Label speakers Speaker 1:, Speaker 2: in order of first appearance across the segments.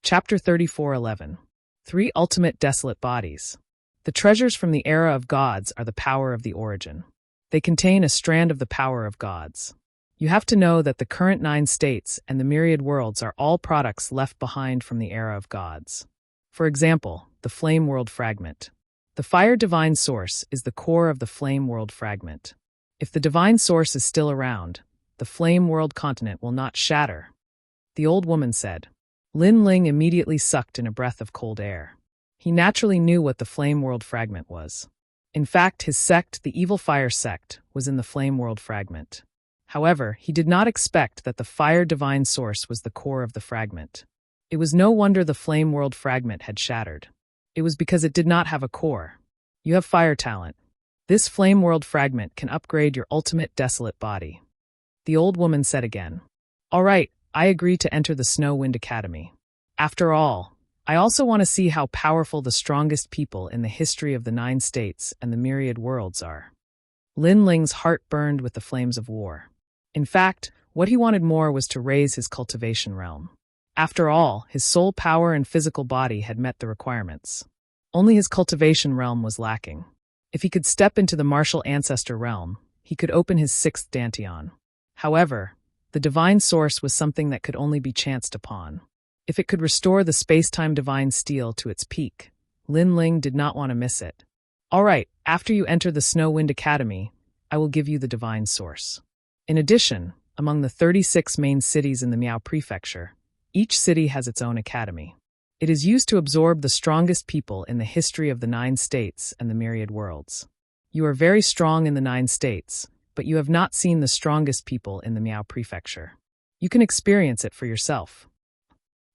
Speaker 1: Chapter 34:11. Three Ultimate Desolate Bodies. The treasures from the era of gods are the power of the origin. They contain a strand of the power of gods. You have to know that the current 9 states and the myriad worlds are all products left behind from the era of gods. For example, the Flame World Fragment. The Fire Divine Source is the core of the Flame World Fragment. If the Divine Source is still around, the Flame World continent will not shatter. The old woman said. Lin Ling immediately sucked in a breath of cold air. He naturally knew what the Flame World Fragment was. In fact, his sect, the Evil Fire Sect, was in the Flame World Fragment. However, he did not expect that the Fire Divine Source was the core of the fragment. It was no wonder the Flame World Fragment had shattered. It was because it did not have a core. You have fire talent. This Flame World Fragment can upgrade your ultimate desolate body. The old woman said again. All right, I agree to enter the Snow Wind Academy. After all, I also want to see how powerful the strongest people in the history of the 9 states and the myriad worlds are. Lin Ling's heart burned with the flames of war. In fact, what he wanted more was to raise his cultivation realm. After all, his soul power and physical body had met the requirements. Only his cultivation realm was lacking. If he could step into the martial ancestor realm, he could open his 6th dantian. However, the divine source was something that could only be chanced upon. If it could restore the space-time divine steel to its peak, Lin Ling did not want to miss it. All right, after you enter the Snow Wind Academy, I will give you the divine source. In addition, among the 36 main cities in the Miao Prefecture, each city has its own academy. It is used to absorb the strongest people in the history of the 9 states and the myriad worlds. You are very strong in the 9 states, but you have not seen the strongest people in the Miao Prefecture. You can experience it for yourself.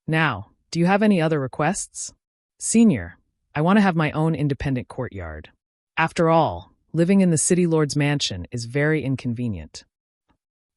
Speaker 1: Now, do you have any other requests? Senior, I want to have my own independent courtyard. After all, living in the City Lord's mansion is very inconvenient.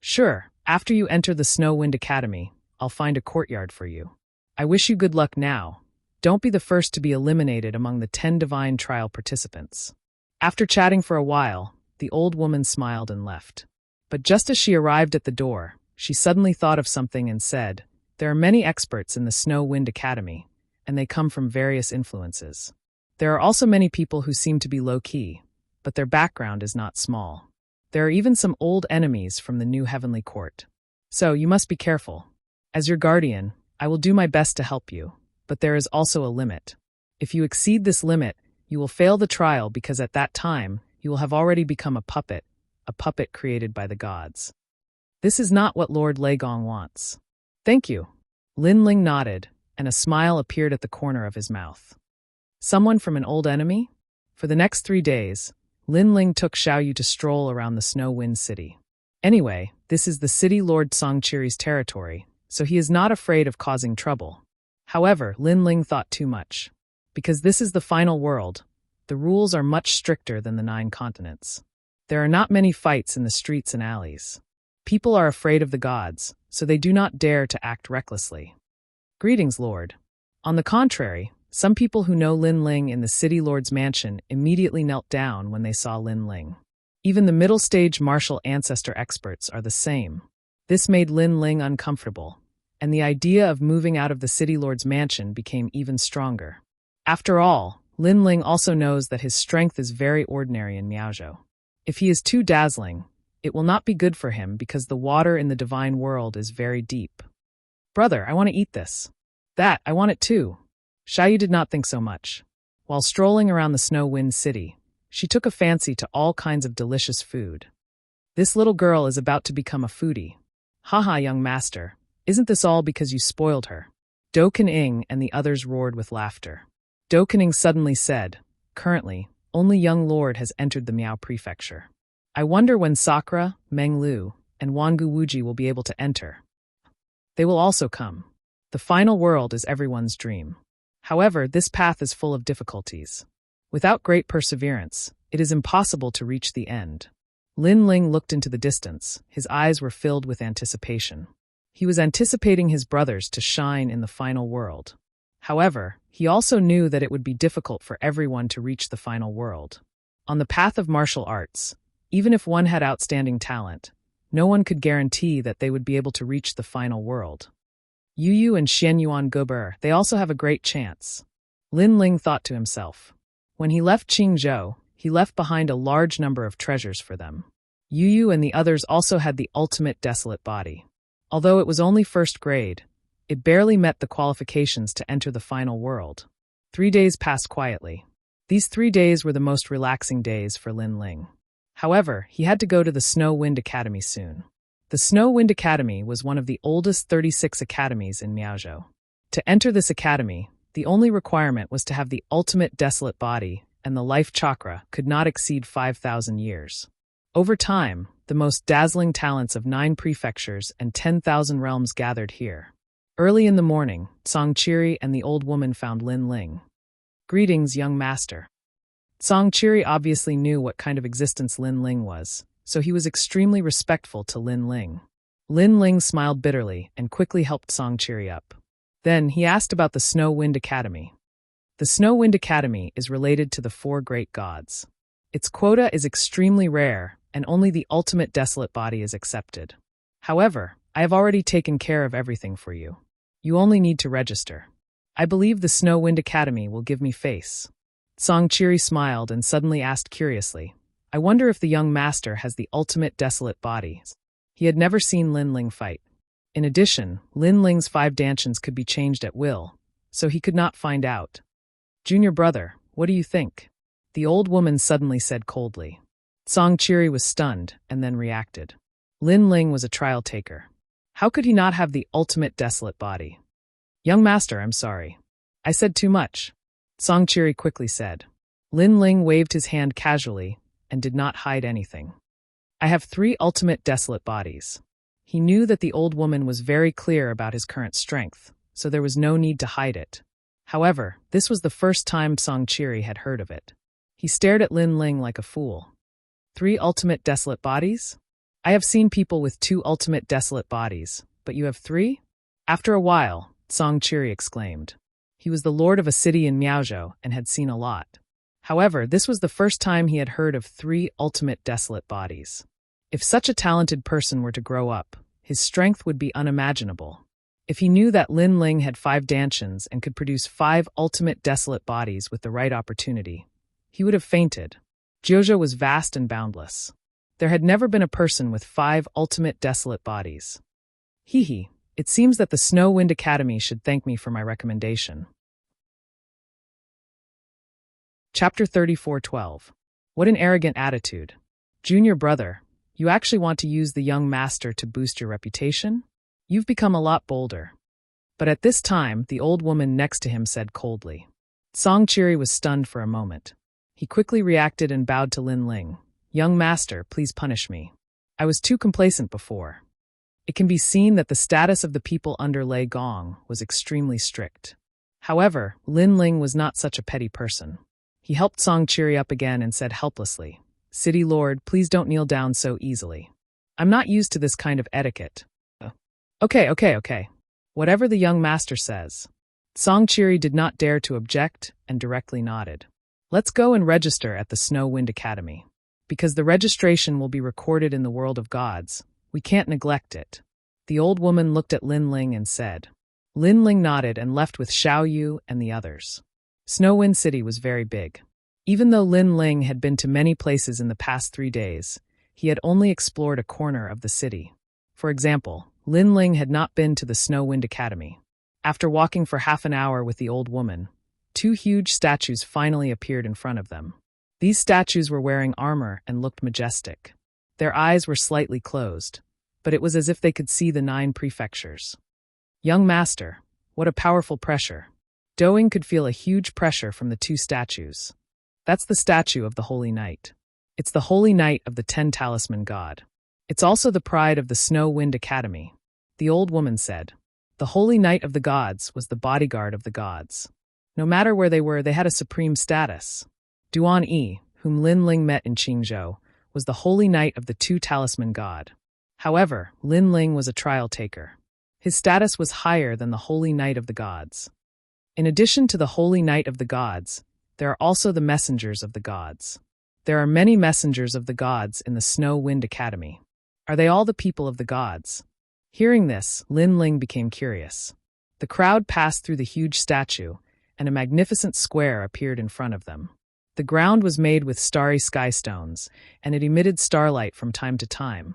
Speaker 1: Sure, after you enter the Snow Wind Academy, I'll find a courtyard for you. I wish you good luck now. Don't be the first to be eliminated among the 10 divine trial participants. After chatting for a while, the old woman smiled and left. But just as she arrived at the door, she suddenly thought of something and said, There are many experts in the Snow Wind Academy, and they come from various influences. There are also many people who seem to be low-key, but their background is not small. There are even some old enemies from the new Heavenly Court. So you must be careful. As your guardian, I will do my best to help you, but there is also a limit. If you exceed this limit, you will fail the trial because at that time, you will have already become a puppet created by the gods. This is not what Lord Legong wants. Thank you. Lin Ling nodded, and a smile appeared at the corner of his mouth. Someone from an old enemy? For the next 3 days, Lin Ling took Xiaoyu to stroll around the Snow Wind City. Anyway, this is the City Lord Songchiri's territory, so he is not afraid of causing trouble. However, Lin Ling thought too much. Because this is the final world, the rules are much stricter than the 9 continents. There are not many fights in the streets and alleys. People are afraid of the gods, so they do not dare to act recklessly. Greetings, Lord. On the contrary, some people who know Lin Ling in the City Lord's mansion immediately knelt down when they saw Lin Ling. Even the middle-stage martial ancestor experts are the same. This made Lin Ling uncomfortable, and the idea of moving out of the City Lord's mansion became even stronger. After all, Lin Ling also knows that his strength is very ordinary in Miaozhou. If he is too dazzling, it will not be good for him because the water in the divine world is very deep. Brother, I want to eat this. That, I want it too. Xiaoyu did not think so much. While strolling around the Snow Wind City, she took a fancy to all kinds of delicious food. This little girl is about to become a foodie. Haha, young master, isn't this all because you spoiled her? Do Kening and the others roared with laughter. Do Kening suddenly said, Currently, only young lord has entered the Miao Prefecture. I wonder when Sakura, Meng Lu, and Wangu Wuji will be able to enter. They will also come. The final world is everyone's dream. However, this path is full of difficulties. Without great perseverance, it is impossible to reach the end. Lin Ling looked into the distance. His eyes were filled with anticipation. He was anticipating his brothers to shine in the final world. However, he also knew that it would be difficult for everyone to reach the final world. On the path of martial arts, even if one had outstanding talent, no one could guarantee that they would be able to reach the final world. Yu Yu and Xian Yuan Guber, they also have a great chance. Lin Ling thought to himself. When he left Qingzhou, he left behind a large number of treasures for them. Yu Yu and the others also had the ultimate desolate body. Although it was only first grade, it barely met the qualifications to enter the final world. 3 days passed quietly. These 3 days were the most relaxing days for Lin Ling. However, he had to go to the Snow Wind Academy soon. The Snow Wind Academy was one of the oldest 36 academies in Miaozhou. To enter this academy, the only requirement was to have the ultimate desolate body, and the life chakra could not exceed 5,000 years. Over time, the most dazzling talents of 9 prefectures and 10,000 realms gathered here. Early in the morning, Songqiri and the old woman found Lin Ling. "Greetings, young master." Songqiri obviously knew what kind of existence Lin Ling was, so he was extremely respectful to Lin Ling. Lin Ling smiled bitterly and quickly helped Songqiri up. Then he asked about the Snow Wind Academy. The Snow Wind Academy is related to the 4 great gods. Its quota is extremely rare, and only the ultimate desolate body is accepted. However, I have already taken care of everything for you. You only need to register. I believe the Snow Wind Academy will give me face. Songqiri smiled and suddenly asked curiously, I wonder if the young master has the ultimate desolate body. He had never seen Lin Ling fight. In addition, Lin Ling's 5 dantians could be changed at will, so he could not find out. Junior brother, what do you think? The old woman suddenly said coldly. Songqiri was stunned and then reacted. Lin Ling was a trial taker. How could he not have the ultimate desolate body? Young master, I'm sorry. I said too much. Songqiri quickly said. Lin Ling waved his hand casually and did not hide anything. I have 3 ultimate desolate bodies. He knew that the old woman was very clear about his current strength, so there was no need to hide it. However, this was the first time Songqiri had heard of it. He stared at Lin Ling like a fool. 3 ultimate desolate bodies? I have seen people with 2 ultimate desolate bodies, but you have 3? After a while, Songqiri exclaimed. He was the lord of a city in Miaozhou and had seen a lot. However, this was the first time he had heard of 3 ultimate desolate bodies. If such a talented person were to grow up, his strength would be unimaginable. If he knew that Lin Ling had 5 dantians and could produce 5 ultimate desolate bodies with the right opportunity, he would have fainted. Jiuzhou was vast and boundless. There had never been a person with 5 ultimate desolate bodies. Hee, it seems that the Snow Wind Academy should thank me for my recommendation. Chapter 34:12. What an arrogant attitude. Junior brother, you actually want to use the young master to boost your reputation? You've become a lot bolder. But at this time, the old woman next to him said coldly. Songqiri was stunned for a moment. He quickly reacted and bowed to Lin Ling. Young master, please punish me. I was too complacent before. It can be seen that the status of the people under Lei Gong was extremely strict. However, Lin Ling was not such a petty person. He helped Songqiri up again and said helplessly, City Lord, please don't kneel down so easily. I'm not used to this kind of etiquette. Okay. Whatever the young master says. Songqiri did not dare to object and directly nodded. Let's go and register at the Snow Wind Academy. Because the registration will be recorded in the world of gods, we can't neglect it. The old woman looked at Lin Ling and said. Lin Ling nodded and left with Xiao Yu and the others. Snow Wind City was very big. Even though Lin Ling had been to many places in the past 3 days, he had only explored a corner of the city. For example, Lin Ling had not been to the Snow Wind Academy. After walking for half an hour with the old woman, 2 huge statues finally appeared in front of them. These statues were wearing armor and looked majestic. Their eyes were slightly closed, but it was as if they could see the 9 prefectures. Young master, what a powerful pressure. Doing could feel a huge pressure from the 2 statues. That's the statue of the Holy Knight. It's the Holy Knight of the 10 Talisman God. It's also the pride of the Snow Wind Academy. The old woman said. The Holy Knight of the Gods was the bodyguard of the gods. No matter where they were, they had a supreme status. Duan Yi, whom Lin Ling met in Qingzhou, was the Holy Knight of the 2 Talisman God. However, Lin Ling was a trial taker. His status was higher than the Holy Knight of the Gods. In addition to the Holy Knight of the Gods, there are also the messengers of the gods. There are many messengers of the gods in the Snow Wind Academy. Are they all the people of the gods? Hearing this, Lin Ling became curious. The crowd passed through the huge statue, and a magnificent square appeared in front of them. The ground was made with starry sky stones, and it emitted starlight from time to time,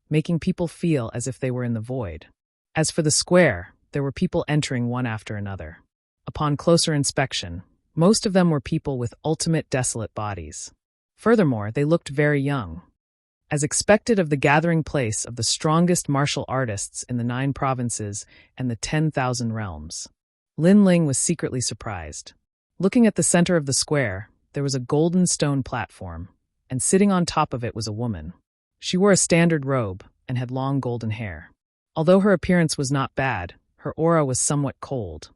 Speaker 1: making people feel as if they were in the void. As for the square, there were people entering one after another. Upon closer inspection, most of them were people with ultimate desolate bodies. Furthermore, they looked very young. As expected of the gathering place of the strongest martial artists in the 9 provinces and the 10,000 realms, Lin Ling was secretly surprised. Looking at the center of the square, there was a golden stone platform, and sitting on top of it was a woman. She wore a standard robe and had long golden hair. Although her appearance was not bad, her aura was somewhat cold.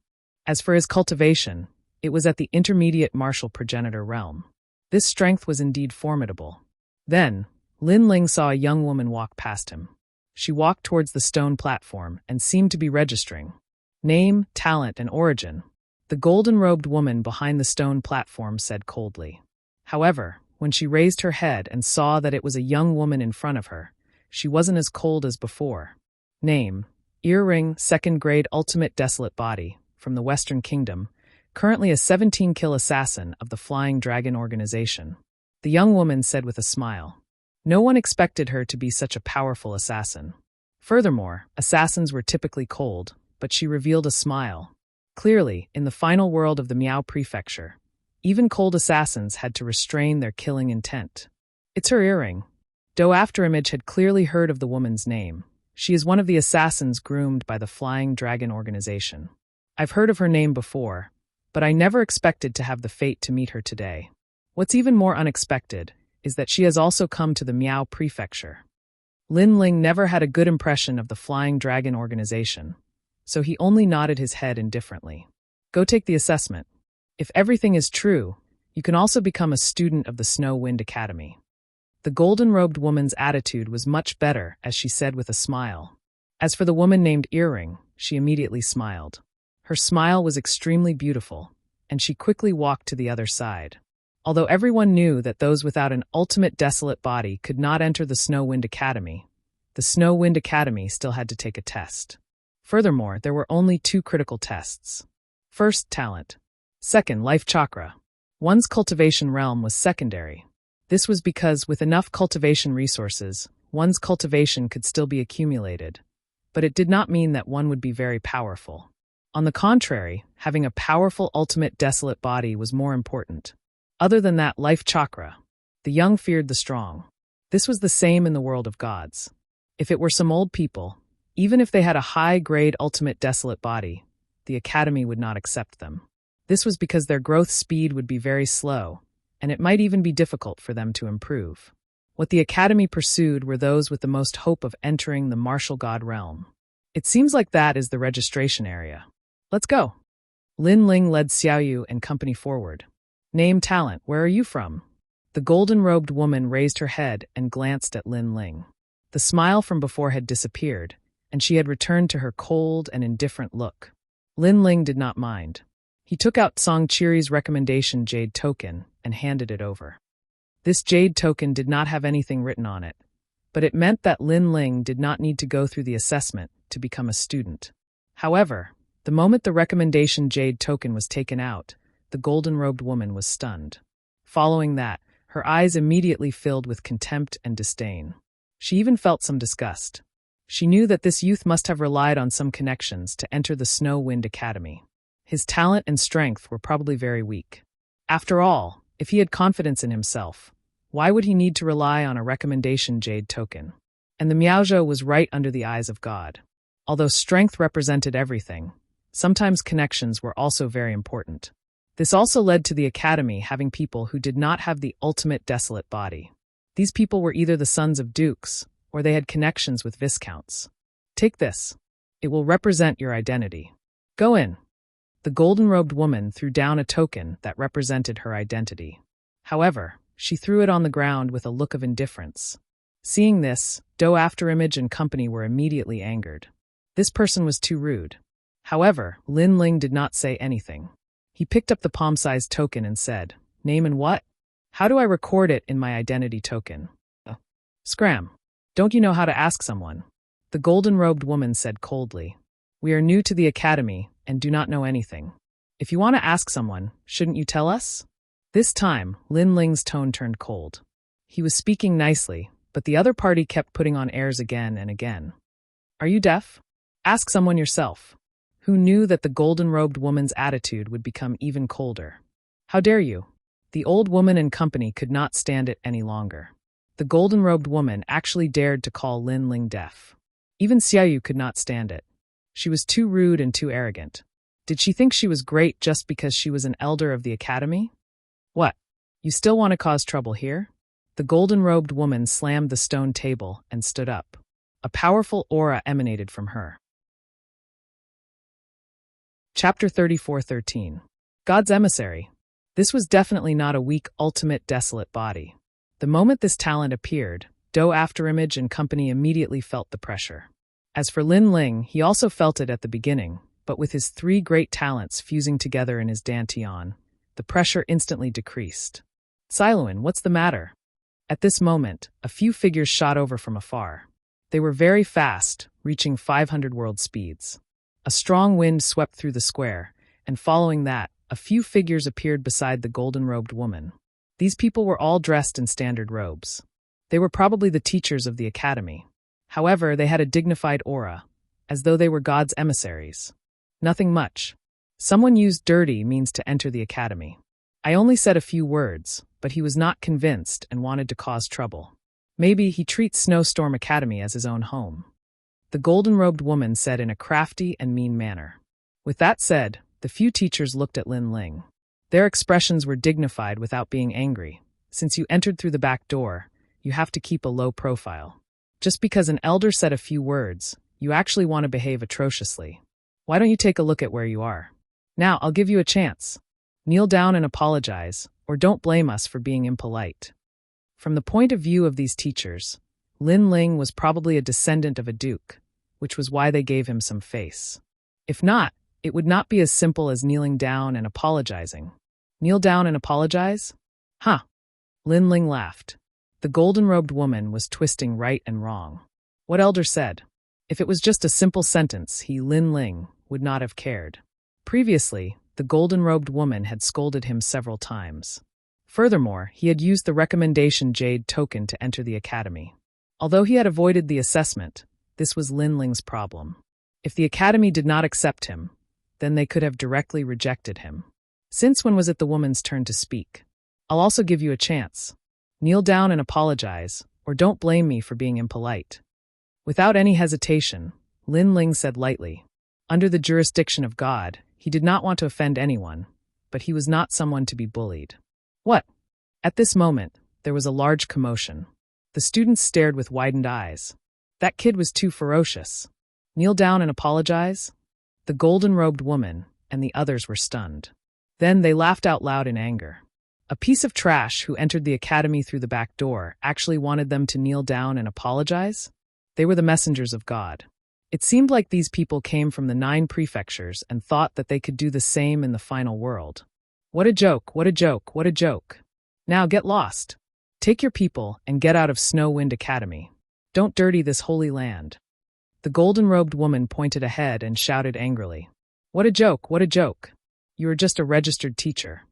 Speaker 1: As for his cultivation, it was at the intermediate martial progenitor realm. This strength was indeed formidable. Then, Lin Ling saw a young woman walk past him. She walked towards the stone platform and seemed to be registering name, talent, and origin. The golden-robed woman behind the stone platform said coldly. However, when she raised her head and saw that it was a young woman in front of her, she wasn't as cold as before. Name, Earring, 2nd grade ultimate desolate body, from the Western Kingdom, currently a 17-kill assassin of the Flying Dragon organization. The young woman said with a smile. No one expected her to be such a powerful assassin. Furthermore, assassins were typically cold, but she revealed a smile. Clearly, in the final world of the Miao Prefecture, even cold assassins had to restrain their killing intent. It's her earring. Do Afterimage had clearly heard of the woman's name. She is one of the assassins groomed by the Flying Dragon organization. I've heard of her name before, but I never expected to have the fate to meet her today. What's even more unexpected is that she has also come to the Miao Prefecture. Lin Ling never had a good impression of the Flying Dragon organization, so he only nodded his head indifferently. Go take the assessment. If everything is true, you can also become a student of the Snow Wind Academy. The golden-robed woman's attitude was much better, as she said with a smile. As for the woman named Earring, she immediately smiled. Her smile was extremely beautiful, and she quickly walked to the other side. Although everyone knew that those without an ultimate desolate body could not enter the Snow Wind Academy, the Snow Wind Academy still had to take a test. Furthermore, there were only 2 critical tests. First, talent. Second, life chakra. One's cultivation realm was secondary. This was because with enough cultivation resources, one's cultivation could still be accumulated, but it did not mean that one would be very powerful. On the contrary, having a powerful ultimate desolate body was more important. Other than that life chakra, the young feared the strong. This was the same in the world of gods. If it were some old people, even if they had a high-grade ultimate desolate body, the academy would not accept them. This was because their growth speed would be very slow, and it might even be difficult for them to improve. What the academy pursued were those with the most hope of entering the martial god realm. It seems like that is the registration area. Let's go. Lin Ling led Xiaoyu and company forward. Name, talent, where are you from? The golden-robed woman raised her head and glanced at Lin Ling. The smile from before had disappeared, and she had returned to her cold and indifferent look. Lin Ling did not mind. He took out Song Chiri's recommendation jade token and handed it over. This jade token did not have anything written on it, but it meant that Lin Ling did not need to go through the assessment to become a student. However, the moment the recommendation jade token was taken out, the golden-robed woman was stunned. Following that, her eyes immediately filled with contempt and disdain. She even felt some disgust. She knew that this youth must have relied on some connections to enter the Snow Wind Academy. His talent and strength were probably very weak. After all, if he had confidence in himself, why would he need to rely on a recommendation jade token? And the Miaozhou was right under the eyes of God. Although strength represented everything, sometimes connections were also very important. This also led to the academy having people who did not have the ultimate desolate body. These people were either the sons of dukes, or they had connections with viscounts. Take this. It will represent your identity. Go in. The golden-robed woman threw down a token that represented her identity. However, she threw it on the ground with a look of indifference. Seeing this, Do Afterimage and company were immediately angered. This person was too rude. However, Lin Ling did not say anything. He picked up the palm-sized token and said, Name and what? How do I record it in my identity token? Scram. Don't you know how to ask someone? The golden-robed woman said coldly. We are new to the academy and do not know anything. If you want to ask someone, shouldn't you tell us? This time, Lin Ling's tone turned cold. He was speaking nicely, but the other party kept putting on airs again and again. Are you deaf? Ask someone yourself. Who knew that the golden-robed woman's attitude would become even colder? How dare you? The old woman and company could not stand it any longer. The golden-robed woman actually dared to call Lin Ling deaf. Even Xiaoyu could not stand it. She was too rude and too arrogant. Did she think she was great just because she was an elder of the academy? What? You still want to cause trouble here? The golden-robed woman slammed the stone table and stood up. A powerful aura emanated from her. Chapter 34:13. God's Emissary. This was definitely not a weak, ultimate, desolate body. The moment this talent appeared, Do Afterimage and company immediately felt the pressure. As for Lin Ling, he also felt it at the beginning, but with his 3 great talents fusing together in his dantian, the pressure instantly decreased. Siluan, what's the matter? At this moment, a few figures shot over from afar. They were very fast, reaching 500 world speeds. A strong wind swept through the square, and following that, a few figures appeared beside the golden-robed woman. These people were all dressed in standard robes. They were probably the teachers of the academy. However, they had a dignified aura, as though they were God's emissaries. Nothing much. Someone used dirty means to enter the academy. I only said a few words, but he was not convinced and wanted to cause trouble. Maybe he treats Snowstorm Academy as his own home. The golden-robed woman said in a crafty and mean manner. With that said, the few teachers looked at Lin Ling. Their expressions were dignified without being angry. Since you entered through the back door, you have to keep a low profile. Just because an elder said a few words, you actually want to behave atrociously. Why don't you take a look at where you are? Now, I'll give you a chance. Kneel down and apologize, or don't blame us for being impolite. From the point of view of these teachers, Lin Ling was probably a descendant of a duke, which was why they gave him some face. If not, it would not be as simple as kneeling down and apologizing. Kneel down and apologize? Huh. Lin Ling laughed. The golden-robed woman was twisting right and wrong. What elder said? If it was just a simple sentence, he, Lin Ling, would not have cared. Previously, the golden-robed woman had scolded him several times. Furthermore, he had used the recommendation jade token to enter the academy. Although he had avoided the assessment, this was Lin Ling's problem. If the academy did not accept him, then they could have directly rejected him. Since when was it the woman's turn to speak? I'll also give you a chance. Kneel down and apologize, or don't blame me for being impolite. Without any hesitation, Lin Ling said lightly. Under the jurisdiction of God, he did not want to offend anyone, but he was not someone to be bullied. What? At this moment, there was a large commotion. The students stared with widened eyes. That kid was too ferocious. Kneel down and apologize? The golden-robed woman and the others were stunned. Then they laughed out loud in anger. A piece of trash who entered the academy through the back door actually wanted them to kneel down and apologize? They were the messengers of God. It seemed like these people came from the 9 prefectures and thought that they could do the same in the final world. What a joke, what a joke, what a joke. Now get lost. Take your people and get out of Snow Wind Academy. Don't dirty this holy land. The golden-robed woman pointed ahead and shouted angrily. What a joke, what a joke. You are just a registered teacher.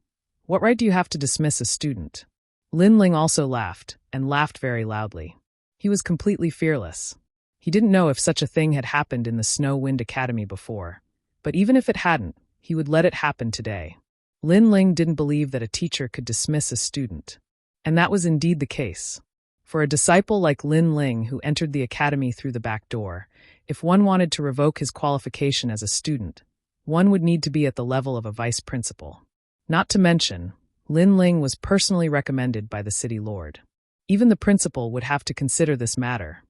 Speaker 1: What right do you have to dismiss a student? Lin Ling also laughed, and laughed very loudly. He was completely fearless. He didn't know if such a thing had happened in the Snow Wind Academy before, but even if it hadn't, he would let it happen today. Lin Ling didn't believe that a teacher could dismiss a student. And that was indeed the case. For a disciple like Lin Ling who entered the academy through the back door, if one wanted to revoke his qualification as a student, one would need to be at the level of a vice principal. Not to mention, Lin Ling was personally recommended by the city lord. Even the principal would have to consider this matter.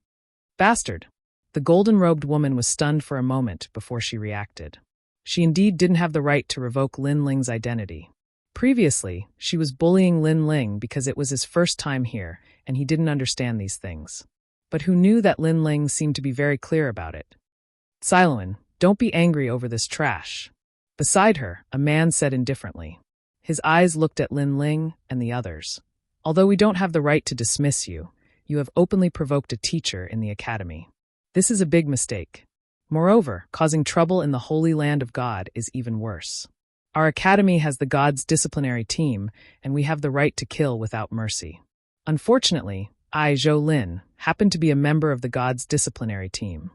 Speaker 1: Bastard! The golden-robed woman was stunned for a moment before she reacted. She indeed didn't have the right to revoke Lin Ling's identity. Previously, she was bullying Lin Ling because it was his first time here, and he didn't understand these things. But who knew that Lin Ling seemed to be very clear about it? Siluan, don't be angry over this trash. Beside her, a man said indifferently. His eyes looked at Lin Ling and the others. Although we don't have the right to dismiss you, you have openly provoked a teacher in the academy. This is a big mistake. Moreover, causing trouble in the holy land of God is even worse. Our academy has the God's disciplinary team, and we have the right to kill without mercy. Unfortunately, I, Zhou Lin, happen to be a member of the God's disciplinary team.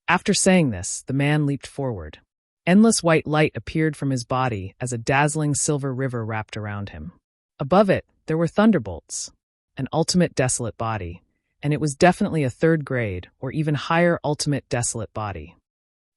Speaker 1: After saying this, the man leaped forward. Endless white light appeared from his body as a dazzling silver river wrapped around him. Above it, there were thunderbolts, an ultimate desolate body, and it was definitely a third grade or even higher ultimate desolate body.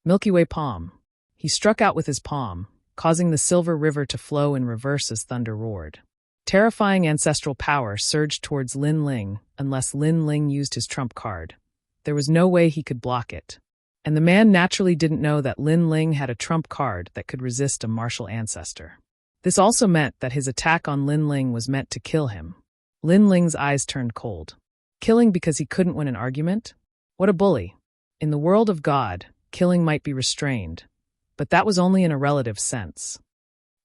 Speaker 1: Milky Way palm. He struck out with his palm, causing the silver river to flow in reverse as thunder roared. Terrifying ancestral power surged towards Lin Ling unless Lin Ling used his trump card. There was no way he could block it. And the man naturally didn't know that Lin Ling had a trump card that could resist a martial ancestor. This also meant that his attack on Lin Ling was meant to kill him. Lin Ling's eyes turned cold. Killing because he couldn't win an argument? What a bully. In the world of God, killing might be restrained, but that was only in a relative sense.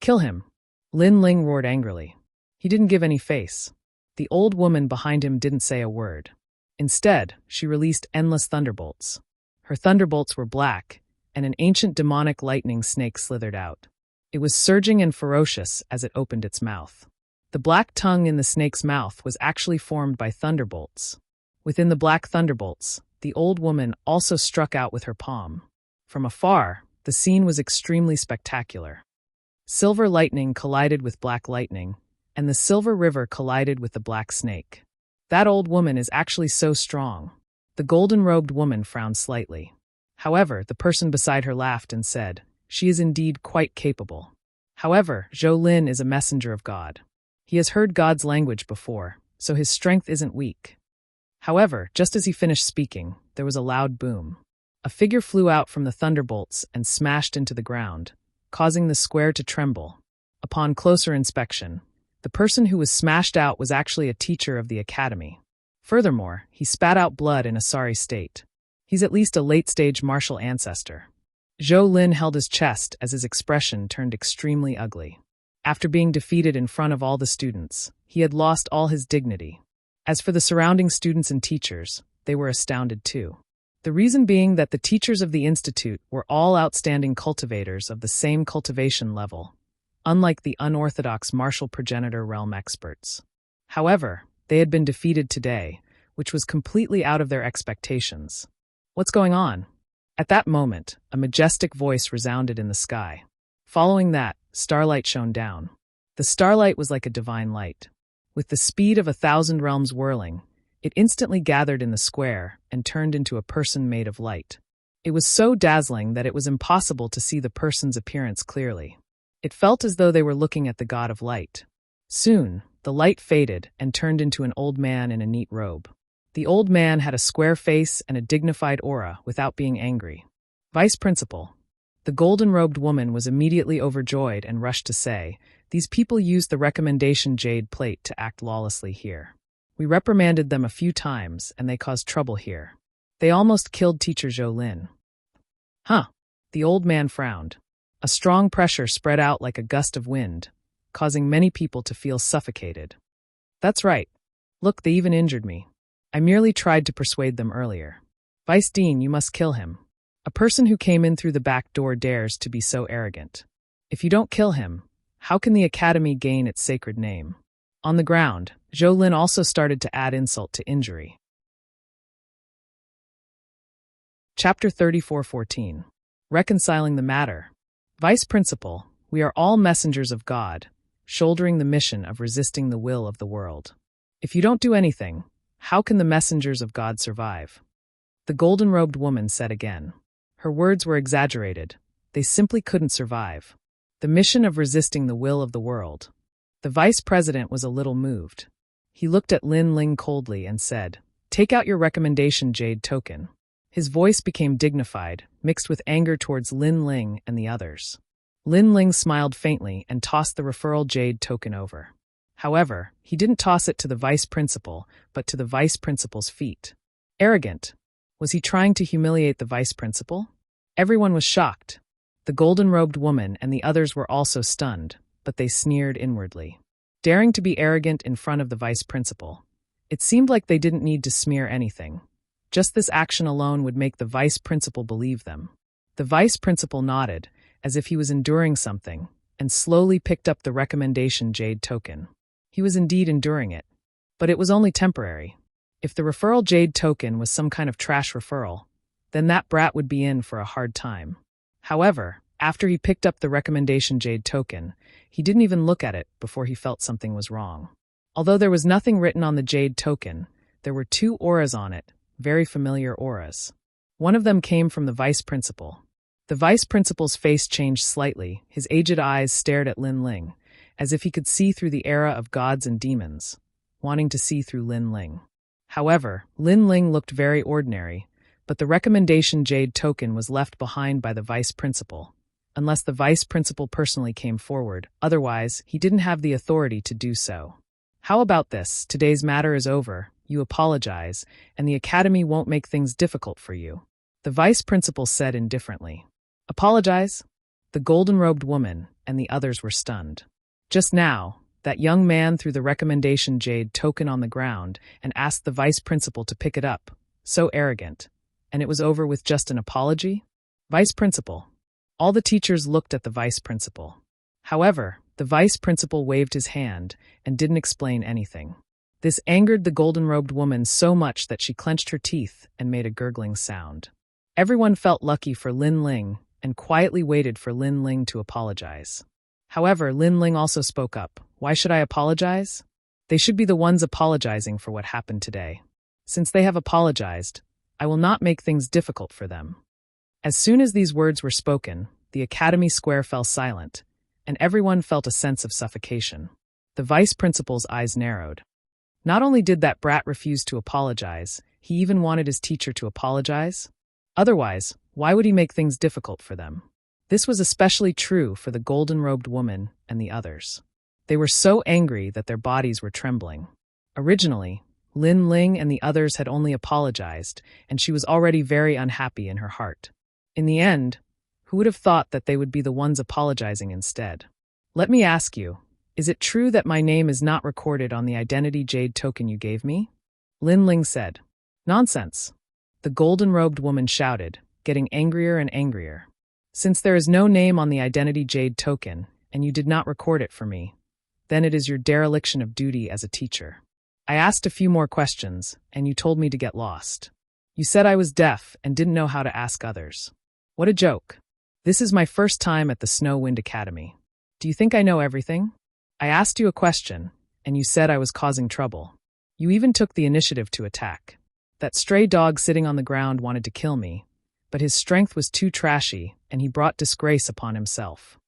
Speaker 1: Kill him. Lin Ling roared angrily. He didn't give any face. The old woman behind him didn't say a word. Instead, she released endless thunderbolts. Her thunderbolts were black, and an ancient demonic lightning snake slithered out. It was surging and ferocious as it opened its mouth. The black tongue in the snake's mouth was actually formed by thunderbolts. Within the black thunderbolts, the old woman also struck out with her palm. From afar, the scene was extremely spectacular. Silver lightning collided with black lightning, and the silver river collided with the black snake. That old woman is actually so strong. The golden-robed woman frowned slightly. However, the person beside her laughed and said, "She is indeed quite capable." However, Zhou Lin is a messenger of God. He has heard God's language before, so his strength isn't weak. However, just as he finished speaking, there was a loud boom. A figure flew out from the thunderbolts and smashed into the ground, causing the square to tremble. Upon closer inspection, the person who was smashed out was actually a teacher of the academy. Furthermore, he spat out blood in a sorry state. He's at least a late-stage martial ancestor. Zhou Lin held his chest as his expression turned extremely ugly. After being defeated in front of all the students, he had lost all his dignity. As for the surrounding students and teachers, they were astounded too. The reason being that the teachers of the institute were all outstanding cultivators of the same cultivation level, unlike the unorthodox martial progenitor realm experts. However, they had been defeated today, which was completely out of their expectations. What's going on? At that moment, a majestic voice resounded in the sky. Following that, starlight shone down. The starlight was like a divine light. With the speed of 1,000 realms whirling, it instantly gathered in the square and turned into a person made of light. It was so dazzling that it was impossible to see the person's appearance clearly. It felt as though they were looking at the god of light. Soon, the light faded and turned into an old man in a neat robe. The old man had a square face and a dignified aura without being angry. Vice Principal. The golden-robed woman was immediately overjoyed and rushed to say, "These people used the recommendation jade plate to act lawlessly here. We reprimanded them a few times and they caused trouble here. They almost killed teacher Zhou Lin." Huh. The old man frowned. A strong pressure spread out like a gust of wind, causing many people to feel suffocated. That's right. Look, they even injured me. I merely tried to persuade them earlier. Vice Dean, you must kill him. A person who came in through the back door dares to be so arrogant. If you don't kill him, how can the academy gain its sacred name? On the ground, Zhou Lin also started to add insult to injury. Chapter 34:14. Reconciling the matter. Vice Principal, we are all messengers of God, shouldering the mission of resisting the will of the world. If you don't do anything, how can the messengers of God survive? The golden-robed woman said again. Her words were exaggerated. They simply couldn't survive. The mission of resisting the will of the world. The vice president was a little moved. He looked at Lin Ling coldly and said, "Take out your recommendation jade token." His voice became dignified, mixed with anger towards Lin Ling and the others. Lin Ling smiled faintly and tossed the referral jade token over. However, he didn't toss it to the vice principal, but to the vice principal's feet. Arrogant. Was he trying to humiliate the vice principal? Everyone was shocked. The golden-robed woman and the others were also stunned, but they sneered inwardly. Daring to be arrogant in front of the vice principal. It seemed like they didn't need to smear anything. Just this action alone would make the vice principal believe them. The vice principal nodded, as if he was enduring something, and slowly picked up the recommendation jade token. He was indeed enduring it. But it was only temporary. If the referral jade token was some kind of trash referral, then that brat would be in for a hard time. However, after he picked up the recommendation jade token, he didn't even look at it before he felt something was wrong. Although there was nothing written on the jade token, there were 2 auras on it, very familiar auras. One of them came from the vice principal. The vice principal's face changed slightly. His aged eyes stared at Lin Ling, as if he could see through the era of gods and demons, wanting to see through Lin Ling. However, Lin Ling looked very ordinary, but the recommendation jade token was left behind by the vice principal, unless the vice principal personally came forward. Otherwise, he didn't have the authority to do so. How about this? Today's matter is over, you apologize, and the academy won't make things difficult for you. The vice principal said indifferently. Apologize? The golden-robed woman and the others were stunned. Just now, that young man threw the recommendation jade token on the ground and asked the vice principal to pick it up. So arrogant. And it was over with just an apology? Vice principal. All the teachers looked at the vice principal. However, the vice principal waved his hand and didn't explain anything. This angered the golden-robed woman so much that she clenched her teeth and made a gurgling sound. Everyone felt lucky for Lin Ling and quietly waited for Lin Ling to apologize. However, Lin Ling also spoke up. Why should I apologize? They should be the ones apologizing for what happened today. Since they have apologized, I will not make things difficult for them. As soon as these words were spoken, the academy square fell silent, and everyone felt a sense of suffocation. The vice principal's eyes narrowed. Not only did that brat refuse to apologize, he even wanted his teacher to apologize. Otherwise, why would he make things difficult for them? This was especially true for the golden-robed woman and the others. They were so angry that their bodies were trembling. Originally, Lin Ling and the others had only apologized, and she was already very unhappy in her heart. In the end, who would have thought that they would be the ones apologizing instead? Let me ask you, is it true that my name is not recorded on the identity jade token you gave me? Lin Ling said. Nonsense. The golden-robed woman shouted, getting angrier and angrier. Since there is no name on the identity jade token, and you did not record it for me, then it is your dereliction of duty as a teacher. I asked a few more questions, and you told me to get lost. You said I was deaf and didn't know how to ask others. What a joke. This is my first time at the Snow Wind Academy. Do you think I know everything? I asked you a question, and you said I was causing trouble. You even took the initiative to attack. That stray dog sitting on the ground wanted to kill me, but his strength was too trashy, and he brought disgrace upon himself.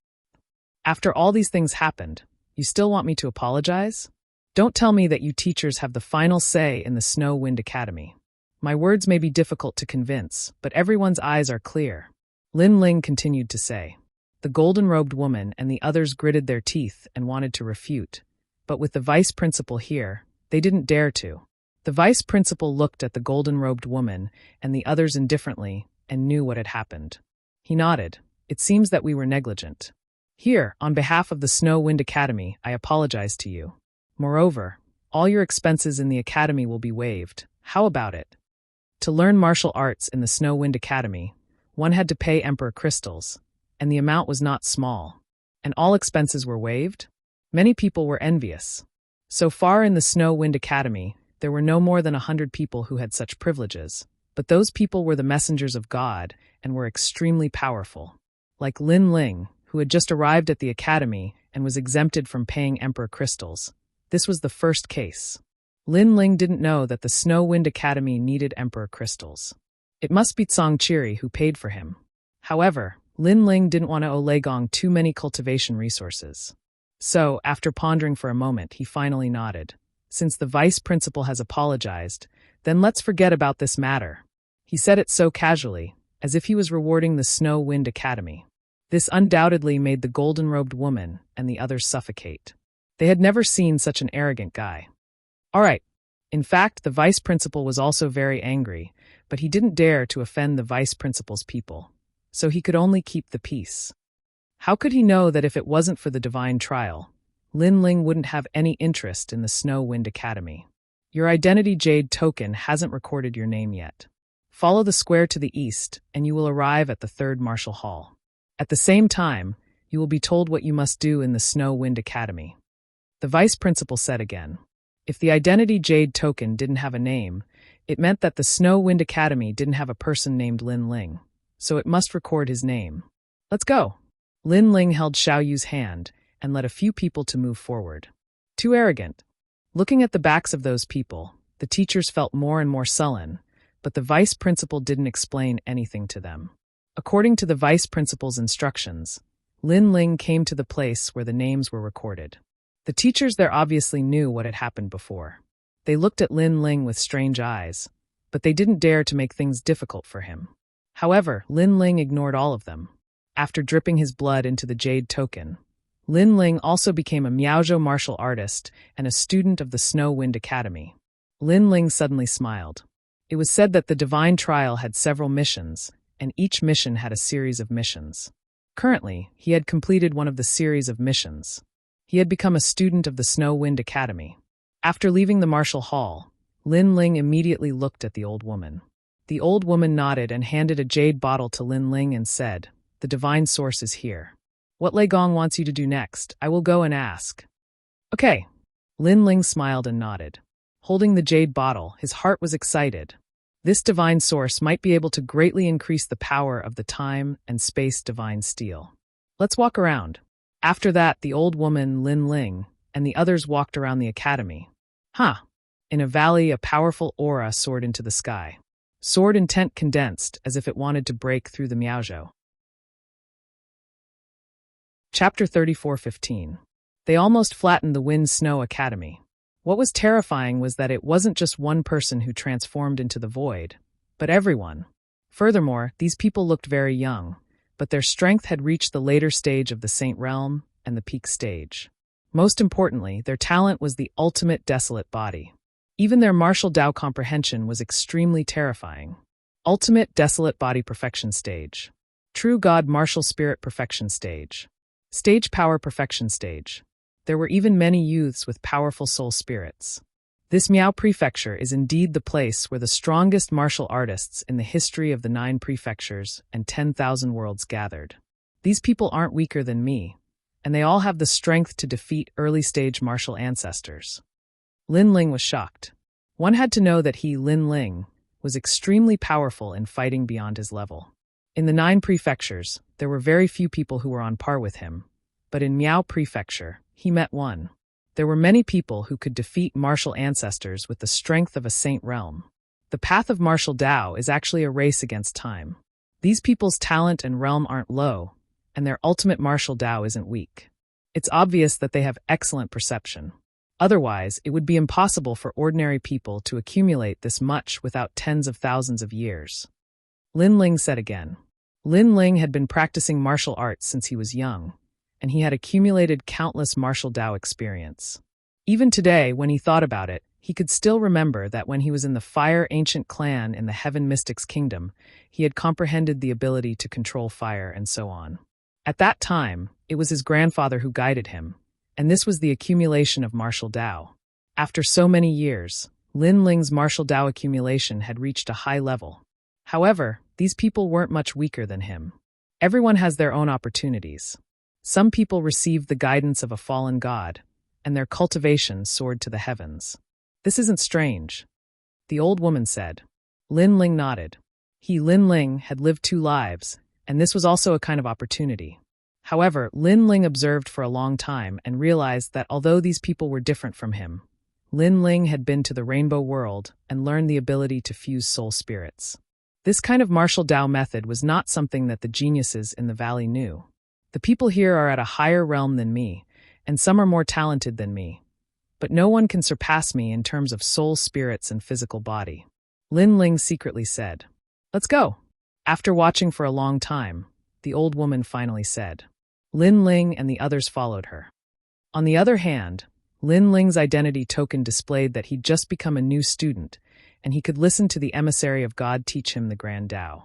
Speaker 1: After all these things happened, you still want me to apologize? Don't tell me that you teachers have the final say in the Snow Wind Academy. My words may be difficult to convince, but everyone's eyes are clear. Lin Ling continued to say. The golden-robed woman and the others gritted their teeth and wanted to refute, but with the vice principal here, they didn't dare to. The vice principal looked at the golden-robed woman and the others indifferently and knew what had happened. He nodded. It seems that we were negligent. Here, on behalf of the Snow Wind Academy, I apologize to you. Moreover, all your expenses in the academy will be waived. How about it? To learn martial arts in the Snow Wind Academy, one had to pay Emperor crystals, and the amount was not small. And all expenses were waived? Many people were envious. So far in the Snow Wind Academy, there were no more than 100 people who had such privileges, but those people were the messengers of God and were extremely powerful. Like Lin Ling, who had just arrived at the academy and was exempted from paying Emperor crystals. This was the first case. Lin Ling didn't know that the Snow Wind Academy needed Emperor crystals. It must be Tsang Chiri who paid for him. However, Lin Ling didn't want to owe Lei Gong too many cultivation resources. So, after pondering for a moment, he finally nodded. Since the vice principal has apologized, then let's forget about this matter. He said it so casually, as if he was rewarding the Snow Wind Academy. This undoubtedly made the golden-robed woman and the others suffocate. They had never seen such an arrogant guy. All right. In fact, the vice principal was also very angry, but he didn't dare to offend the vice principal's people, so he could only keep the peace. How could he know that if it wasn't for the divine trial, Lin Ling wouldn't have any interest in the Snow Wind Academy? Your identity jade token hasn't recorded your name yet. Follow the square to the east, and you will arrive at the third martial hall. At the same time, you will be told what you must do in the Snow Wind Academy. The vice principal said again. If the identity jade token didn't have a name, it meant that the Snow Wind Academy didn't have a person named Lin Ling, so it must record his name. Let's go. Lin Ling held Xiao Yu's hand and led a few people to move forward. Too arrogant. Looking at the backs of those people, the teachers felt more and more sullen, but the vice principal didn't explain anything to them. According to the vice principal's instructions, Lin Ling came to the place where the names were recorded. The teachers there obviously knew what had happened before. They looked at Lin Ling with strange eyes, but they didn't dare to make things difficult for him. However, Lin Ling ignored all of them. After dripping his blood into the jade token, Lin Ling also became a Miaozhou martial artist and a student of the Snow Wind Academy. Lin Ling suddenly smiled. It was said that the divine trial had several missions, and each mission had a series of missions. Currently, he had completed one of the series of missions. He had become a student of the Snow Wind Academy. After leaving the martial hall, Lin Ling immediately looked at the old woman. The old woman nodded and handed a jade bottle to Lin Ling and said, "The divine source is here. What Lei Gong wants you to do next, I will go and ask." Okay. Lin Ling smiled and nodded. Holding the jade bottle, his heart was excited. This divine source might be able to greatly increase the power of the time and space divine steel. Let's walk around. After that, the old woman, Lin Ling, and the others walked around the academy. In a valley, a powerful aura soared into the sky. Sword intent condensed as if it wanted to break through the Miaozhou. Chapter 34:15. They almost flattened the Wind Snow Academy. What was terrifying was that it wasn't just one person who transformed into the void, but everyone. Furthermore, these people looked very young, but their strength had reached the later stage of the Saint Realm and the peak stage. Most importantly, their talent was the ultimate desolate body. Even their martial Dao comprehension was extremely terrifying. Ultimate desolate body perfection stage. True God martial spirit perfection stage. Stage power perfection stage. There were even many youths with powerful soul spirits. This Miao Prefecture is indeed the place where the strongest martial artists in the history of the 9 prefectures and 10,000 worlds gathered. These people aren't weaker than me, and they all have the strength to defeat early-stage martial ancestors. Lin Ling was shocked. One had to know that he, Lin Ling, was extremely powerful in fighting beyond his level. In the 9 prefectures, there were very few people who were on par with him, but in Miao Prefecture, he met one. There were many people who could defeat martial ancestors with the strength of a saint realm. The path of martial Dao is actually a race against time. These people's talent and realm aren't low, and their ultimate martial Dao isn't weak. It's obvious that they have excellent perception. Otherwise, it would be impossible for ordinary people to accumulate this much without tens of thousands of years. Lin Ling said again. Lin Ling had been practicing martial arts since he was young, and he had accumulated countless martial Dao experience. Even today, when he thought about it, he could still remember that when he was in the Fire Ancient Clan in the Heaven Mystics Kingdom, he had comprehended the ability to control fire and so on. At that time, it was his grandfather who guided him, and this was the accumulation of martial Dao. After so many years, Lin Ling's martial Dao accumulation had reached a high level. However, these people weren't much weaker than him. Everyone has their own opportunities. Some people received the guidance of a fallen god, and their cultivation soared to the heavens. This isn't strange, the old woman said. Lin Ling nodded. He, Lin Ling, had lived 2 lives, and this was also a kind of opportunity. However, Lin Ling observed for a long time and realized that although these people were different from him, Lin Ling had been to the Rainbow World and learned the ability to fuse soul spirits. This kind of martial Dao method was not something that the geniuses in the valley knew. The people here are at a higher realm than me, and some are more talented than me. But no one can surpass me in terms of soul spirits and physical body. Lin Ling secretly said. Let's go. After watching for a long time, the old woman finally said. Lin Ling and the others followed her. On the other hand, Lin Ling's identity token displayed that he'd just become a new student, and he could listen to the emissary of God teach him the Grand Tao.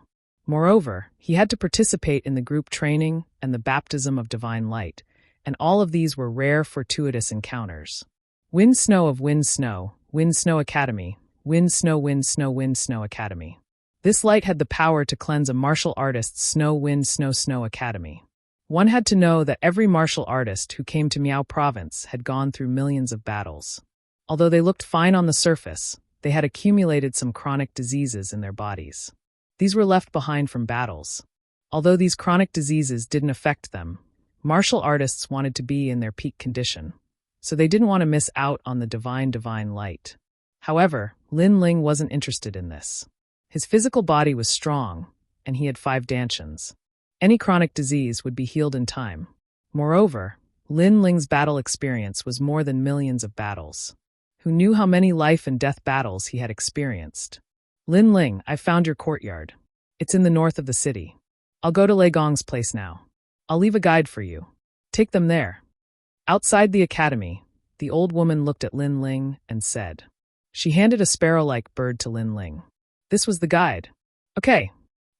Speaker 1: Moreover, he had to participate in the group training and the baptism of divine light, and all of these were rare, fortuitous encounters. Wind Snow of Wind Snow, Wind Snow Academy, Wind Snow, Wind Snow, Wind Snow Academy. This light had the power to cleanse a martial artist's snow wind snow academy. One had to know that every martial artist who came to Miao province had gone through millions of battles. Although they looked fine on the surface, they had accumulated some chronic diseases in their bodies. These were left behind from battles. Although these chronic diseases didn't affect them, martial artists wanted to be in their peak condition, so they didn't want to miss out on the divine light. However, Lin Ling wasn't interested in this. His physical body was strong, and he had 5 dantians. Any chronic disease would be healed in time. Moreover, Lin Ling's battle experience was more than millions of battles. Who knew how many life and death battles he had experienced? Lin Ling, I've found your courtyard. It's in the north of the city. I'll go to Lei Gong's place now. I'll leave a guide for you. Take them there. Outside the academy, the old woman looked at Lin Ling and said. She handed a sparrow-like bird to Lin Ling. This was the guide. Okay.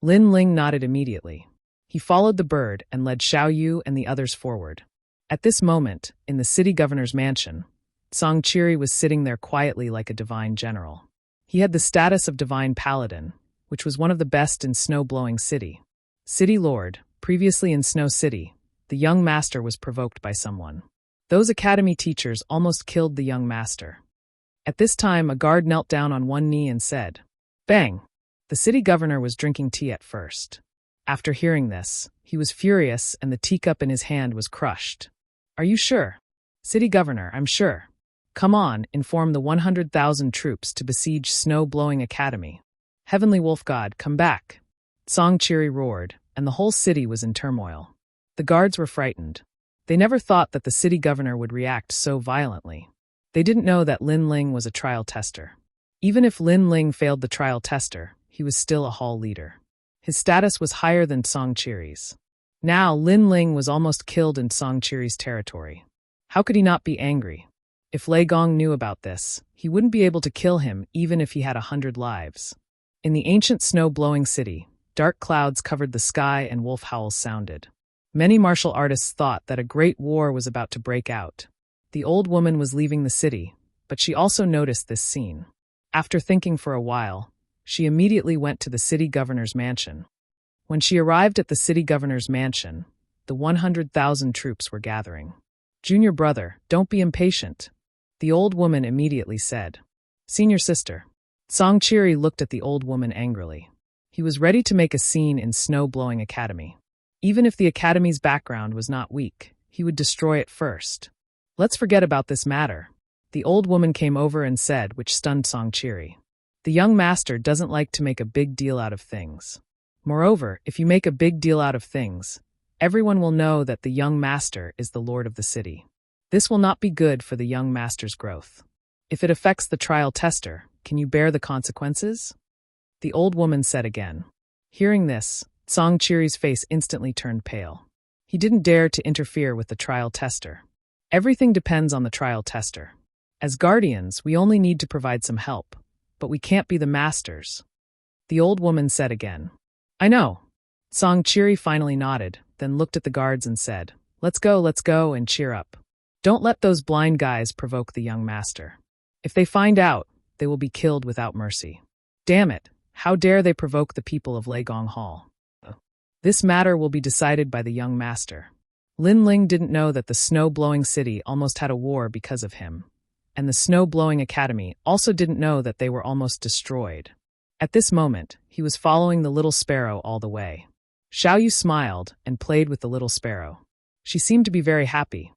Speaker 1: Lin Ling nodded immediately. He followed the bird and led Xiao Yu and the others forward. At this moment, in the city governor's mansion, Song Qiri was sitting there quietly like a divine general. He had the status of divine paladin, which was one of the best in snow-blowing city. City Lord, previously in Snow City, the young master was provoked by someone. Those academy teachers almost killed the young master. At this time, a guard knelt down on one knee and said, "Bang!" The city governor was drinking tea at first. After hearing this, he was furious and the teacup in his hand was crushed. Are you sure? City governor, I'm sure. Come on, inform the 100,000 troops to besiege Snow-Blowing Academy. Heavenly Wolf God, come back. Song Qiri roared, and the whole city was in turmoil. The guards were frightened. They never thought that the city governor would react so violently. They didn't know that Lin Ling was a trial tester. Even if Lin Ling failed the trial tester, he was still a hall leader. His status was higher than Song Qiri's. Now, Lin Ling was almost killed in Song Qiri's territory. How could he not be angry? If Lei Gong knew about this, he wouldn't be able to kill him even if he had 100 lives. In the ancient snow-blowing city, dark clouds covered the sky and wolf howls sounded. Many martial artists thought that a great war was about to break out. The old woman was leaving the city, but she also noticed this scene. After thinking for a while, she immediately went to the city governor's mansion. When she arrived at the city governor's mansion, the 100,000 troops were gathering. Junior brother, don't be impatient, the old woman immediately said. Senior sister. Song Qiri looked at the old woman angrily. He was ready to make a scene in Snow-Blowing Academy. Even if the academy's background was not weak, he would destroy it first. Let's forget about this matter. The old woman came over and said, which stunned Song Qiri. The young master doesn't like to make a big deal out of things. Moreover, if you make a big deal out of things, everyone will know that the young master is the lord of the city. This will not be good for the young master's growth. If it affects the trial tester, can you bear the consequences? The old woman said again. Hearing this, Song Qiri's face instantly turned pale. He didn't dare to interfere with the trial tester. Everything depends on the trial tester. As guardians, we only need to provide some help, but we can't be the masters. The old woman said again. I know. Song Qiri finally nodded, then looked at the guards and said, let's go, and cheer up. Don't let those blind guys provoke the young master. If they find out, they will be killed without mercy. Damn it, how dare they provoke the people of Lei Gong Hall? This matter will be decided by the young master. Lin Ling didn't know that the snow-blowing city almost had a war because of him, and the snow-blowing academy also didn't know that they were almost destroyed. At this moment, he was following the little sparrow all the way. Xiao Yu smiled and played with the little sparrow. She seemed to be very happy.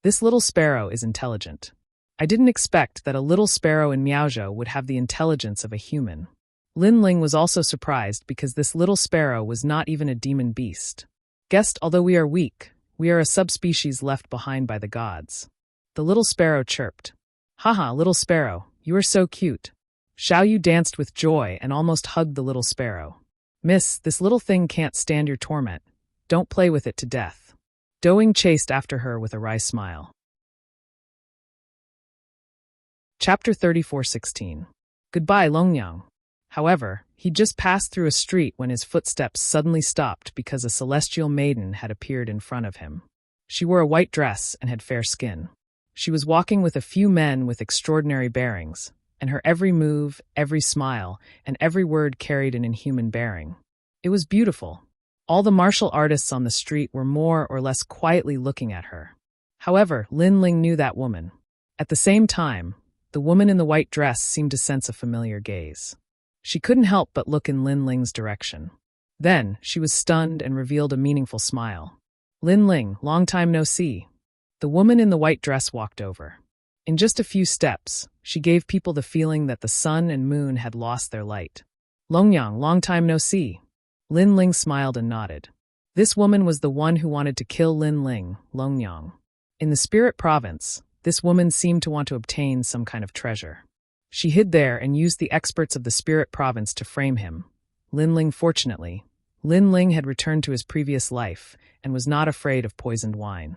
Speaker 1: This little sparrow is intelligent. I didn't expect that a little sparrow in Miaozhou would have the intelligence of a human. Lin Ling was also surprised because this little sparrow was not even a demon beast. Guessed, although we are weak, we are a subspecies left behind by the gods. The little sparrow chirped. Haha, little sparrow, you are so cute. Xiao Yu danced with joy and almost hugged the little sparrow. Miss, this little thing can't stand your torment. Don't play with it to death. Doing chased after her with a wry smile. Chapter 34:16. Goodbye, Longyang. However, he'd just passed through a street when his footsteps suddenly stopped because a celestial maiden had appeared in front of him. She wore a white dress and had fair skin. She was walking with a few men with extraordinary bearings, and her every move, every smile, and every word carried an inhuman bearing. It was beautiful. All the martial artists on the street were more or less quietly looking at her. However, Lin Ling knew that woman. At the same time, the woman in the white dress seemed to sense a familiar gaze. She couldn't help but look in Lin Ling's direction. Then, she was stunned and revealed a meaningful smile. "Lin Ling, long time no see." The woman in the white dress walked over. In just a few steps, she gave people the feeling that the sun and moon had lost their light. "Longyang, long time no see." Lin Ling smiled and nodded. This woman was the one who wanted to kill Lin Ling, Longyang. In the spirit province, this woman seemed to want to obtain some kind of treasure. She hid there and used the experts of the spirit province to frame him. Fortunately, Lin Ling had returned to his previous life and was not afraid of poisoned wine.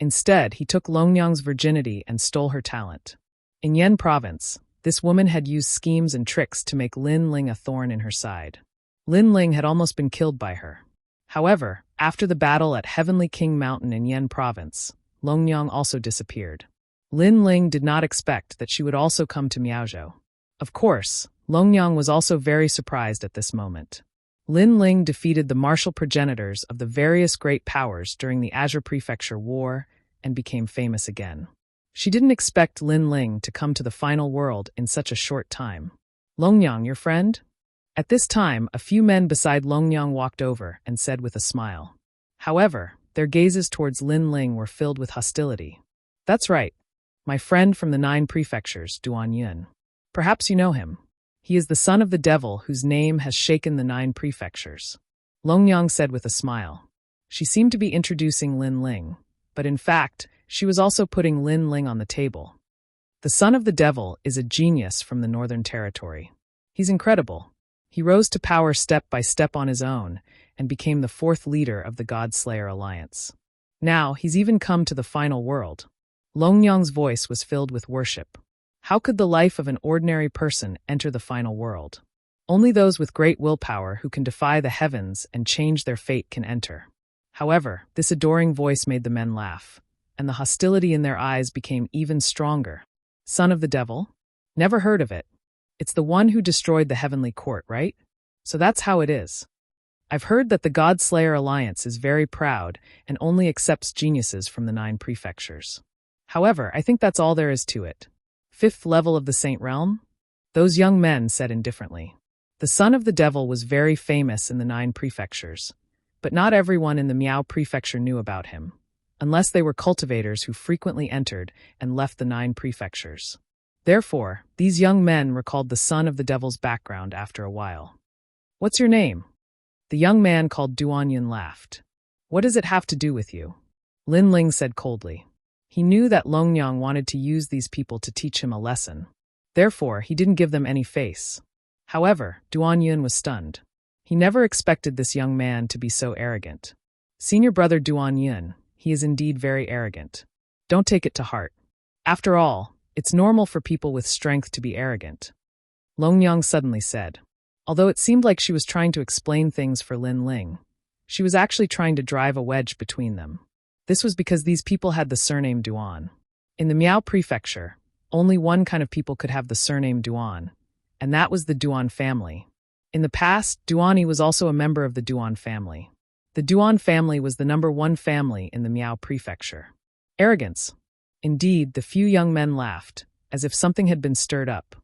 Speaker 1: Instead, he took Longyang's virginity and stole her talent. In Yen province, this woman had used schemes and tricks to make Lin Ling a thorn in her side. Lin Ling had almost been killed by her. However, after the battle at Heavenly King Mountain in Yen province, Longyang also disappeared. Lin Ling did not expect that she would also come to Miaozhou. Of course, Longyang was also very surprised at this moment. Lin Ling defeated the martial progenitors of the various great powers during the Azure Prefecture War and became famous again. She didn't expect Lin Ling to come to the final world in such a short time. "Longyang, your friend?" At this time, a few men beside Longyang walked over and said with a smile. However, their gazes towards Lin Ling were filled with hostility. "That's right. My friend from the 9 prefectures, Duan Yun. Perhaps you know him. He is the son of the devil whose name has shaken the 9 prefectures," Longyang said with a smile. She seemed to be introducing Lin Ling, but in fact, she was also putting Lin Ling on the table. The son of the devil is a genius from the Northern Territory. He's incredible. He rose to power step by step on his own and became the 4th leader of the God-Slayer Alliance. Now, he's even come to the final world. Longyang's voice was filled with worship. How could the life of an ordinary person enter the final world? Only those with great willpower who can defy the heavens and change their fate can enter. However, this adoring voice made the men laugh, and the hostility in their eyes became even stronger. "Son of the devil? Never heard of it. It's the one who destroyed the heavenly court, right? So that's how it is. I've heard that the God-Slayer Alliance is very proud and only accepts geniuses from the 9 prefectures. However, I think that's all there is to it. 5th level of the Saint Realm?" Those young men said indifferently. The son of the devil was very famous in the 9 prefectures, but not everyone in the Miao prefecture knew about him, unless they were cultivators who frequently entered and left the 9 prefectures. Therefore, these young men recalled the son of the devil's background after a while. "What's your name?" The young man called Duan Yun laughed. "What does it have to do with you?" Lin Ling said coldly. He knew that Longyang wanted to use these people to teach him a lesson. Therefore, he didn't give them any face. However, Duan Yun was stunned. He never expected this young man to be so arrogant. "Senior brother Duan Yun, he is indeed very arrogant. Don't take it to heart. After all, it's normal for people with strength to be arrogant," Longyang suddenly said. Although it seemed like she was trying to explain things for Lin Ling, she was actually trying to drive a wedge between them. This was because these people had the surname Duan. In the Miao prefecture, only one kind of people could have the surname Duan, and that was the Duan family. In the past, Duani was also a member of the Duan family. The Duan family was the #1 family in the Miao prefecture. Arrogance. Indeed, the few young men laughed, as if something had been stirred up.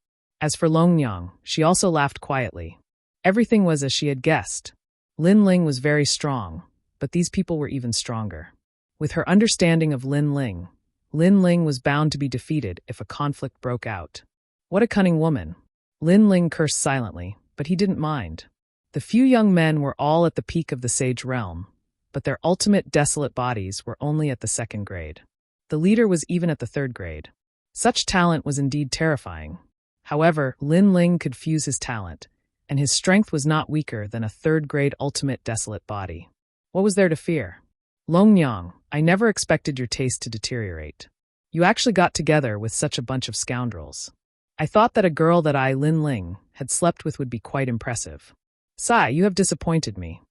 Speaker 1: As for Longyang, she also laughed quietly. Everything was as she had guessed. Lin Ling was very strong, but these people were even stronger. With her understanding of Lin Ling was bound to be defeated if a conflict broke out. What a cunning woman. Lin Ling cursed silently, but he didn't mind. The few young men were all at the peak of the sage realm, but their ultimate desolate bodies were only at the 2nd grade. The leader was even at the 3rd grade. Such talent was indeed terrifying. However, Lin Ling could fuse his talent, and his strength was not weaker than a 3rd grade ultimate desolate body. What was there to fear? "Longyang, I never expected your taste to deteriorate. You actually got together with such a bunch of scoundrels. I thought that a girl that I, Lin Ling, had slept with would be quite impressive. Sai, you have disappointed me."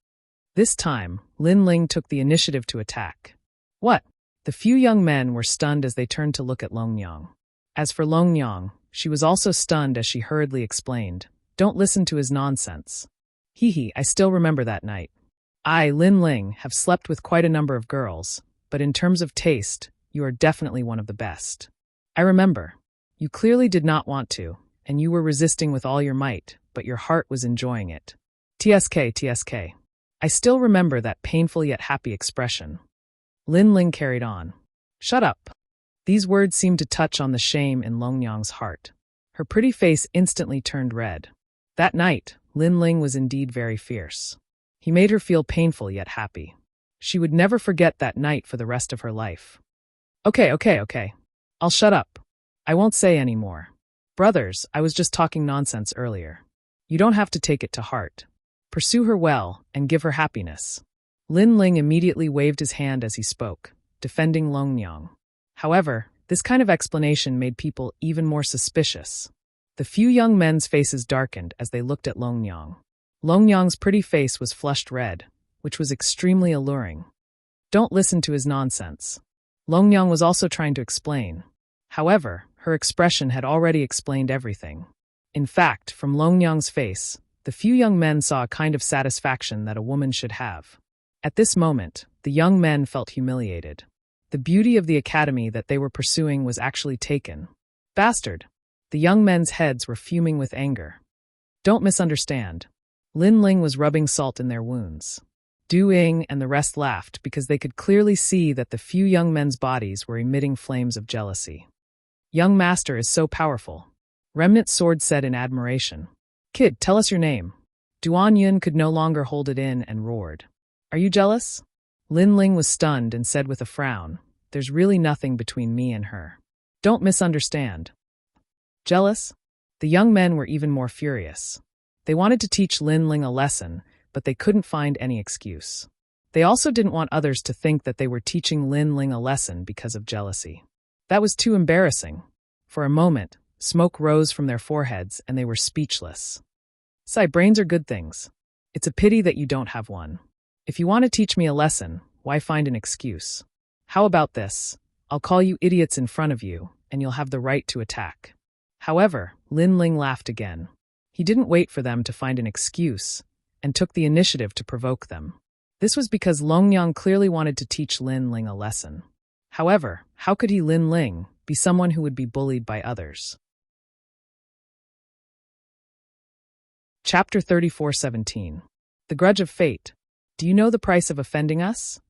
Speaker 1: This time, Lin Ling took the initiative to attack. "What?" The few young men were stunned as they turned to look at Longyang. As for Longyang, She was also stunned as she hurriedly explained, "Don't listen to his nonsense." Hee, I still remember that night. I, Lin Ling, have slept with quite a number of girls, but in terms of taste, you are definitely one of the best. I remember. You clearly did not want to, and you were resisting with all your might, but your heart was enjoying it. TSK. I still remember that painful yet happy expression. Lin Ling carried on. Shut up. These words seemed to touch on the shame in Longyang's heart. Her pretty face instantly turned red. That night, Lin Ling was indeed very fierce. He made her feel painful yet happy. She would never forget that night for the rest of her life. Okay. I'll shut up. I won't say any more. Brothers, I was just talking nonsense earlier. You don't have to take it to heart. Pursue her well and give her happiness. Lin Ling immediately waved his hand as he spoke, defending Longyang. However, this kind of explanation made people even more suspicious. The few young men's faces darkened as they looked at Longyang. Longyang's pretty face was flushed red, which was extremely alluring. Don't listen to his nonsense. Longyang was also trying to explain. However, her expression had already explained everything. In fact, from Longyang's face, the few young men saw a kind of satisfaction that a woman should have. At this moment, the young men felt humiliated. The beauty of the academy that they were pursuing was actually taken. Bastard! The young men's heads were fuming with anger. Don't misunderstand. Lin Ling was rubbing salt in their wounds. Du Ying and the rest laughed because they could clearly see that the few young men's bodies were emitting flames of jealousy. Young master is so powerful. Remnant Sword said in admiration. Kid, tell us your name. Duan Yun could no longer hold it in and roared. Are you jealous? Lin Ling was stunned and said with a frown, There's really nothing between me and her. Don't misunderstand. Jealous? The young men were even more furious. They wanted to teach Lin Ling a lesson, but they couldn't find any excuse. They also didn't want others to think that they were teaching Lin Ling a lesson because of jealousy. That was too embarrassing. For a moment, smoke rose from their foreheads and they were speechless. Brains are good things. It's a pity that you don't have one. If you want to teach me a lesson, why find an excuse? How about this? I'll call you idiots in front of you, and you'll have the right to attack. However, Lin Ling laughed again. He didn't wait for them to find an excuse, and took the initiative to provoke them. This was because Longyang clearly wanted to teach Lin Ling a lesson. However, how could he, Lin Ling, be someone who would be bullied by others? Chapter 34:17. The Grudge of Fate. Do you know the price of offending us?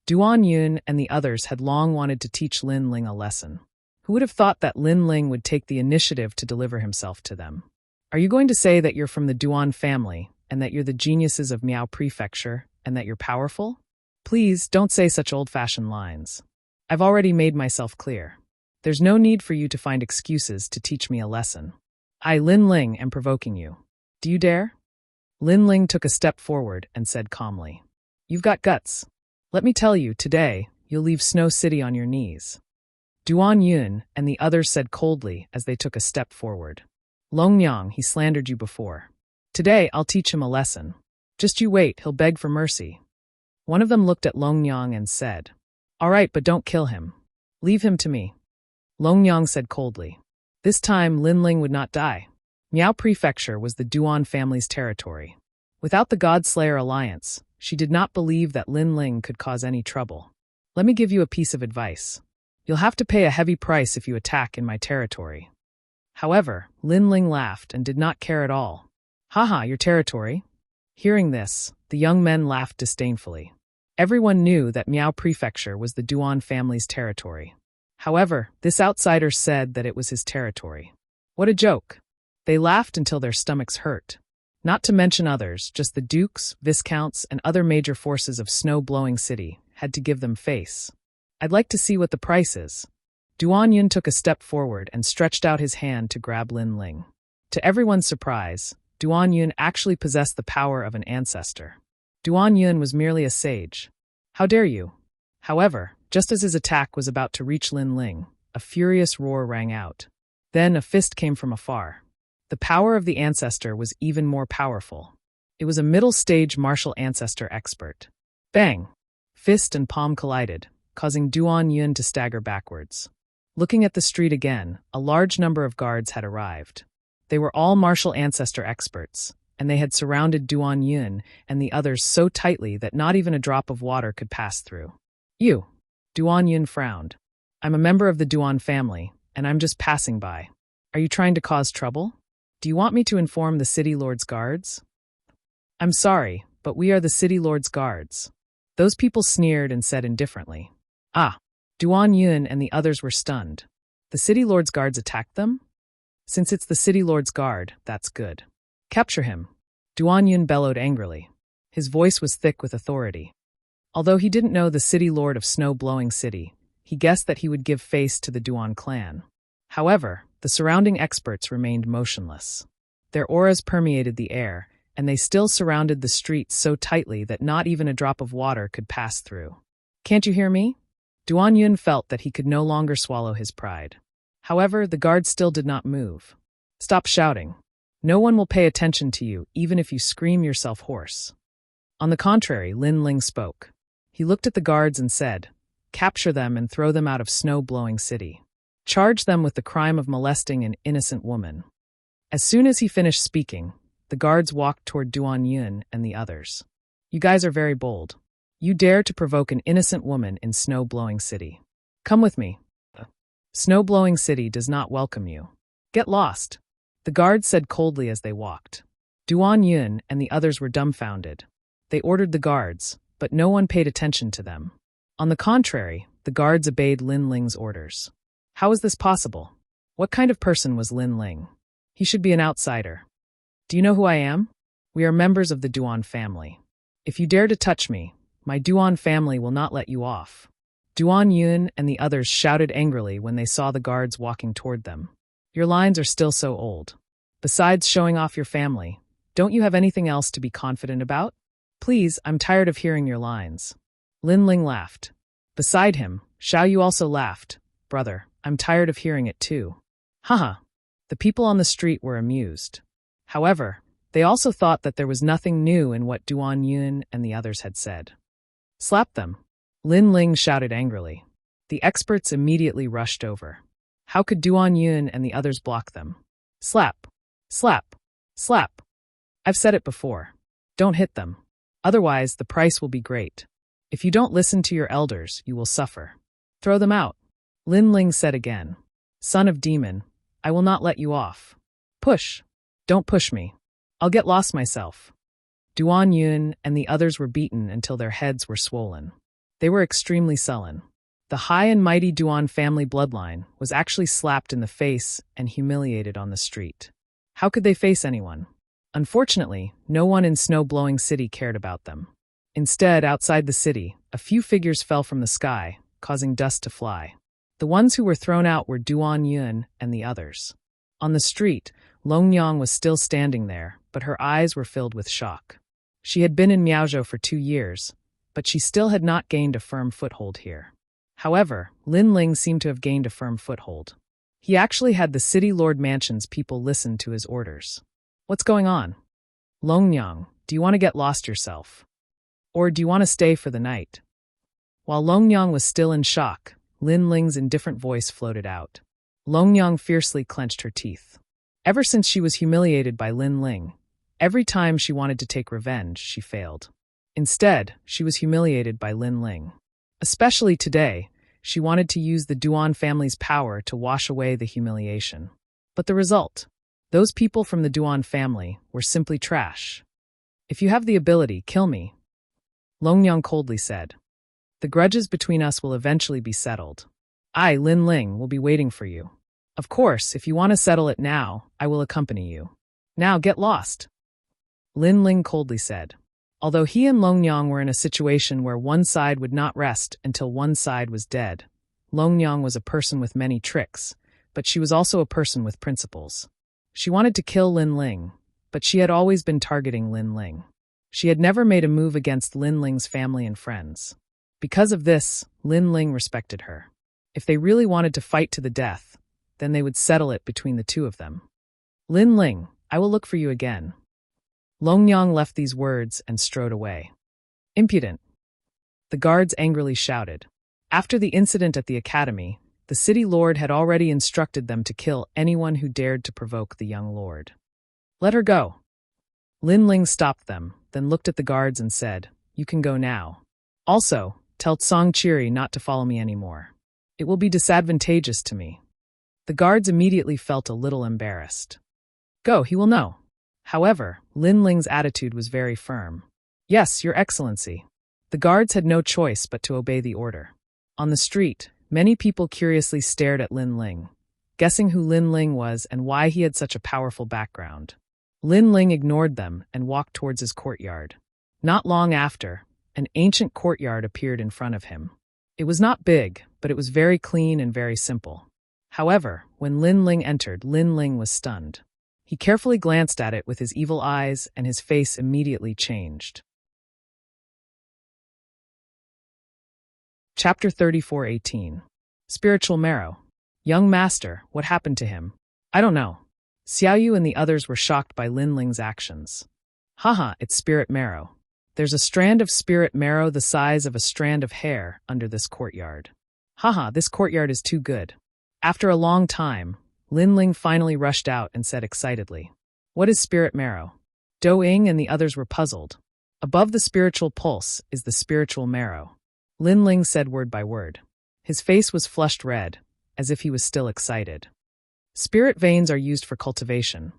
Speaker 1: Duan Yun and the others had long wanted to teach Lin Ling a lesson. Who would have thought that Lin Ling would take the initiative to deliver himself to them? Are you going to say that you're from the Duan family, and that you're the geniuses of Miao Prefecture, and that you're powerful? Please, don't say such old-fashioned lines. I've already made myself clear. There's no need for you to find excuses to teach me a lesson. I, Lin Ling, am provoking you. Do you dare? Lin Ling took a step forward and said calmly. You've got guts. Let me tell you, today, you'll leave Snow City on your knees. Duan Yun and the others said coldly as they took a step forward. Longyang, he slandered you before. Today, I'll teach him a lesson. Just you wait, he'll beg for mercy. One of them looked at Longyang and said, All right, but don't kill him. Leave him to me. Longyang said coldly. This time, Lin Ling would not die. Miao Prefecture was the Duan family's territory. Without the God-Slayer alliance, she did not believe that Lin Ling could cause any trouble. Let me give you a piece of advice. You'll have to pay a heavy price if you attack in my territory. However, Lin Ling laughed and did not care at all. Haha, your territory? Hearing this, the young men laughed disdainfully. Everyone knew that Miao Prefecture was the Duan family's territory. However, this outsider said that it was his territory. What a joke! They laughed until their stomachs hurt. Not to mention others, just the dukes, viscounts, and other major forces of snow-blowing city had to give them face. I'd like to see what the price is. Duan Yun took a step forward and stretched out his hand to grab Lin Ling. To everyone's surprise, Duan Yun actually possessed the power of an ancestor. Duan Yun was merely a sage. How dare you? However, just as his attack was about to reach Lin Ling, a furious roar rang out. Then a fist came from afar. The power of the ancestor was even more powerful. It was a middle-stage martial ancestor expert. Bang! Fist and palm collided, causing Duan Yun to stagger backwards. Looking at the street again, a large number of guards had arrived. They were all martial ancestor experts, and they had surrounded Duan Yun and the others so tightly that not even a drop of water could pass through. You. Duan Yun frowned. I'm a member of the Duan family, and I'm just passing by. Are you trying to cause trouble? Do you want me to inform the city lord's guards? I'm sorry, but we are the city lord's guards. Those people sneered and said indifferently. Ah. Duan Yun and the others were stunned. The city lord's guards attacked them? Since it's the city lord's guard, that's good. Capture him. Duan Yun bellowed angrily. His voice was thick with authority. Although he didn't know the city lord of Snow-Blowing City, he guessed that he would give face to the Duan clan. However, the surrounding experts remained motionless. Their auras permeated the air, and they still surrounded the streets so tightly that not even a drop of water could pass through. Can't you hear me? Duan Yun felt that he could no longer swallow his pride. However, the guards still did not move. Stop shouting. No one will pay attention to you, even if you scream yourself hoarse. On the contrary, Lin Ling spoke. He looked at the guards and said, Capture them and throw them out of Snow-Blowing City. Charge them with the crime of molesting an innocent woman. As soon as he finished speaking, the guards walked toward Duan Yun and the others. You guys are very bold. You dare to provoke an innocent woman in Snow-Blowing City. Come with me. Snow-Blowing City does not welcome you. Get lost. The guards said coldly as they walked. Duan Yun and the others were dumbfounded. They ordered the guards, but no one paid attention to them. On the contrary, the guards obeyed Lin Ling's orders. How is this possible? What kind of person was Lin Ling? He should be an outsider. Do you know who I am? We are members of the Duan family. If you dare to touch me, my Duan family will not let you off. Duan Yun and the others shouted angrily when they saw the guards walking toward them. Your lines are still so old. Besides showing off your family, don't you have anything else to be confident about? Please, I'm tired of hearing your lines. Lin Ling laughed. Beside him, Xiao Yu also laughed. Brother, I'm tired of hearing it too. Haha. The people on the street were amused. However, they also thought that there was nothing new in what Duan Yun and the others had said. Slap them. Lin Ling shouted angrily. The experts immediately rushed over. How could Duan Yun and the others block them? Slap. Slap. Slap. I've said it before. Don't hit them. Otherwise, the price will be great. If you don't listen to your elders, you will suffer. Throw them out. Lin Ling said again. Son of demon, I will not let you off. Push. Don't push me. I'll get lost myself. Duan Yun and the others were beaten until their heads were swollen. They were extremely sullen. The high and mighty Duan family bloodline was actually slapped in the face and humiliated on the street. How could they face anyone? Unfortunately, no one in Snow-Blowing City cared about them. Instead, outside the city, a few figures fell from the sky, causing dust to fly. The ones who were thrown out were Duan Yun and the others. On the street, Longyang was still standing there, but her eyes were filled with shock. She had been in Miaozhou for 2 years, but she still had not gained a firm foothold here. However, Lin Ling seemed to have gained a firm foothold. He actually had the city lord mansion's people listen to his orders. What's going on? Longyang, do you want to get lost yourself? Or do you want to stay for the night? While Longyang was still in shock, Lin Ling's indifferent voice floated out. Longyang fiercely clenched her teeth. Ever since she was humiliated by Lin Ling, every time she wanted to take revenge, she failed. Instead, she was humiliated by Lin Ling. Especially today, she wanted to use the Duan family's power to wash away the humiliation. But the result? Those people from the Duan family were simply trash. If you have the ability, kill me, Longyang coldly said. The grudges between us will eventually be settled. I, Lin Ling, will be waiting for you. Of course, if you want to settle it now, I will accompany you. Now get lost, Lin Ling coldly said. Although he and Longyang were in a situation where one side would not rest until one side was dead, Longyang was a person with many tricks, but she was also a person with principles. She wanted to kill Lin Ling, but she had always been targeting Lin Ling. She had never made a move against Lin Ling's family and friends. Because of this, Lin Ling respected her. If they really wanted to fight to the death, then they would settle it between the two of them. Lin Ling, I will look for you again. Longyang left these words and strode away. Impudent! The guards angrily shouted. After the incident at the academy, The city lord had already instructed them to kill anyone who dared to provoke the young lord. "Let her go." Lin Ling stopped them, then looked at the guards and said, "You can go now. Also, tell Tsang Chiri not to follow me anymore. It will be disadvantageous to me." The guards immediately felt a little embarrassed. "Go, he will know." However, Lin Ling's attitude was very firm. "Yes, Your Excellency." The guards had no choice but to obey the order. On the street, many people curiously stared at Lin Ling, guessing who Lin Ling was and why he had such a powerful background. Lin Ling ignored them and walked towards his courtyard. Not long after, an ancient courtyard appeared in front of him. It was not big, but it was very clean and very simple. However, when Lin Ling entered, Lin Ling was stunned. He carefully glanced at it with his evil eyes, and his face immediately changed. Chapter 34:18. Spiritual Marrow. "Young master, what happened to him?" "I don't know." Xiaoyu and the others were shocked by Lin Ling's actions. "Haha, it's spirit marrow. There's a strand of spirit marrow the size of a strand of hair under this courtyard. Haha, this courtyard is too good." After a long time, Lin Ling finally rushed out and said excitedly, "What is spirit marrow?" Do Ying and the others were puzzled. "Above the spiritual pulse is the spiritual marrow." Lin Ling said word by word. His face was flushed red, as if he was still excited. Spirit veins are used for cultivation,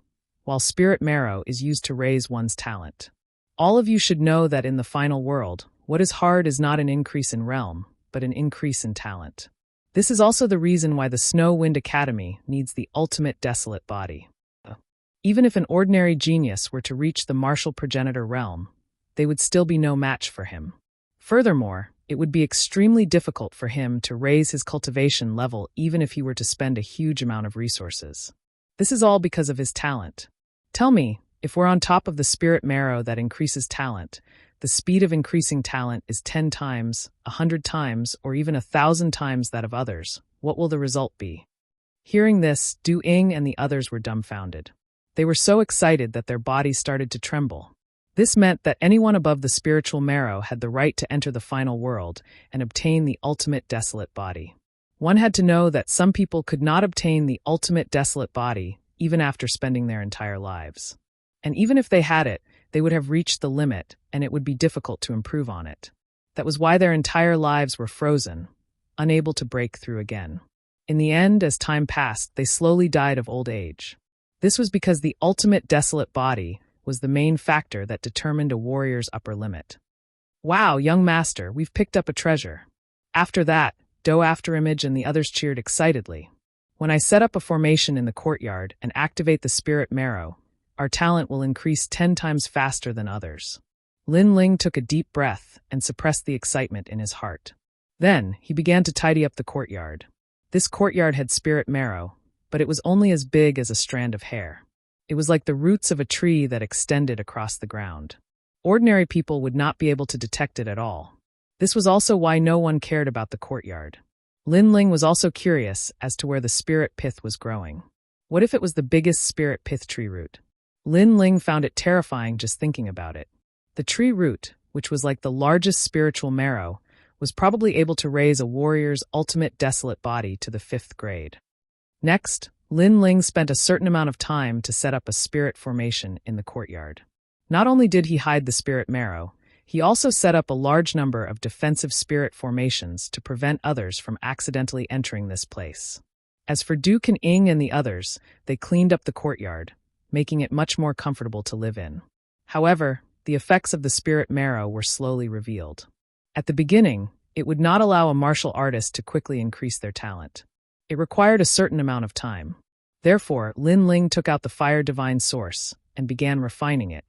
Speaker 1: while spirit marrow is used to raise one's talent. All of you should know that in the final world, what is hard is not an increase in realm, but an increase in talent. This is also the reason why the Snow Wind Academy needs the ultimate desolate body. Even if an ordinary genius were to reach the martial progenitor realm, they would still be no match for him. Furthermore, it would be extremely difficult for him to raise his cultivation level even if he were to spend a huge amount of resources. This is all because of his talent. Tell me, if we're on top of the spirit marrow that increases talent, the speed of increasing talent is 10 times, 100 times, or even 1,000 times that of others, what will the result be? Hearing this, Du Ying and the others were dumbfounded. They were so excited that their bodies started to tremble. This meant that anyone above the spiritual marrow had the right to enter the final world and obtain the ultimate desolate body. One had to know that some people could not obtain the ultimate desolate body even after spending their entire lives. And even if they had it, they would have reached the limit, and it would be difficult to improve on it. That was why their entire lives were frozen, unable to break through again. In the end, as time passed, they slowly died of old age. This was because the ultimate desolate body was the main factor that determined a warrior's upper limit. "Wow, young master, we've picked up a treasure." After that, Do Afterimage and the others cheered excitedly. "When I set up a formation in the courtyard and activate the spirit marrow, our talent will increase 10 times faster than others." Lin Ling took a deep breath and suppressed the excitement in his heart. Then, he began to tidy up the courtyard. This courtyard had spirit marrow, but it was only as big as a strand of hair. It was like the roots of a tree that extended across the ground. Ordinary people would not be able to detect it at all. This was also why no one cared about the courtyard. Lin Ling was also curious as to where the spirit pith was growing. What if it was the biggest spirit pith tree root? Lin Ling found it terrifying just thinking about it. The tree root, which was like the largest spiritual marrow, was probably able to raise a warrior's ultimate desolate body to the 5th grade. Next, Lin Ling spent a certain amount of time to set up a spirit formation in the courtyard. Not only did he hide the spirit marrow, he also set up a large number of defensive spirit formations to prevent others from accidentally entering this place. As for Du Ying and the others, they cleaned up the courtyard, making it much more comfortable to live in. However, the effects of the spirit marrow were slowly revealed. At the beginning, it would not allow a martial artist to quickly increase their talent. It required a certain amount of time. Therefore, Lin Ling took out the fire divine source and began refining it.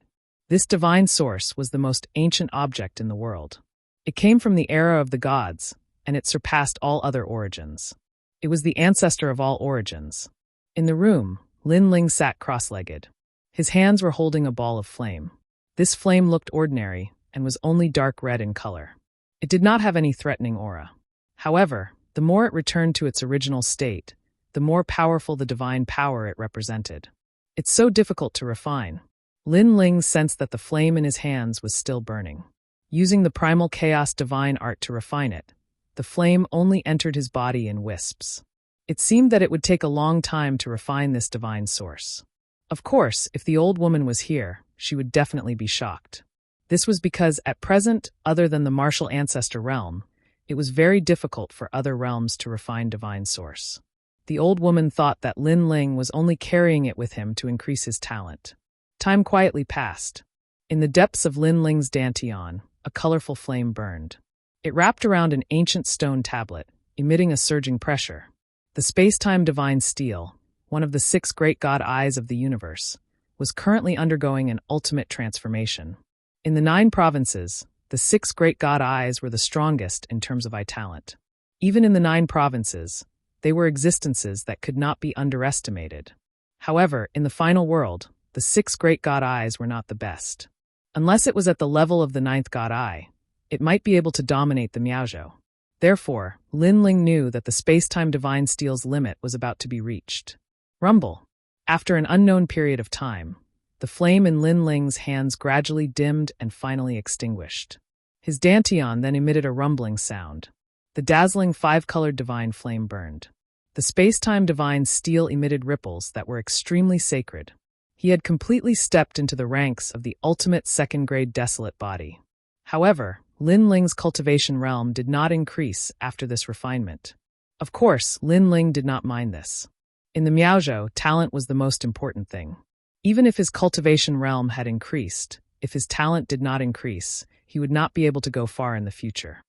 Speaker 1: This divine source was the most ancient object in the world. It came from the era of the gods, and it surpassed all other origins. It was the ancestor of all origins. In the room, Lin Ling sat cross-legged. His hands were holding a ball of flame. This flame looked ordinary and was only dark red in color. It did not have any threatening aura. However, the more it returned to its original state, the more powerful the divine power it represented. It's so difficult to refine. Lin Ling sensed that the flame in his hands was still burning. Using the primal chaos divine art to refine it, the flame only entered his body in wisps. It seemed that it would take a long time to refine this divine source. Of course, if the old woman was here, she would definitely be shocked. This was because, at present, other than the martial ancestor realm, it was very difficult for other realms to refine divine source. The old woman thought that Lin Ling was only carrying it with him to increase his talent. Time quietly passed. In the depths of Lin Ling's dantian, a colorful flame burned. It wrapped around an ancient stone tablet, emitting a surging pressure. The space-time divine steel, one of the 6 great god eyes of the universe, was currently undergoing an ultimate transformation. In the 9 provinces, the 6 great god eyes were the strongest in terms of eye talent. Even in the 9 provinces, they were existences that could not be underestimated. However, in the final world, the 6 great god eyes were not the best. Unless it was at the level of the 9th god eye, it might be able to dominate the Miaozhou. Therefore, Lin Ling knew that the space-time divine steel's limit was about to be reached. Rumble. After an unknown period of time, the flame in Lin Ling's hands gradually dimmed and finally extinguished. His dantian then emitted a rumbling sound. The dazzling 5-colored divine flame burned. The space-time divine steel emitted ripples that were extremely sacred. He had completely stepped into the ranks of the ultimate second-grade desolate body. However, Lin Ling's cultivation realm did not increase after this refinement. Of course, Lin Ling did not mind this. In the Miaozhou, talent was the most important thing. Even if his cultivation realm had increased, if his talent did not increase, he would not be able to go far in the future.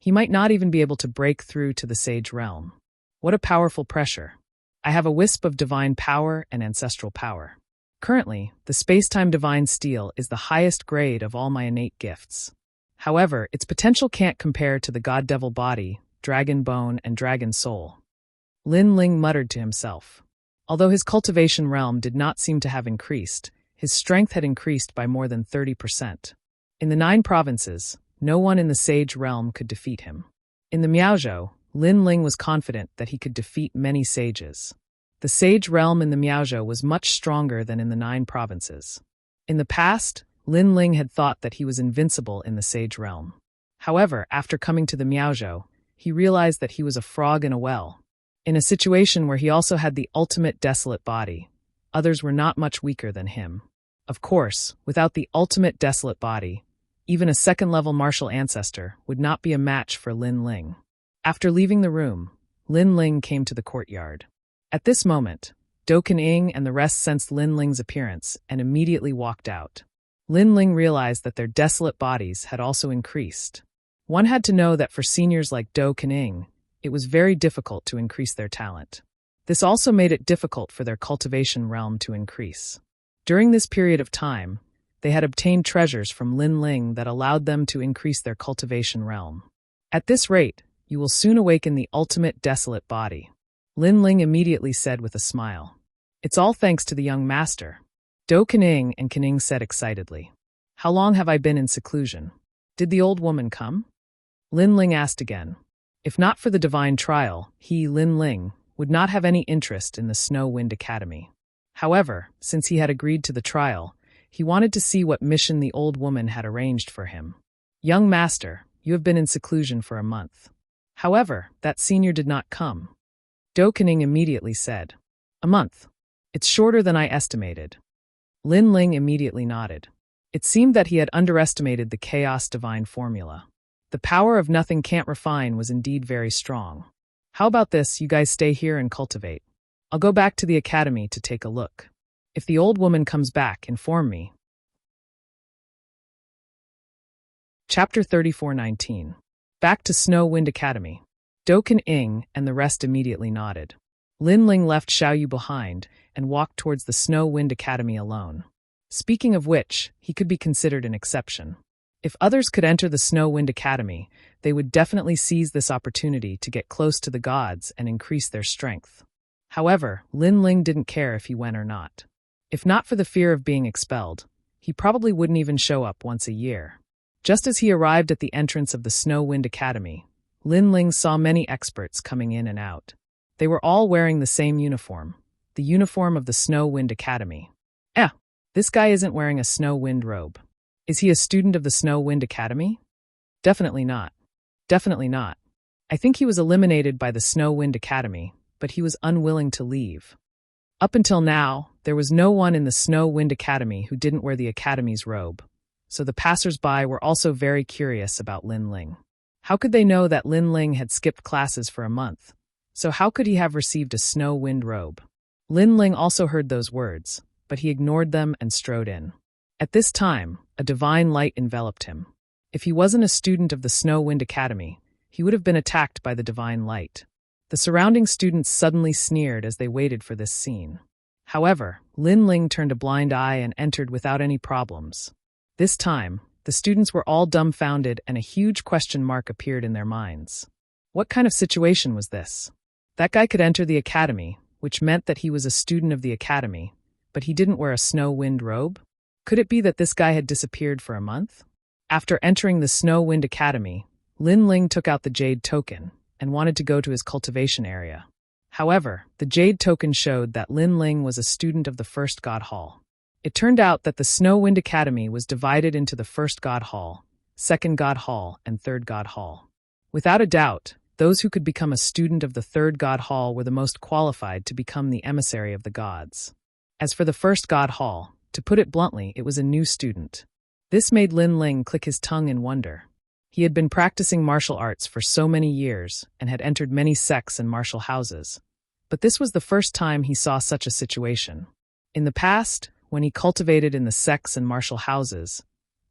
Speaker 1: He might not even be able to break through to the sage realm. What a powerful pressure. I have a wisp of divine power and ancestral power. Currently, the space-time divine steel is the highest grade of all my innate gifts. However, its potential can't compare to the god-devil body, dragon bone, and dragon soul. Lin Ling muttered to himself. Although his cultivation realm did not seem to have increased, his strength had increased by more than 30%. In the 9 provinces, no one in the sage realm could defeat him. In the Miaozhou, Lin Ling was confident that he could defeat many sages. The sage realm in the Miaozhou was much stronger than in the 9 provinces. In the past, Lin Ling had thought that he was invincible in the sage realm. However, after coming to the Miaozhou, he realized that he was a frog in a well. In a situation where he also had the ultimate desolate body, others were not much weaker than him. Of course, without the ultimate desolate body, even a second-level martial ancestor would not be a match for Lin Ling. After leaving the room, Lin Ling came to the courtyard. At this moment, Do Kening and the rest sensed Lin Ling's appearance and immediately walked out. Lin Ling realized that their desolate bodies had also increased. One had to know that for seniors like Do Kening, it was very difficult to increase their talent. This also made it difficult for their cultivation realm to increase. During this period of time, they had obtained treasures from Lin Ling that allowed them to increase their cultivation realm. At this rate, you will soon awaken the ultimate desolate body. Lin Ling immediately said with a smile. It's all thanks to the young master. Do Kening and Kening said excitedly. How long have I been in seclusion? Did the old woman come? Lin Ling asked again. If not for the divine trial, he, Lin Ling, would not have any interest in the Snow Wind Academy. However, since he had agreed to the trial, he wanted to see what mission the old woman had arranged for him. Young master, you have been in seclusion for a month. However, that senior did not come. Do Kening immediately said. A month. It's shorter than I estimated. Lin Ling immediately nodded. It seemed that he had underestimated the chaos divine formula. The power of nothing can't refine was indeed very strong. How about this, you guys stay here and cultivate? I'll go back to the academy to take a look. If the old woman comes back, inform me. Chapter 34:19. Back to Snow Wind Academy. Do Kening and the rest immediately nodded. Lin Ling left Xiaoyu behind and walked towards the Snow Wind Academy alone. Speaking of which, he could be considered an exception. If others could enter the Snow Wind Academy, they would definitely seize this opportunity to get close to the gods and increase their strength. However, Lin Ling didn't care if he went or not. If not for the fear of being expelled, he probably wouldn't even show up once a year. Just as he arrived at the entrance of the Snow Wind Academy, Lin Ling saw many experts coming in and out. They were all wearing the same uniform, the uniform of the Snow Wind Academy. This guy isn't wearing a snow wind robe. Is he a student of the Snow Wind Academy? Definitely not. Definitely not. I think he was eliminated by the Snow Wind Academy, but he was unwilling to leave. Up until now, there was no one in the Snow Wind Academy who didn't wear the academy's robe, so the passers-by were also very curious about Lin Ling. How could they know that Lin Ling had skipped classes for a month? So how could he have received a snow wind robe? Lin Ling also heard those words, but he ignored them and strode in. At this time, a divine light enveloped him. If he wasn't a student of the Snow Wind Academy, he would have been attacked by the divine light. The surrounding students suddenly sneered as they waited for this scene. However, Lin Ling turned a blind eye and entered without any problems. This time, the students were all dumbfounded and a huge question mark appeared in their minds. What kind of situation was this? That guy could enter the academy, which meant that he was a student of the academy, but he didn't wear a snow wind robe? Could it be that this guy had disappeared for a month? After entering the Snow Wind Academy, Lin Ling took out the jade token and wanted to go to his cultivation area. However, the jade token showed that Lin Ling was a student of the First God Hall. It turned out that the Snow Wind Academy was divided into the First God Hall, Second God Hall, and Third God Hall. Without a doubt, those who could become a student of the Third God Hall were the most qualified to become the emissary of the gods. As for the First God Hall, to put it bluntly, it was a new student. This made Lin Ling click his tongue in wonder. He had been practicing martial arts for so many years and had entered many sects and martial houses. But this was the first time he saw such a situation. In the past, when he cultivated in the sects and martial houses,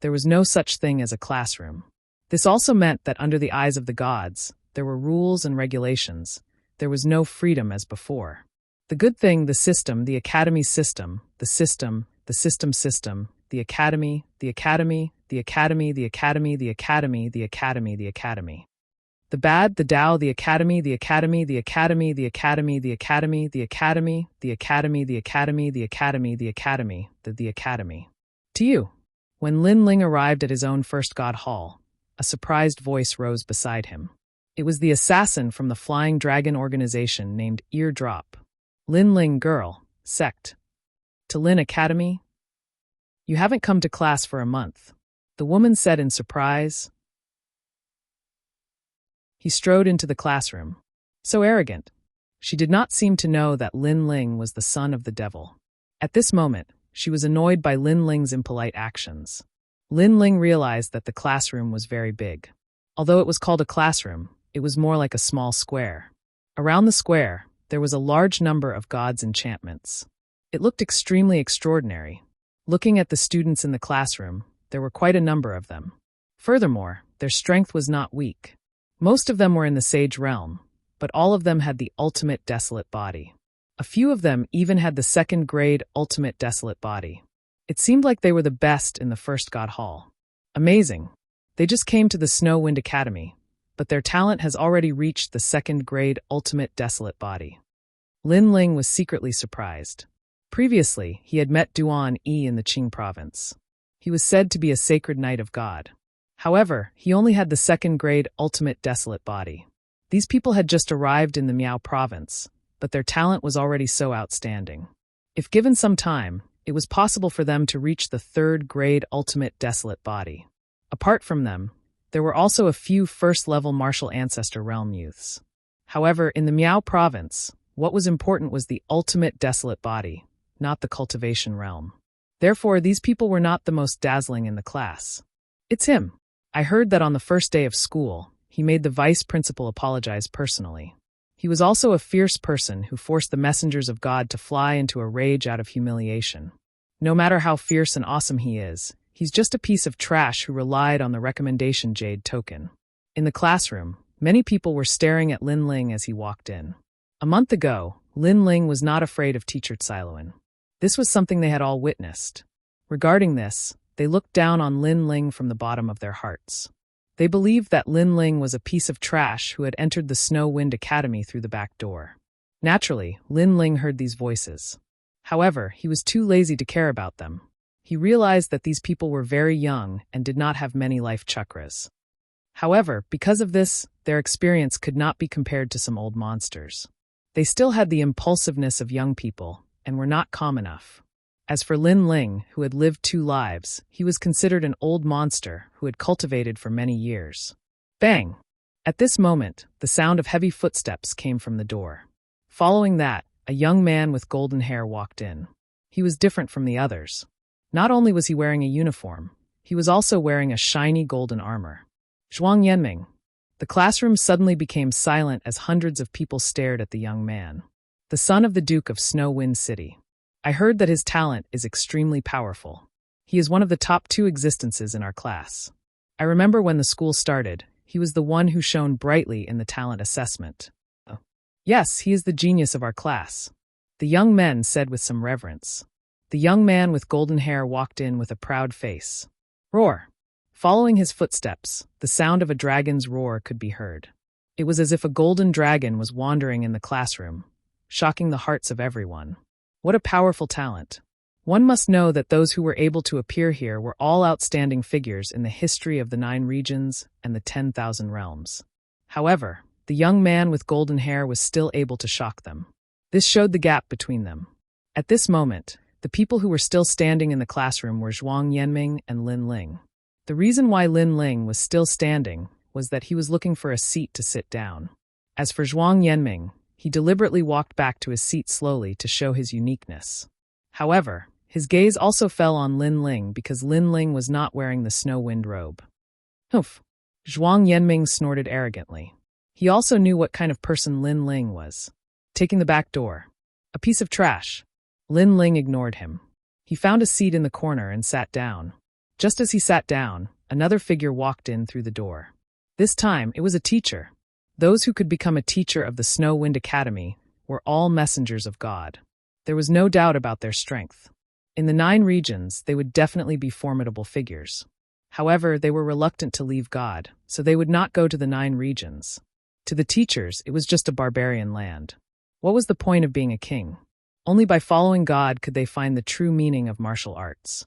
Speaker 1: there was no such thing as a classroom. This also meant that under the eyes of the gods, there were rules and regulations. There was no freedom as before. The good thing, the system, the academy system, the system, the system system, the academy, the academy, the academy, the academy, the academy, the academy, the academy. The bad, the Tao, the academy, the academy, the academy, the academy, the academy, the academy, the academy, the academy, the academy, the academy, the academy. To you. When Lin Ling arrived at his own First God Hall, a surprised voice rose beside him. It was the assassin from the Flying Dragon organization named Eardrop. Lin Ling girl, sect. To Lin Academy? You haven't come to class for a month, the woman said in surprise. He strode into the classroom. So arrogant. She did not seem to know that Lin Ling was the son of the devil. At this moment, she was annoyed by Lin Ling's impolite actions. Lin Ling realized that the classroom was very big. Although it was called a classroom, it was more like a small square. Around the square, there was a large number of gods' enchantments. It looked extremely extraordinary. Looking at the students in the classroom, there were quite a number of them. Furthermore, their strength was not weak. Most of them were in the sage realm, but all of them had the ultimate desolate body. A few of them even had the second-grade ultimate desolate body. It seemed like they were the best in the First God Hall. Amazing. They just came to the Snow Wind Academy, but their talent has already reached the second-grade ultimate desolate body. Lin Ling was secretly surprised. Previously, he had met Duan Yi in the Qing province. He was said to be a sacred knight of God. However, he only had the second-grade ultimate desolate body. These people had just arrived in the Miao province, but their talent was already so outstanding. If given some time, it was possible for them to reach the third-grade ultimate desolate body. Apart from them, there were also a few first-level martial ancestor realm youths. However, in the Miao province, what was important was the ultimate desolate body, not the cultivation realm. Therefore, these people were not the most dazzling in the class. It's him. I heard that on the first day of school, he made the vice principal apologize personally. He was also a fierce person who forced the messengers of God to fly into a rage out of humiliation. No matter how fierce and awesome he is, he's just a piece of trash who relied on the recommendation jade token. In the classroom, many people were staring at Lin Ling as he walked in. A month ago, Lin Ling was not afraid of teacher Xiluan. This was something they had all witnessed. Regarding this, they looked down on Lin Ling from the bottom of their hearts. They believed that Lin Ling was a piece of trash who had entered the Snow Wind Academy through the back door. Naturally, Lin Ling heard these voices. However, he was too lazy to care about them. He realized that these people were very young and did not have many life chakras. However, because of this, their experience could not be compared to some old monsters. They still had the impulsiveness of young people and were not calm enough. As for Lin Ling, who had lived 2 lives, he was considered an old monster who had cultivated for many years. Bang! At this moment, the sound of heavy footsteps came from the door. Following that, a young man with golden hair walked in. He was different from the others. Not only was he wearing a uniform, he was also wearing a shiny golden armor. Zhuang Yanming. The classroom suddenly became silent as hundreds of people stared at the young man. The son of the Duke of Snow Wind City. I heard that his talent is extremely powerful. He is one of the top 2 existences in our class. I remember when the school started, he was the one who shone brightly in the talent assessment. Yes, he is the genius of our class, the young men said with some reverence. The young man with golden hair walked in with a proud face. Roar! Following his footsteps, the sound of a dragon's roar could be heard. It was as if a golden dragon was wandering in the classroom, shocking the hearts of everyone. What a powerful talent. One must know that those who were able to appear here were all outstanding figures in the history of the 9 regions and the 10,000 realms. However, the young man with golden hair was still able to shock them. This showed the gap between them. At this moment, the people who were still standing in the classroom were Zhuang Yanming and Lin Ling. The reason why Lin Ling was still standing was that he was looking for a seat to sit down. As for Zhuang Yanming, he deliberately walked back to his seat slowly to show his uniqueness. However, his gaze also fell on Lin Ling because Lin Ling was not wearing the snow wind robe. Humph! Zhuang Yanming snorted arrogantly. He also knew what kind of person Lin Ling was. Taking the back door. A piece of trash. Lin Ling ignored him. He found a seat in the corner and sat down. Just as he sat down, another figure walked in through the door. This time, it was a teacher. Those who could become a teacher of the Snow Wind Academy were all messengers of God. There was no doubt about their strength. In the 9 regions, they would definitely be formidable figures. However, they were reluctant to leave God, so they would not go to the 9 regions. To the teachers, it was just a barbarian land. What was the point of being a king? Only by following God could they find the true meaning of martial arts.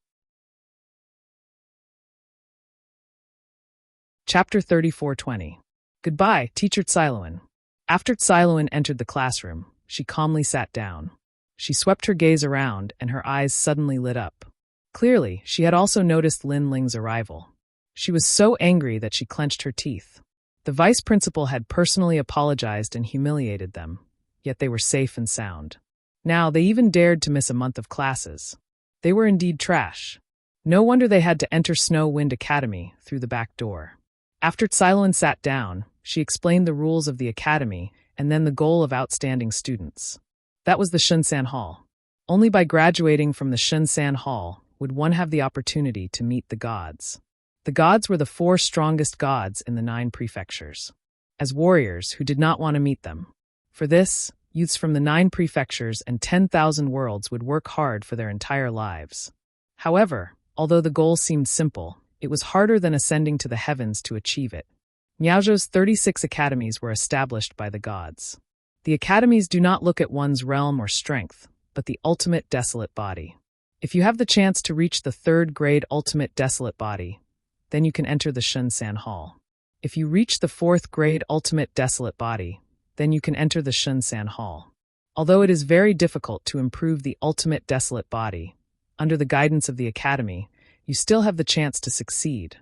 Speaker 1: Chapter 34:20. Goodbye, Teacher Tsiluan. After Tsiluan entered the classroom, she calmly sat down. She swept her gaze around, and her eyes suddenly lit up. Clearly, she had also noticed Lin Ling's arrival. She was so angry that she clenched her teeth. The vice principal had personally apologized and humiliated them, yet they were safe and sound. Now, they even dared to miss a month of classes. They were indeed trash. No wonder they had to enter Snow Wind Academy through the back door. After Tsiluan sat down, she explained the rules of the academy and then the goal of outstanding students. That was the Shunsan Hall. Only by graduating from the Shunsan Hall would one have the opportunity to meet the gods. The gods were the 4 strongest gods in the 9 prefectures. As warriors who did not want to meet them. For this, youths from the 9 prefectures and 10,000 worlds would work hard for their entire lives. However, although the goal seemed simple, it was harder than ascending to the heavens to achieve it. Miaozhou's 36 academies were established by the gods. The academies do not look at one's realm or strength, but the ultimate desolate body. If you have the chance to reach the 3rd grade ultimate desolate body, then you can enter the Shunsan Hall. If you reach the 4th grade ultimate desolate body, then you can enter the Shunsan Hall. Although it is very difficult to improve the ultimate desolate body, under the guidance of the academy, you still have the chance to succeed.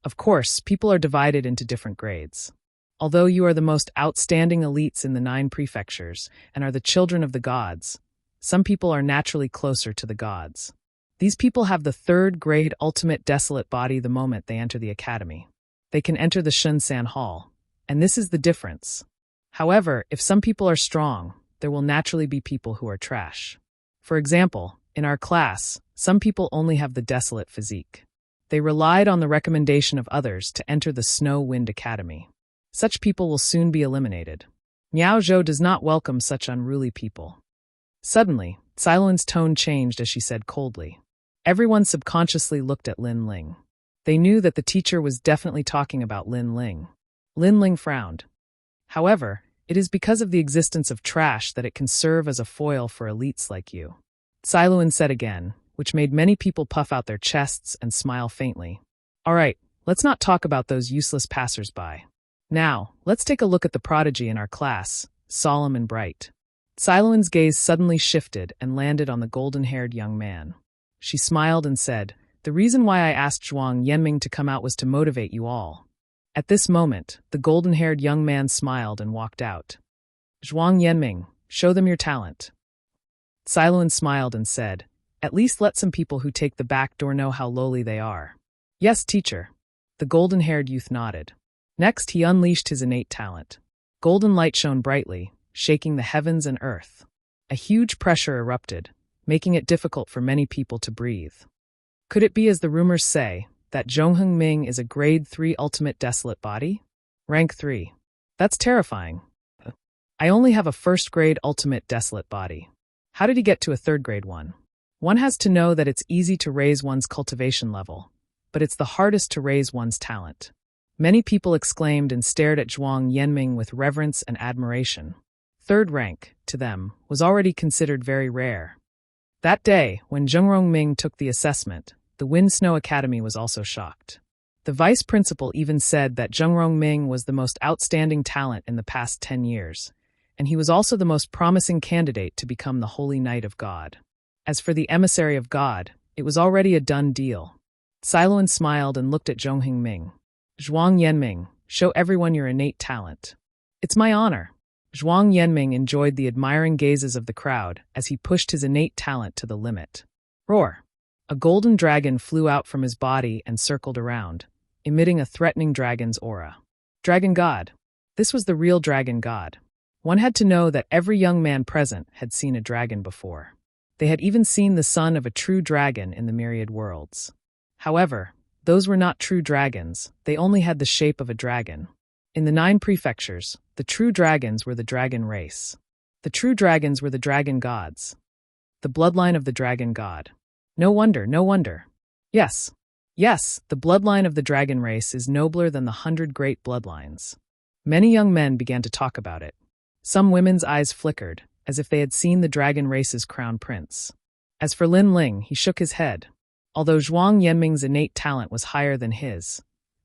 Speaker 1: Of course, people are divided into different grades. Although you are the most outstanding elites in the 9 prefectures and are the children of the gods, some people are naturally closer to the gods. These people have the 3rd grade ultimate desolate body the moment they enter the academy. They can enter the Shunsan Hall, and this is the difference. However, if some people are strong, there will naturally be people who are trash. For example, in our class, some people only have the desolate physique. They relied on the recommendation of others to enter the Snow Wind Academy. Such people will soon be eliminated. Miao Zhou does not welcome such unruly people. Suddenly, Tsiluan's tone changed as she said coldly. Everyone subconsciously looked at Lin Ling. They knew that the teacher was definitely talking about Lin Ling. Lin Ling frowned. However, it is because of the existence of trash that it can serve as a foil for elites like you. Tsiluan said again, which made many people puff out their chests and smile faintly. All right, let's not talk about those useless passers-by. Now, let's take a look at the prodigy in our class, solemn and bright. Tsiluan's gaze suddenly shifted and landed on the golden-haired young man. She smiled and said, "The reason why I asked Zhuang Yanming to come out was to motivate you all." At this moment, the golden-haired young man smiled and walked out. Zhuang Yanming, show them your talent. Siluan smiled and said, at least let some people who take the back door know how lowly they are. Yes, teacher. The golden-haired youth nodded. Next, he unleashed his innate talent. Golden light shone brightly, shaking the heavens and earth. A huge pressure erupted, making it difficult for many people to breathe. Could it be, as the rumors say, that Zhongheng Ming is a grade 3 ultimate desolate body? Rank 3. That's terrifying. I only have a first-grade ultimate desolate body. How did he get to a third-grade one? One has to know that it's easy to raise one's cultivation level, but it's the hardest to raise one's talent. Many people exclaimed and stared at Zhuang Yanming with reverence and admiration. Third rank, to them, was already considered very rare. That day, when Zhengrong Ming took the assessment, the Wind Snow Academy was also shocked. The vice principal even said that Zhengrong Ming was the most outstanding talent in the past 10 years, and he was also the most promising candidate to become the Holy Knight of God. As for the emissary of God, it was already a done deal. Siluan smiled and looked at Zhongheng Ming. Zhuang Yanming, show everyone your innate talent. It's my honor. Zhuang Yanming enjoyed the admiring gazes of the crowd as he pushed his innate talent to the limit. Roar! A golden dragon flew out from his body and circled around, emitting a threatening dragon's aura. Dragon God. This was the real dragon god. One had to know that every young man present had seen a dragon before. They had even seen the son of a true dragon in the myriad worlds. However, those were not true dragons, they only had the shape of a dragon. In the 9 prefectures, the true dragons were the dragon race. The true dragons were the dragon gods. The bloodline of the dragon god. No wonder, no wonder. Yes, the bloodline of the dragon race is nobler than the 100 great bloodlines. Many young men began to talk about it. Some women's eyes flickered, as if they had seen the dragon race's crown prince. As for Lin Ling, he shook his head. Although Zhuang Yanming's innate talent was higher than his,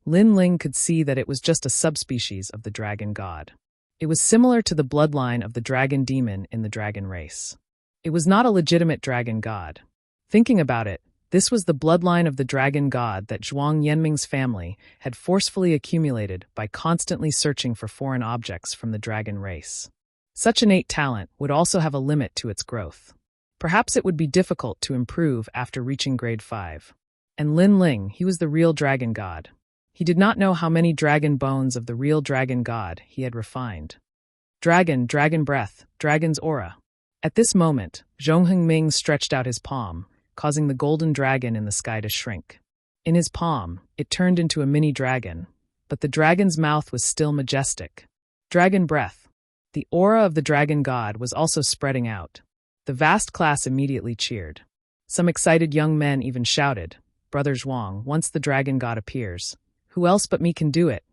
Speaker 1: Lin Ling could see that it was just a subspecies of the dragon god. It was similar to the bloodline of the dragon demon in the dragon race. It was not a legitimate dragon god. Thinking about it, this was the bloodline of the dragon god that Zhuang Yanming's family had forcefully accumulated by constantly searching for foreign objects from the dragon race. Such innate talent would also have a limit to its growth. Perhaps it would be difficult to improve after reaching grade 5. And Lin Ling, he was the real dragon god. He did not know how many dragon bones of the real dragon god he had refined. Dragon, dragon breath, dragon's aura. At this moment, Zhongheng Ming stretched out his palm, causing the golden dragon in the sky to shrink. In his palm, it turned into a mini dragon, but the dragon's mouth was still majestic. Dragon breath. The aura of the dragon god was also spreading out. The vast class immediately cheered. Some excited young men even shouted, Brother Zhuang, once the dragon god appears, who else but me can do it?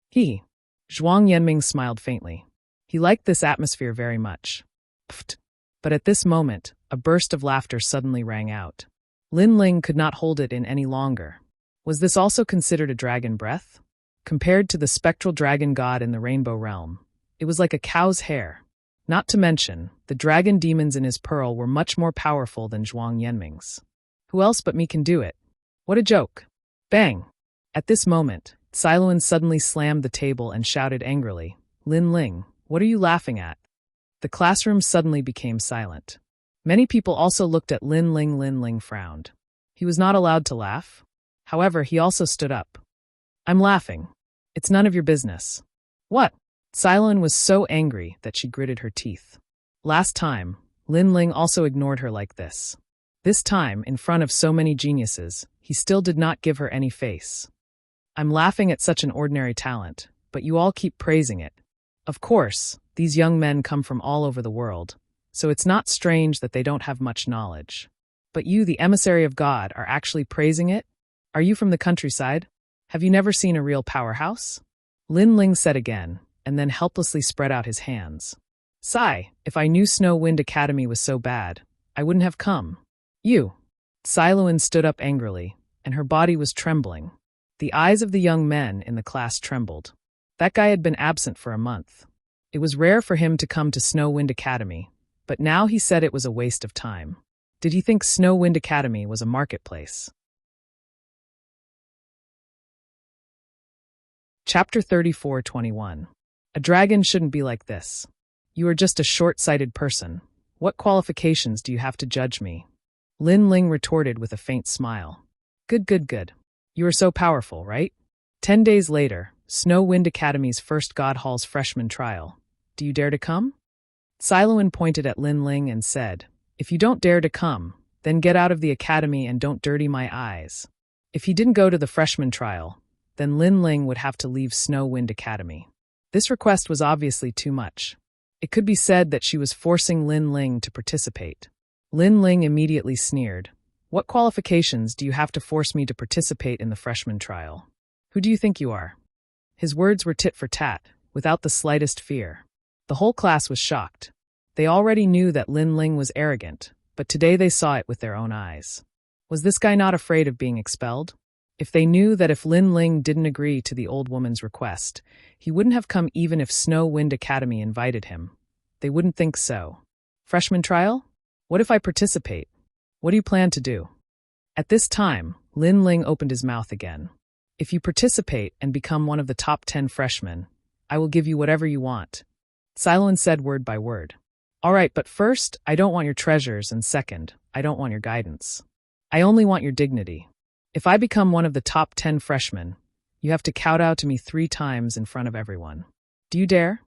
Speaker 1: He. Zhuang Yanming smiled faintly. He liked this atmosphere very much. Pfft. But at this moment, a burst of laughter suddenly rang out. Lin Ling could not hold it in any longer. Was this also considered a dragon breath? Compared to the spectral dragon god in the rainbow realm, it was like a cow's hair. Not to mention, the dragon demons in his pearl were much more powerful than Zhuang Yanming's. Who else but me can do it? What a joke. Bang! At this moment, Siluan suddenly slammed the table and shouted angrily, Lin Ling, what are you laughing at? The classroom suddenly became silent. Many people also looked at Lin Ling. Lin Ling frowned. He was not allowed to laugh. However, he also stood up. I'm laughing. It's none of your business. What? Siluan was so angry that she gritted her teeth. Last time, Lin Ling also ignored her like this. This time, in front of so many geniuses, he still did not give her any face. I'm laughing at such an ordinary talent, but you all keep praising it. Of course, these young men come from all over the world, so it's not strange that they don't have much knowledge. But you, the emissary of God, are actually praising it? Are you from the countryside? Have you never seen a real powerhouse? Lin Ling said again, and then helplessly spread out his hands. Sigh, if I knew Snow Wind Academy was so bad, I wouldn't have come. You. Siluan stood up angrily, and her body was trembling. The eyes of the young men in the class trembled. That guy had been absent for a month. It was rare for him to come to Snow Wind Academy, but now he said it was a waste of time. Did he think Snow Wind Academy was a marketplace? Chapter 34:21. A dragon shouldn't be like this. You are just a short-sighted person. What qualifications do you have to judge me? Lin Ling retorted with a faint smile. Good, good, good. You are so powerful, right? 10 days later, Snow Wind Academy's first God Hall's freshman trial. Do you dare to come? Siluan pointed at Lin Ling and said, If you don't dare to come, then get out of the academy and don't dirty my eyes. If he didn't go to the freshman trial, then Lin Ling would have to leave Snow Wind Academy. This request was obviously too much. It could be said that she was forcing Lin Ling to participate. Lin Ling immediately sneered. What qualifications do you have to force me to participate in the freshman trial? Who do you think you are? His words were tit for tat, without the slightest fear. The whole class was shocked. They already knew that Lin Ling was arrogant, but today they saw it with their own eyes. Was this guy not afraid of being expelled? If they knew that if Lin Ling didn't agree to the old woman's request, he wouldn't have come even if Snow Wind Academy invited him. They wouldn't think so. Freshman trial? What if I participate? What do you plan to do? At this time, Lin Ling opened his mouth again. If you participate and become one of the top 10 freshmen, I will give you whatever you want. Siluan said word by word. All right, but first, I don't want your treasures, and second, I don't want your guidance. I only want your dignity. If I become one of the top 10 freshmen, you have to kowtow to me 3 times in front of everyone. Do you dare?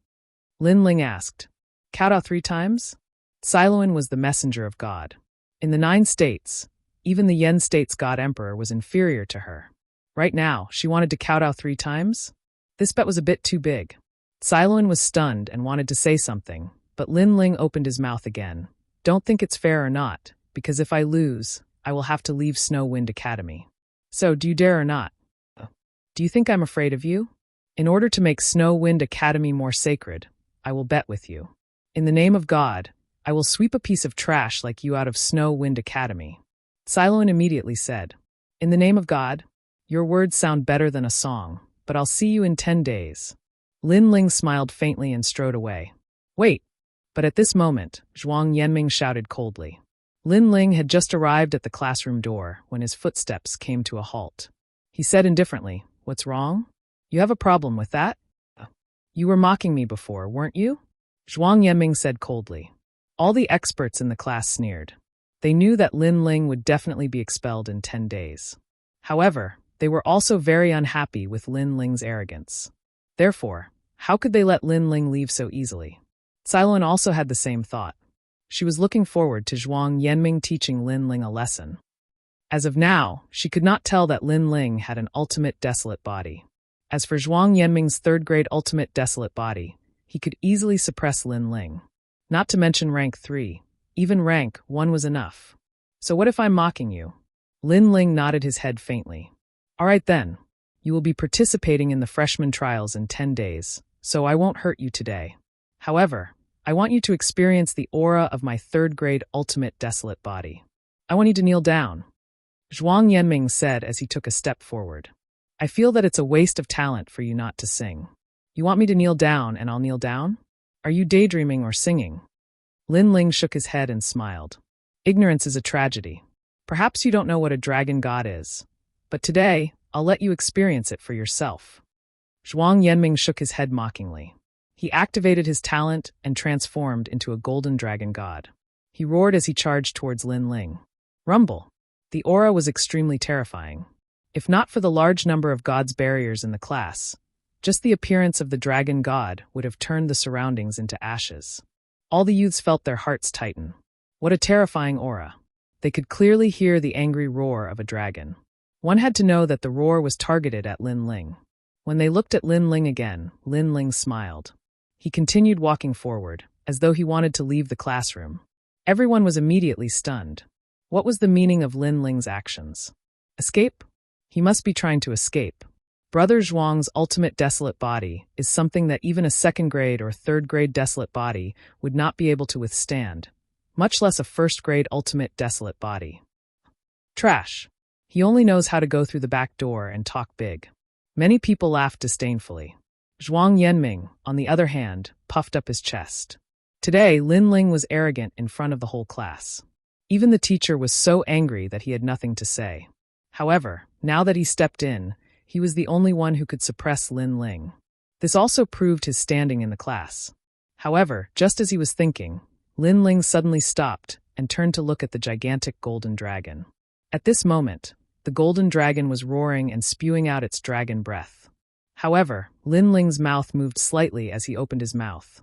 Speaker 1: Lin Ling asked. Kowtow 3 times? Siluan was the messenger of God. In the 9 states, even the Yen state's God Emperor was inferior to her. Right now, she wanted to kowtow 3 times? This bet was a bit too big. Siluan was stunned and wanted to say something, but Lin Ling opened his mouth again. Don't think it's fair or not, because if I lose, I will have to leave Snow Wind Academy. So, do you dare or not? Do you think I'm afraid of you? In order to make Snow Wind Academy more sacred, I will bet with you. In the name of God, I will sweep a piece of trash like you out of Snow Wind Academy. Siluan immediately said, In the name of God? Your words sound better than a song, but I'll see you in 10 days. Lin Ling smiled faintly and strode away. Wait! But at this moment, Zhuang Yanming shouted coldly. Lin Ling had just arrived at the classroom door when his footsteps came to a halt. He said indifferently, What's wrong? You have a problem with that? You were mocking me before, weren't you? Zhuang Yanming said coldly. All the experts in the class sneered. They knew that Lin Ling would definitely be expelled in 10 days. However, they were also very unhappy with Lin Ling's arrogance. Therefore, how could they let Lin Ling leave so easily? Siluan also had the same thought. She was looking forward to Zhuang Yanming teaching Lin Ling a lesson. As of now, she could not tell that Lin Ling had an ultimate desolate body. As for Zhuang Yanming's 3rd grade ultimate desolate body, he could easily suppress Lin Ling. Not to mention rank 3, even rank 1 was enough. So what if I'm mocking you? Lin Ling nodded his head faintly. All right then, you will be participating in the freshman trials in 10 days, so I won't hurt you today. However, I want you to experience the aura of my 3rd grade ultimate desolate body. I want you to kneel down. Zhuang Yanming said as he took a step forward. I feel that it's a waste of talent for you not to sing. You want me to kneel down and I'll kneel down? Are you daydreaming or singing? Lin Ling shook his head and smiled. Ignorance is a tragedy. Perhaps you don't know what a dragon god is. But today, I'll let you experience it for yourself. Zhuang Yanming shook his head mockingly. He activated his talent and transformed into a golden dragon god. He roared as he charged towards Lin Ling. Rumble! The aura was extremely terrifying. If not for the large number of God's barriers in the class, just the appearance of the dragon god would have turned the surroundings into ashes. All the youths felt their hearts tighten. What a terrifying aura. They could clearly hear the angry roar of a dragon. One had to know that the roar was targeted at Lin Ling. When they looked at Lin Ling again, Lin Ling smiled. He continued walking forward, as though he wanted to leave the classroom. Everyone was immediately stunned. What was the meaning of Lin Ling's actions? Escape? He must be trying to escape. Brother Zhuang's ultimate desolate body is something that even a 2nd grade or 3rd grade desolate body would not be able to withstand, much less a 1st grade ultimate desolate body. Trash. He only knows how to go through the back door and talk big. Many people laughed disdainfully. Zhuang Yanming, on the other hand, puffed up his chest. Today, Lin Ling was arrogant in front of the whole class. Even the teacher was so angry that he had nothing to say. However, now that he stepped in, he was the only one who could suppress Lin Ling. This also proved his standing in the class. However, just as he was thinking, Lin Ling suddenly stopped and turned to look at the gigantic golden dragon. At this moment, the golden dragon was roaring and spewing out its dragon breath. However, Lin Ling's mouth moved slightly as he opened his mouth.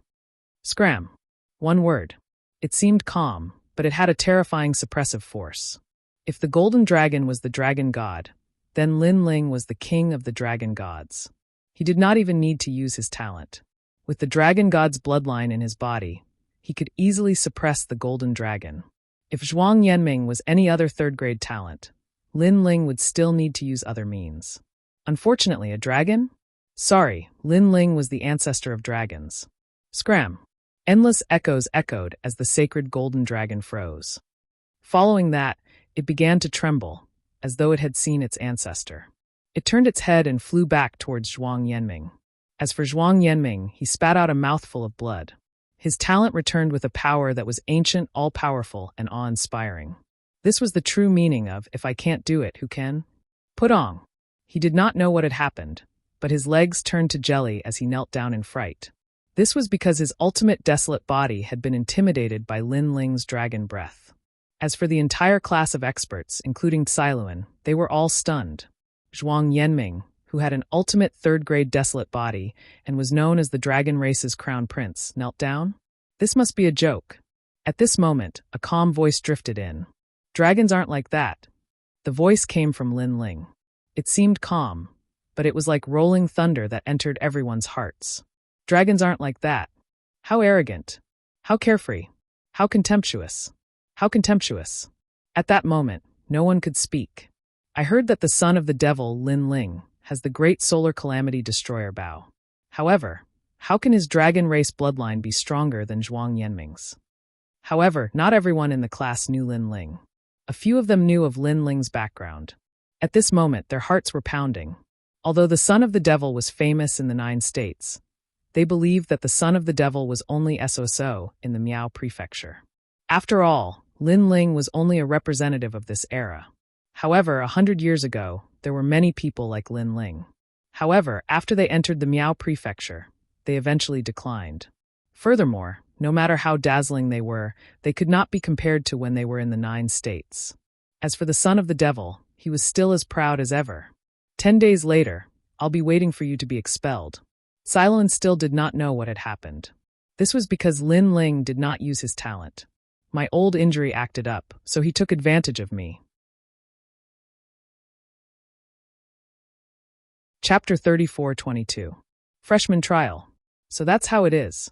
Speaker 1: Scram. One word. It seemed calm, but it had a terrifying suppressive force. If the golden dragon was the dragon god, then Lin Ling was the king of the dragon gods. He did not even need to use his talent. With the dragon god's bloodline in his body, he could easily suppress the golden dragon. If Zhuang Yanming was any other third-grade talent, Lin Ling would still need to use other means. Unfortunately, a dragon? Sorry, Lin Ling was the ancestor of dragons. Scram. Endless echoes echoed as the sacred golden dragon froze. Following that, it began to tremble, as though it had seen its ancestor. It turned its head and flew back towards Zhuang Yanming. As for Zhuang Yanming, he spat out a mouthful of blood. His talent returned with a power that was ancient, all-powerful, and awe-inspiring. This was the true meaning of, if I can't do it, who can? Pudong. He did not know what had happened, but his legs turned to jelly as he knelt down in fright. This was because his ultimate desolate body had been intimidated by Lin Ling's dragon breath. As for the entire class of experts, including Cailuan, they were all stunned. Zhuang Yanming, who had an ultimate third-grade desolate body and was known as the dragon race's crown prince, knelt down? This must be a joke. At this moment, a calm voice drifted in. Dragons aren't like that. The voice came from Lin Ling. It seemed calm, but it was like rolling thunder that entered everyone's hearts. Dragons aren't like that. How arrogant. How carefree. How contemptuous. How contemptuous. At that moment, no one could speak. I heard that the son of the devil, Lin Ling, has the great solar calamity destroyer bow. However, how can his dragon race bloodline be stronger than Zhuang Yanming's? However, not everyone in the class knew Lin Ling. A few of them knew of Lin Ling's background. At this moment, their hearts were pounding. Although the son of the devil was famous in the 9 states, they believed that the son of the devil was only SOSO in the Miao prefecture. After all, Lin Ling was only a representative of this era. However, 100 years ago, there were many people like Lin Ling. However, after they entered the Miao prefecture, they eventually declined. Furthermore, no matter how dazzling they could not be compared to when they were in the 9 states. As for the son of the devil, he was still as proud as ever. 10 days later, I'll be waiting for you to be expelled. Cailuan still did not know what had happened. This was because Lin Ling did not use his talent. My old injury acted up, so he took advantage of me. Chapter 34-22. Freshman Trial. So that's how it is.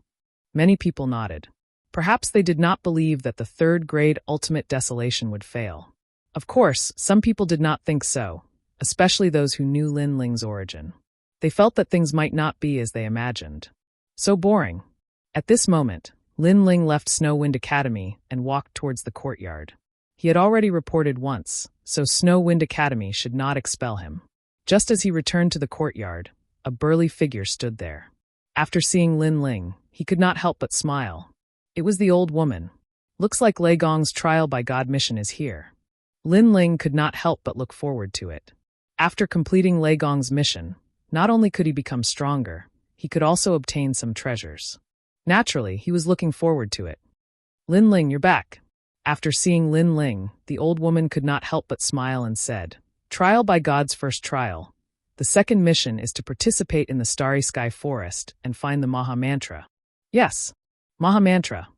Speaker 1: Many people nodded. Perhaps they did not believe that the third-grade ultimate desolation would fail. Of course, some people did not think so, especially those who knew Lin Ling's origin. They felt that things might not be as they imagined. So boring. At this moment, Lin Ling left Snow Wind Academy and walked towards the courtyard. He had already reported once, so Snow Wind Academy should not expel him. Just as he returned to the courtyard, a burly figure stood there. After seeing Lin Ling, he could not help but smile. It was the old woman. Looks like Lei Gong's trial by God mission is here. Lin Ling could not help but look forward to it. After completing Lei Gong's mission, not only could he become stronger, he could also obtain some treasures. Naturally, he was looking forward to it. Lin Ling, you're back. After seeing Lin Ling, the old woman could not help but smile and said, Trial by God's first trial. The second mission is to participate in the Starry Sky Forest and find the Maha Mantra. Yes, Maha Mantra.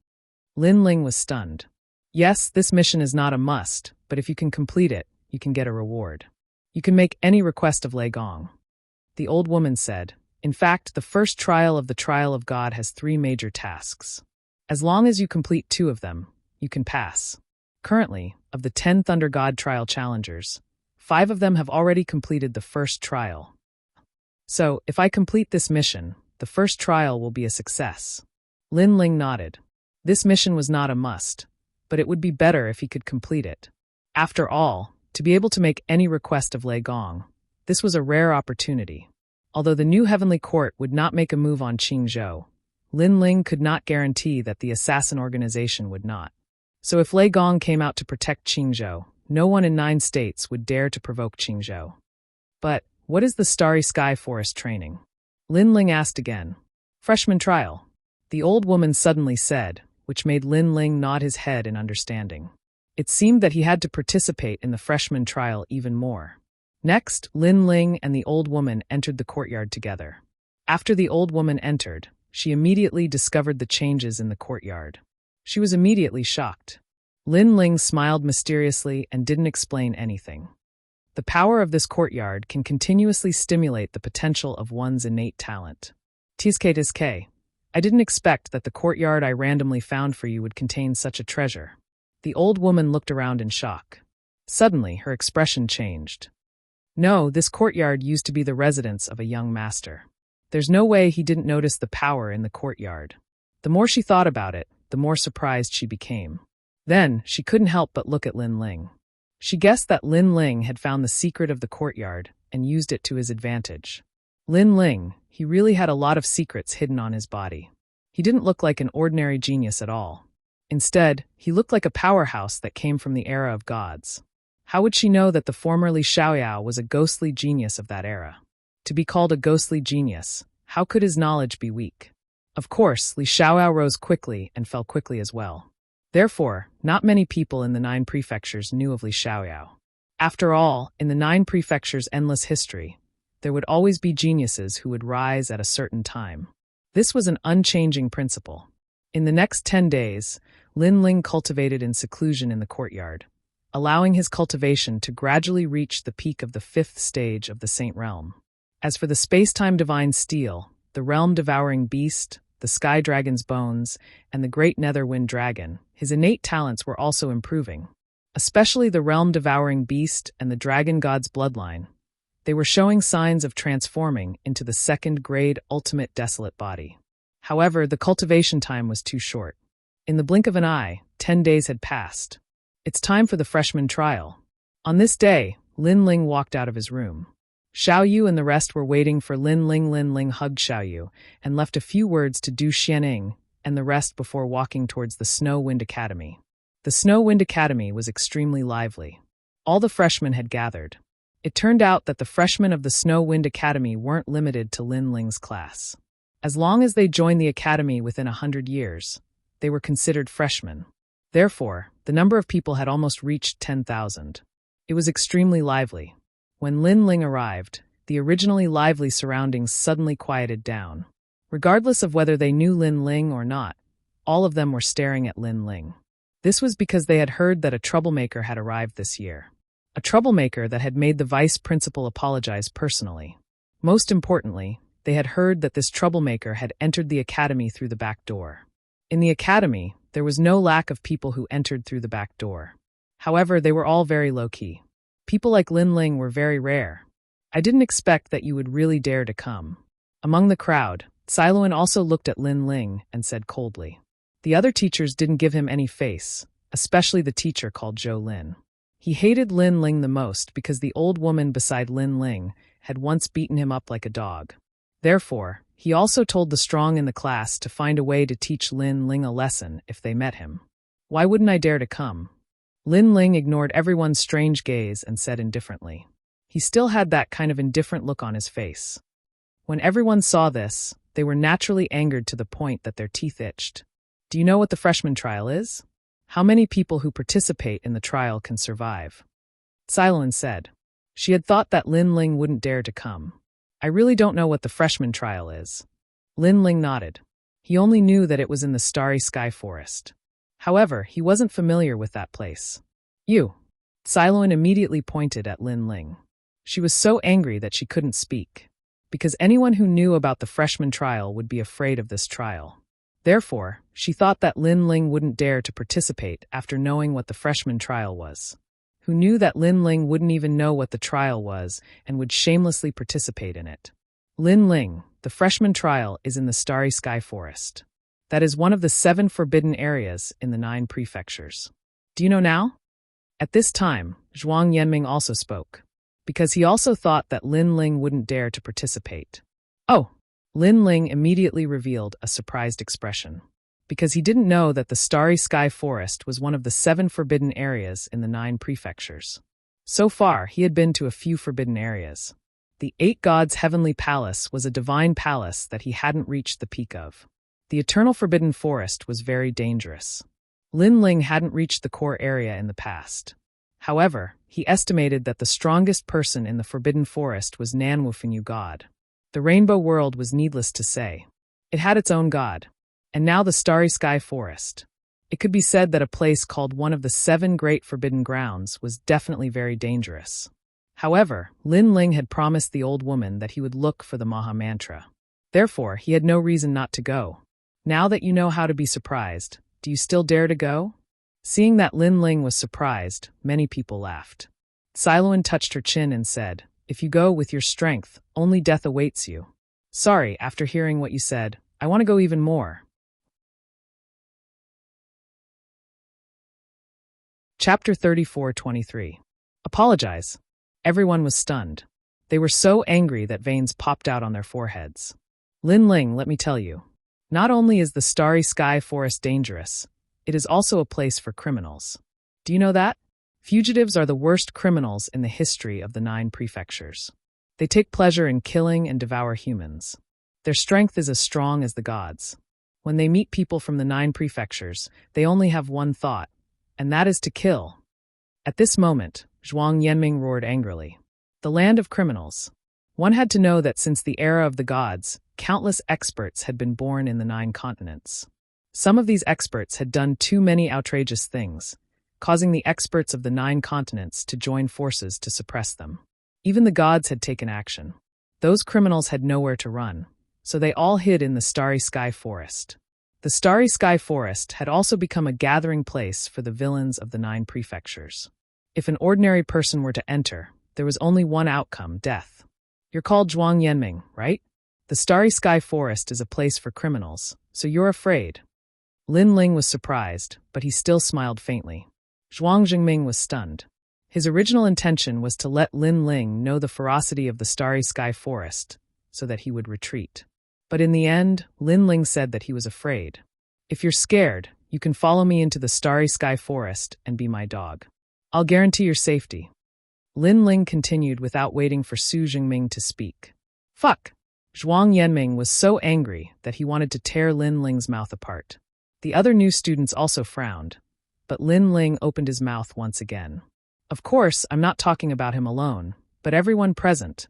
Speaker 1: Lin Ling was stunned. Yes, this mission is not a must, but if you can complete it, you can get a reward. You can make any request of Lei Gong. The old woman said, in fact, the first trial of the Trial of God has 3 major tasks. As long as you complete 2 of them, you can pass. Currently, of the 10 Thunder God trial challengers, 5 of them have already completed the first trial. So, if I complete this mission, the first trial will be a success. Lin Ling nodded. This mission was not a must, but it would be better if he could complete it. After all, to be able to make any request of Lei Gong, this was a rare opportunity. Although the new Heavenly Court would not make a move on Qingzhou, Lin Ling could not guarantee that the assassin organization would not. So if Lei Gong came out to protect Qingzhou, no one in 9 states would dare to provoke Qingzhou. But, what is the Starry Sky Forest training? Lin Ling asked again. Freshman trial. the old woman suddenly said, which made Lin Ling nod his head in understanding. It seemed that he had to participate in the freshman trial even more. Next, Lin Ling and the old woman entered the courtyard together. After the old woman entered, she immediately discovered the changes in the courtyard. She was immediately shocked. Lin Ling smiled mysteriously and didn't explain anything. The power of this courtyard can continuously stimulate the potential of one's innate talent. Tzk. I didn't expect that the courtyard I randomly found for you would contain such a treasure. The old woman looked around in shock. Suddenly, her expression changed. No, this courtyard used to be the residence of a young master. There's no way he didn't notice the power in the courtyard. The more she thought about it, the more surprised she became. Then, she couldn't help but look at Lin Ling. She guessed that Lin Ling had found the secret of the courtyard and used it to his advantage. Lin Ling, he really had a lot of secrets hidden on his body. He didn't look like an ordinary genius at all. Instead, he looked like a powerhouse that came from the era of gods. How would she know that the former Li Xiaoyao was a ghostly genius of that era? To be called a ghostly genius, how could his knowledge be weak? Of course, Li Xiaoyao rose quickly and fell quickly as well. Therefore, not many people in the 9 prefectures knew of Li Xiaoyao. After all, in the 9 prefectures' endless history, there would always be geniuses who would rise at a certain time. This was an unchanging principle. In the next 10 days, Lin Ling cultivated in seclusion in the courtyard, allowing his cultivation to gradually reach the peak of the 5th stage of the Saint Realm. As for the space-time divine steel, the realm-devouring beast, the sky dragon's bones, and the great netherwind dragon, his innate talents were also improving. Especially the realm-devouring beast and the dragon god's bloodline. They were showing signs of transforming into the 2nd-grade ultimate desolate body. However, the cultivation time was too short. In the blink of an eye, 10 days had passed. It's time for the freshman trial. On this day, Lin Ling walked out of his room. Xiao Yu and the rest were waiting for Lin Ling. Lin Ling hugged Xiao Yu and left a few words to Du Xianing and the rest before walking towards the Snow Wind Academy. The Snow Wind Academy was extremely lively. All the freshmen had gathered. It turned out that the freshmen of the Snow Wind Academy weren't limited to Lin Ling's class. As long as they joined the academy within 100 years, they were considered freshmen. Therefore, the number of people had almost reached 10,000. It was extremely lively. When Lin Ling arrived, the originally lively surroundings suddenly quieted down. Regardless of whether they knew Lin Ling or not, all of them were staring at Lin Ling. This was because they had heard that a troublemaker had arrived this year. A troublemaker that had made the vice principal apologize personally. Most importantly, they had heard that this troublemaker had entered the academy through the back door. In the academy, there was no lack of people who entered through the back door. However, they were all very low-key. People like Lin Ling were very rare. I didn't expect that you would really dare to come. Among the crowd, Siluan also looked at Lin Ling and said coldly. The other teachers didn't give him any face, especially the teacher called Zhou Lin. He hated Lin Ling the most because the old woman beside Lin Ling had once beaten him up like a dog. Therefore, he also told the strong in the class to find a way to teach Lin Ling a lesson if they met him. Why wouldn't I dare to come? Lin Ling ignored everyone's strange gaze and said indifferently. He still had that kind of indifferent look on his face. When everyone saw this, they were naturally angered to the point that their teeth itched. Do you know what the freshman trial is? How many people who participate in the trial can survive? Siluan said. She had thought that Lin Ling wouldn't dare to come. I really don't know what the freshman trial is. Lin Ling nodded. He only knew that it was in the Starry Sky Forest. However, he wasn't familiar with that place. You. Siluan immediately pointed at Lin Ling. She was so angry that she couldn't speak. Because anyone who knew about the freshman trial would be afraid of this trial. Therefore, she thought that Lin Ling wouldn't dare to participate after knowing what the freshman trial was. Who knew that Lin Ling wouldn't even know what the trial was and would shamelessly participate in it. Lin Ling, the freshman trial is in the Starry Sky Forest. That is one of the 7 forbidden areas in the 9 prefectures. Do you know now? At this time, Zhuang Yanming also spoke. Because he also thought that Lin Ling wouldn't dare to participate. Oh! Lin Ling immediately revealed a surprised expression. Because he didn't know that the Starry Sky Forest was one of the 7 forbidden areas in the 9 prefectures. So far, he had been to a few forbidden areas. The 8 gods' heavenly palace was a divine palace that he hadn't reached the peak of. The eternal forbidden forest was very dangerous. Lin Ling hadn't reached the core area in the past. However, he estimated that the strongest person in the forbidden forest was Nanwufenyu God. The rainbow world was needless to say. It had its own god. And now the starry sky forest. It could be said that a place called one of the 7 great forbidden grounds was definitely very dangerous. However, Lin Ling had promised the old woman that he would look for the Maha Mantra. Therefore, he had no reason not to go. Now that you know how to be surprised, do you still dare to go? Seeing that Lin Ling was surprised, many people laughed. Siluan touched her chin and said, "If you go with your strength, only death awaits you." "Sorry, after hearing what you said, I want to go even more." Chapter 34-23. Apologize. Everyone was stunned. They were so angry that veins popped out on their foreheads. Lin Ling, let me tell you. Not only is the starry sky forest dangerous, it is also a place for criminals. Do you know that? Fugitives are the worst criminals in the history of the 9 prefectures. They take pleasure in killing and devour humans. Their strength is as strong as the gods. When they meet people from the 9 prefectures, they only have one thought, and that is to kill. At this moment, Zhuang Yanming roared angrily. The land of criminals. One had to know that since the era of the gods, countless experts had been born in the 9 continents. Some of these experts had done too many outrageous things, causing the experts of the 9 continents to join forces to suppress them. Even the gods had taken action. Those criminals had nowhere to run, so they all hid in the starry sky forest. The starry sky forest had also become a gathering place for the villains of the 9 prefectures. If an ordinary person were to enter, there was only one outcome, death. You're called Zhuang Yanming, right? The starry sky forest is a place for criminals, so you're afraid. Lin Ling was surprised, but he still smiled faintly. Zhuang Jingming was stunned. His original intention was to let Lin Ling know the ferocity of the starry sky forest, so that he would retreat. But in the end, Lin Ling said that he was afraid. If you're scared, you can follow me into the starry sky forest and be my dog. I'll guarantee your safety. Lin Ling continued without waiting for Su Jingming to speak. Fuck! Zhuang Yanming was so angry that he wanted to tear Lin Ling's mouth apart. The other new students also frowned, but Lin Ling opened his mouth once again. Of course, I'm not talking about him alone, but everyone present.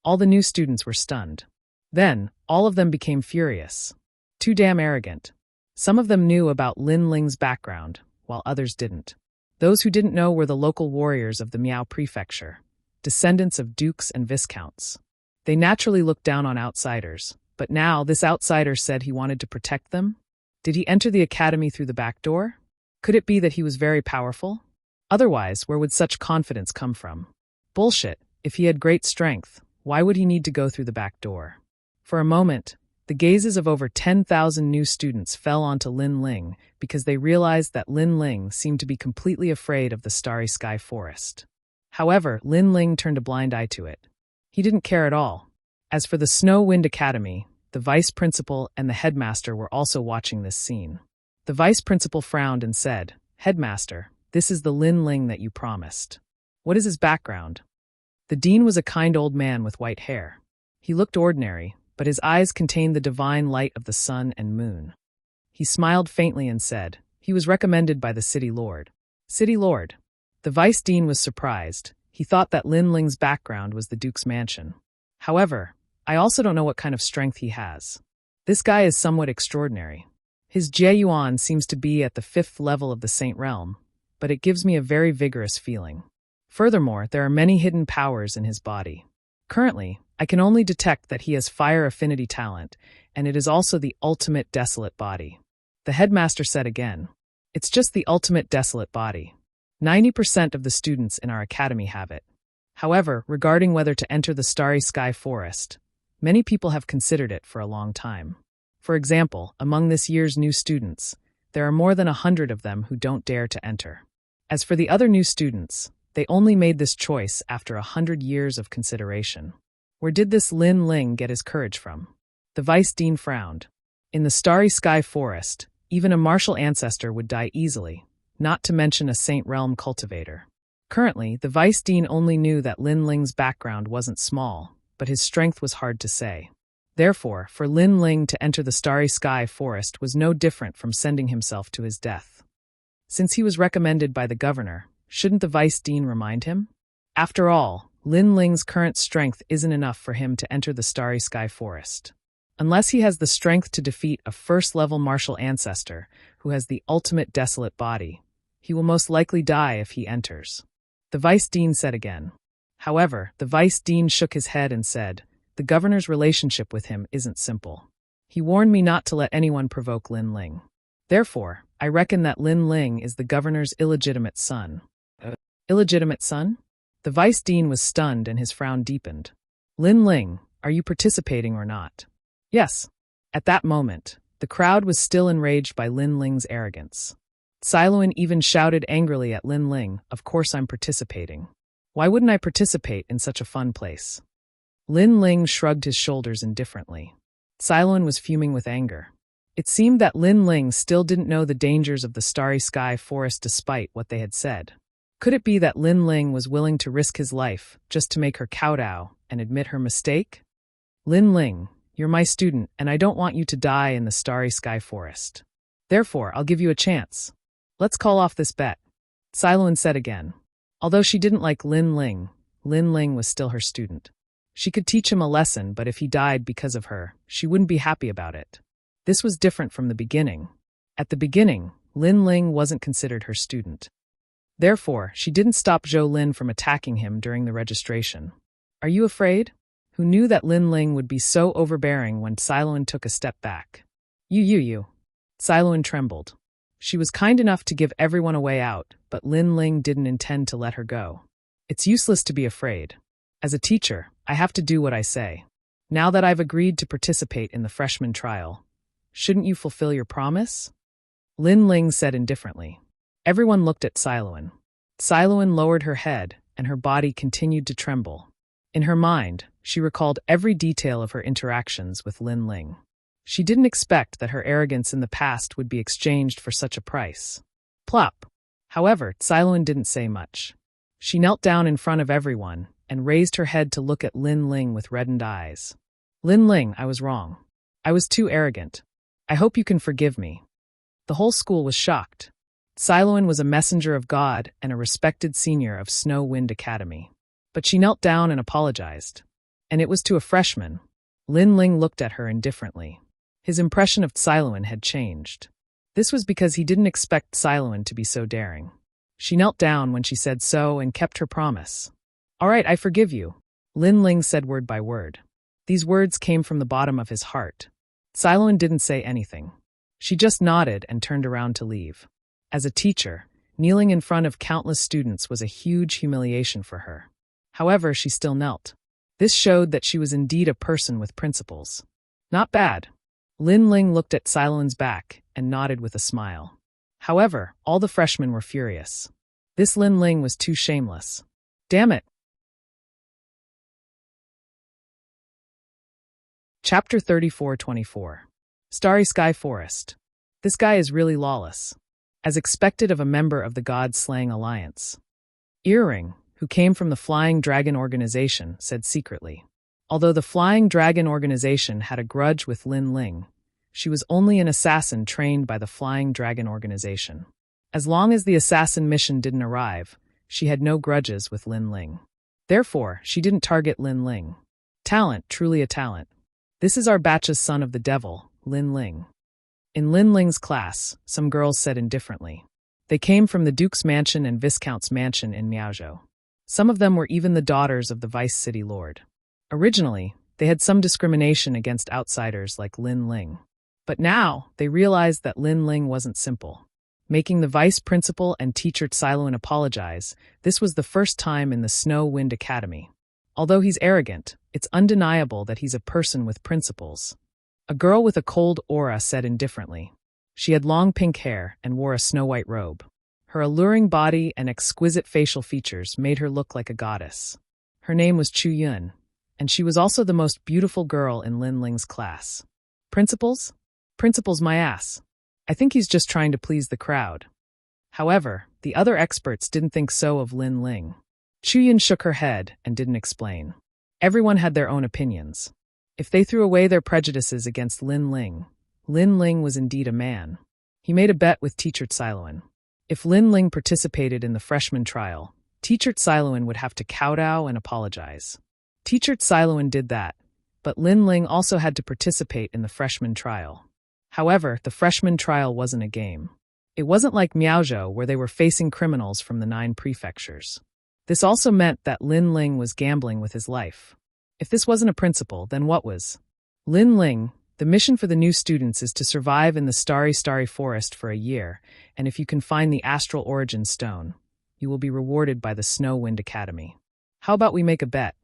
Speaker 1: All the new students were stunned. Then, all of them became furious. Too damn arrogant. Some of them knew about Lin Ling's background, while others didn't. Those who didn't know were the local warriors of the Miao Prefecture, descendants of dukes and viscounts. They naturally looked down on outsiders, but now this outsider said he wanted to protect them? Did he enter the academy through the back door? Could it be that he was very powerful? Otherwise, where would such confidence come from? Bullshit. If he had great strength, why would he need to go through the back door? For a moment, the gazes of over 10,000 new students fell onto Lin Ling because they realized that Lin Ling seemed to be completely afraid of the starry sky forest. However, Lin Ling turned a blind eye to it. He didn't care at all. As for the Snow Wind Academy, the vice principal and the headmaster were also watching this scene. The vice principal frowned and said, "Headmaster, this is the Lin Ling that you promised. What is his background?" The dean was a kind old man with white hair. He looked ordinary, but his eyes contained the divine light of the sun and moon. He smiled faintly and said, "He was recommended by the city lord." City lord. The vice dean was surprised. He thought that Lin Ling's background was the duke's mansion. However, I also don't know what kind of strength he has. This guy is somewhat extraordinary. His Jieyuan seems to be at the 5th level of the Saint Realm, but it gives me a very vigorous feeling. Furthermore, there are many hidden powers in his body. Currently, I can only detect that he has fire affinity talent, and it is also the ultimate desolate body. The headmaster said again, "It's just the ultimate desolate body. 90% of the students in our academy have it. However, regarding whether to enter the starry sky forest, many people have considered it for a long time. For example, among this year's new students, there are more than 100 of them who don't dare to enter. As for the other new students, they only made this choice after 100 years of consideration. Where did this Lin Ling get his courage from?" The vice dean frowned. In the starry sky forest, even a martial ancestor would die easily, not to mention a Saint Realm cultivator. Currently, the vice dean only knew that Lin Ling's background wasn't small, but his strength was hard to say. Therefore, for Lin Ling to enter the Starry Sky Forest was no different from sending himself to his death. Since he was recommended by the governor, shouldn't the vice dean remind him? After all, Lin Ling's current strength isn't enough for him to enter the Starry Sky Forest. Unless he has the strength to defeat a first-level martial ancestor who has the ultimate desolate body, he will most likely die if he enters. The vice dean said again. However, the vice dean shook his head and said, the governor's relationship with him isn't simple. He warned me not to let anyone provoke Lin Ling. Therefore, I reckon that Lin Ling is the governor's illegitimate son. Illegitimate son? The vice dean was stunned and his frown deepened. Lin Ling, are you participating or not? Yes. At that moment, the crowd was still enraged by Lin Ling's arrogance. Siluan even shouted angrily at Lin Ling, of course I'm participating. Why wouldn't I participate in such a fun place? Lin Ling shrugged his shoulders indifferently. Siluan was fuming with anger. It seemed that Lin Ling still didn't know the dangers of the Starry Sky Forest despite what they had said. Could it be that Lin Ling was willing to risk his life just to make her kowtow and admit her mistake? Lin Ling, you're my student and I don't want you to die in the Starry Sky Forest. Therefore, I'll give you a chance. Let's call off this bet. Siluan said again. Although she didn't like Lin Ling was still her student. She could teach him a lesson, but if he died because of her, she wouldn't be happy about it. This was different from the beginning. At the beginning, Lin Ling wasn't considered her student. Therefore, she didn't stop Zhou Lin from attacking him during the registration. Are you afraid? Who knew that Lin Ling would be so overbearing when Siluan took a step back? You. Siluan trembled. She was kind enough to give everyone a way out, but Lin Ling didn't intend to let her go. It's useless to be afraid. As a teacher, I have to do what I say. Now that I've agreed to participate in the freshman trial, shouldn't you fulfill your promise? Lin Ling said indifferently. Everyone looked at Siluan. Siluan lowered her head, and her body continued to tremble. In her mind, she recalled every detail of her interactions with Lin Ling. She didn't expect that her arrogance in the past would be exchanged for such a price. Plop. However, Siluan didn't say much. She knelt down in front of everyone and raised her head to look at Lin Ling with reddened eyes. Lin Ling, I was wrong. I was too arrogant. I hope you can forgive me. The whole school was shocked. Siluan was a messenger of God and a respected senior of Snow Wind Academy. But she knelt down and apologized. And it was to a freshman. Lin Ling looked at her indifferently. His impression of Siluan had changed. This was because he didn't expect Siluan to be so daring. She knelt down when she said so and kept her promise. All right, I forgive you. Lin Ling said word by word. These words came from the bottom of his heart. Siluan didn't say anything. She just nodded and turned around to leave. As a teacher, kneeling in front of countless students was a huge humiliation for her. However, she still knelt. This showed that she was indeed a person with principles. Not bad. Lin Ling looked at Siluan's back and nodded with a smile. However, all the freshmen were furious. This Lin Ling was too shameless. Damn it. Chapter 34-24. Starry Sky Forest. This guy is really lawless. As expected of a member of the God-slaying alliance. Earring, who came from the Flying Dragon Organization, said secretly. Although the Flying Dragon Organization had a grudge with Lin Ling, she was only an assassin trained by the Flying Dragon Organization. As long as the assassin mission didn't arrive, she had no grudges with Lin Ling. Therefore, she didn't target Lin Ling. Talent, truly a talent. This is our batch's son of the devil, Lin Ling. In Lin Ling's class, some girls said indifferently. They came from the Duke's mansion and Viscount's mansion in Miaozhou. Some of them were even the daughters of the Vice City Lord. Originally, they had some discrimination against outsiders like Lin Ling. But now, they realized that Lin Ling wasn't simple. Making the vice principal and teacher Siluan apologize, this was the first time in the Snow Wind Academy. Although he's arrogant, it's undeniable that he's a person with principles. A girl with a cold aura said indifferently. She had long pink hair and wore a snow-white robe. Her alluring body and exquisite facial features made her look like a goddess. Her name was Chu Yun, and she was also the most beautiful girl in Lin Ling's class. Principles? Principles my ass. I think he's just trying to please the crowd. However, the other experts didn't think so of Lin Ling. Chu Yun shook her head and didn't explain. Everyone had their own opinions. If they threw away their prejudices against Lin Ling was indeed a man. He made a bet with Teacher Siloan. If Lin Ling participated in the freshman trial, Teacher Siloan would have to kowtow and apologize. Teacher Siloan did that, but Lin Ling also had to participate in the freshman trial. However, the freshman trial wasn't a game. It wasn't like Miaozhou, where they were facing criminals from the 9 prefectures. This also meant that Lin Ling was gambling with his life. If this wasn't a principal, then what was? Lin Ling, the mission for the new students is to survive in the starry forest for a year, and if you can find the astral origin stone, you will be rewarded by the Snow Wind Academy. How about we make a bet?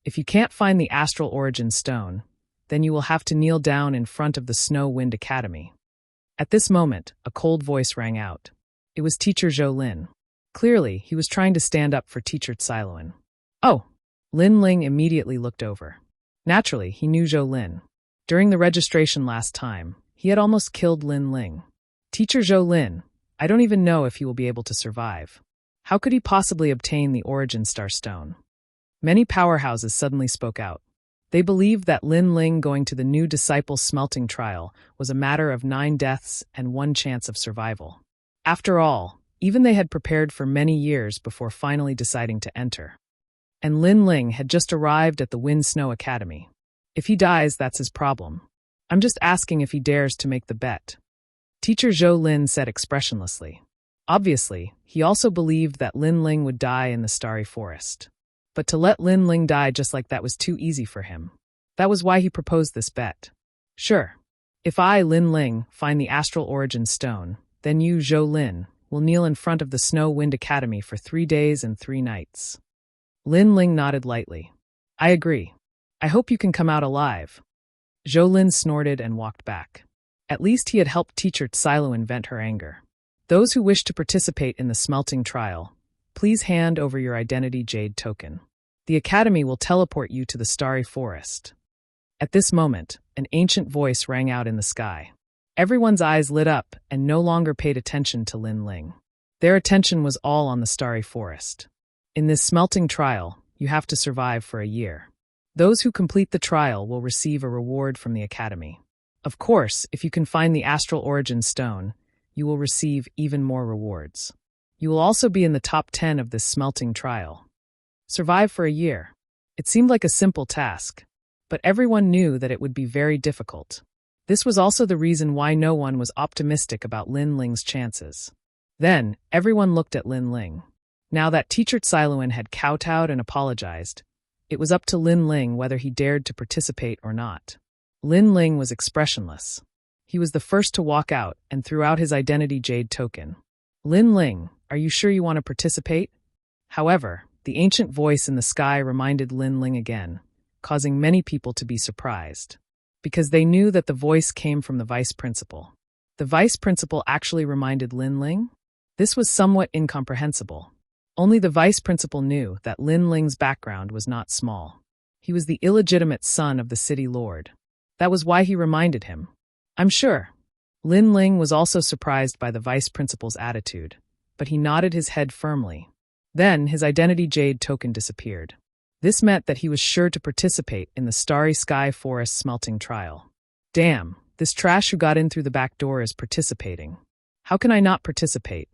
Speaker 1: If you can't find the astral origin stone, then you will have to kneel down in front of the Snow Wind Academy. At this moment, a cold voice rang out. It was Teacher Zhou Lin. Clearly, he was trying to stand up for Teacher Siloan. Oh! Lin Ling immediately looked over. Naturally, he knew Zhou Lin. During the registration last time, he had almost killed Lin Ling. Teacher Zhou Lin, I don't even know if he will be able to survive. How could he possibly obtain the Origin Star Stone? Many powerhouses suddenly spoke out. They believed that Lin Ling going to the new disciple smelting trial was a matter of 9 deaths and 1 chance of survival. After all, even they had prepared for many years before finally deciding to enter. And Lin Ling had just arrived at the Wind Snow Academy. If he dies, that's his problem. I'm just asking if he dares to make the bet. Teacher Zhou Lin said expressionlessly. Obviously, he also believed that Lin Ling would die in the starry forest. But to let Lin Ling die just like that was too easy for him. That was why he proposed this bet. Sure. If I, Lin Ling, find the astral origin stone, then you, Zhou Lin, will kneel in front of the Snow Wind Academy for 3 days and 3 nights. Lin Ling nodded lightly. I agree. I hope you can come out alive. Zhou Lin snorted and walked back. At least he had helped Teacher Siloan vent her anger. Those who wish to participate in the smelting trial, please hand over your identity jade token. The academy will teleport you to the starry forest. At this moment, an ancient voice rang out in the sky. Everyone's eyes lit up and no longer paid attention to Lin Ling. Their attention was all on the starry forest. In this smelting trial, you have to survive for a year. Those who complete the trial will receive a reward from the academy. Of course, if you can find the astral origin stone, you will receive even more rewards. You will also be in the top 10 of this smelting trial. Survive for a year. It seemed like a simple task, but everyone knew that it would be very difficult. This was also the reason why no one was optimistic about Lin Ling's chances. Then, everyone looked at Lin Ling. Now that Teacher Siloan had kowtowed and apologized, it was up to Lin Ling whether he dared to participate or not. Lin Ling was expressionless. He was the first to walk out and threw out his identity jade token. Lin Ling, are you sure you want to participate? However, the ancient voice in the sky reminded Lin Ling again, causing many people to be surprised. Because they knew that the voice came from the vice principal. The vice principal actually reminded Lin Ling? This was somewhat incomprehensible. Only the vice principal knew that Lin Ling's background was not small. He was the illegitimate son of the city lord. That was why he reminded him. I'm sure. Lin Ling was also surprised by the vice principal's attitude, but he nodded his head firmly. Then his identity jade token disappeared. This meant that he was sure to participate in the Starry Sky Forest smelting trial. Damn, this trash who got in through the back door is participating. How can I not participate?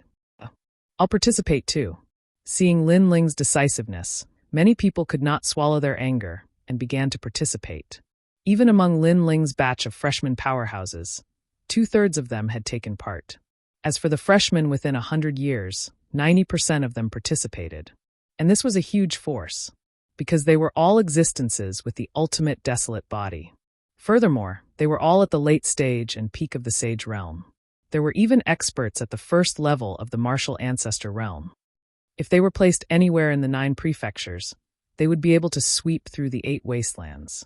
Speaker 1: I'll participate too. Seeing Lin Ling's decisiveness, many people could not swallow their anger and began to participate. Even among Lin Ling's batch of freshman powerhouses, 2/3 of them had taken part. As for the freshmen within 100 years, 90% of them participated. And this was a huge force, because they were all existences with the ultimate desolate body. Furthermore, they were all at the late stage and peak of the Sage realm. There were even experts at the first level of the Martial Ancestor realm. If they were placed anywhere in the 9 prefectures, they would be able to sweep through the 8 wastelands.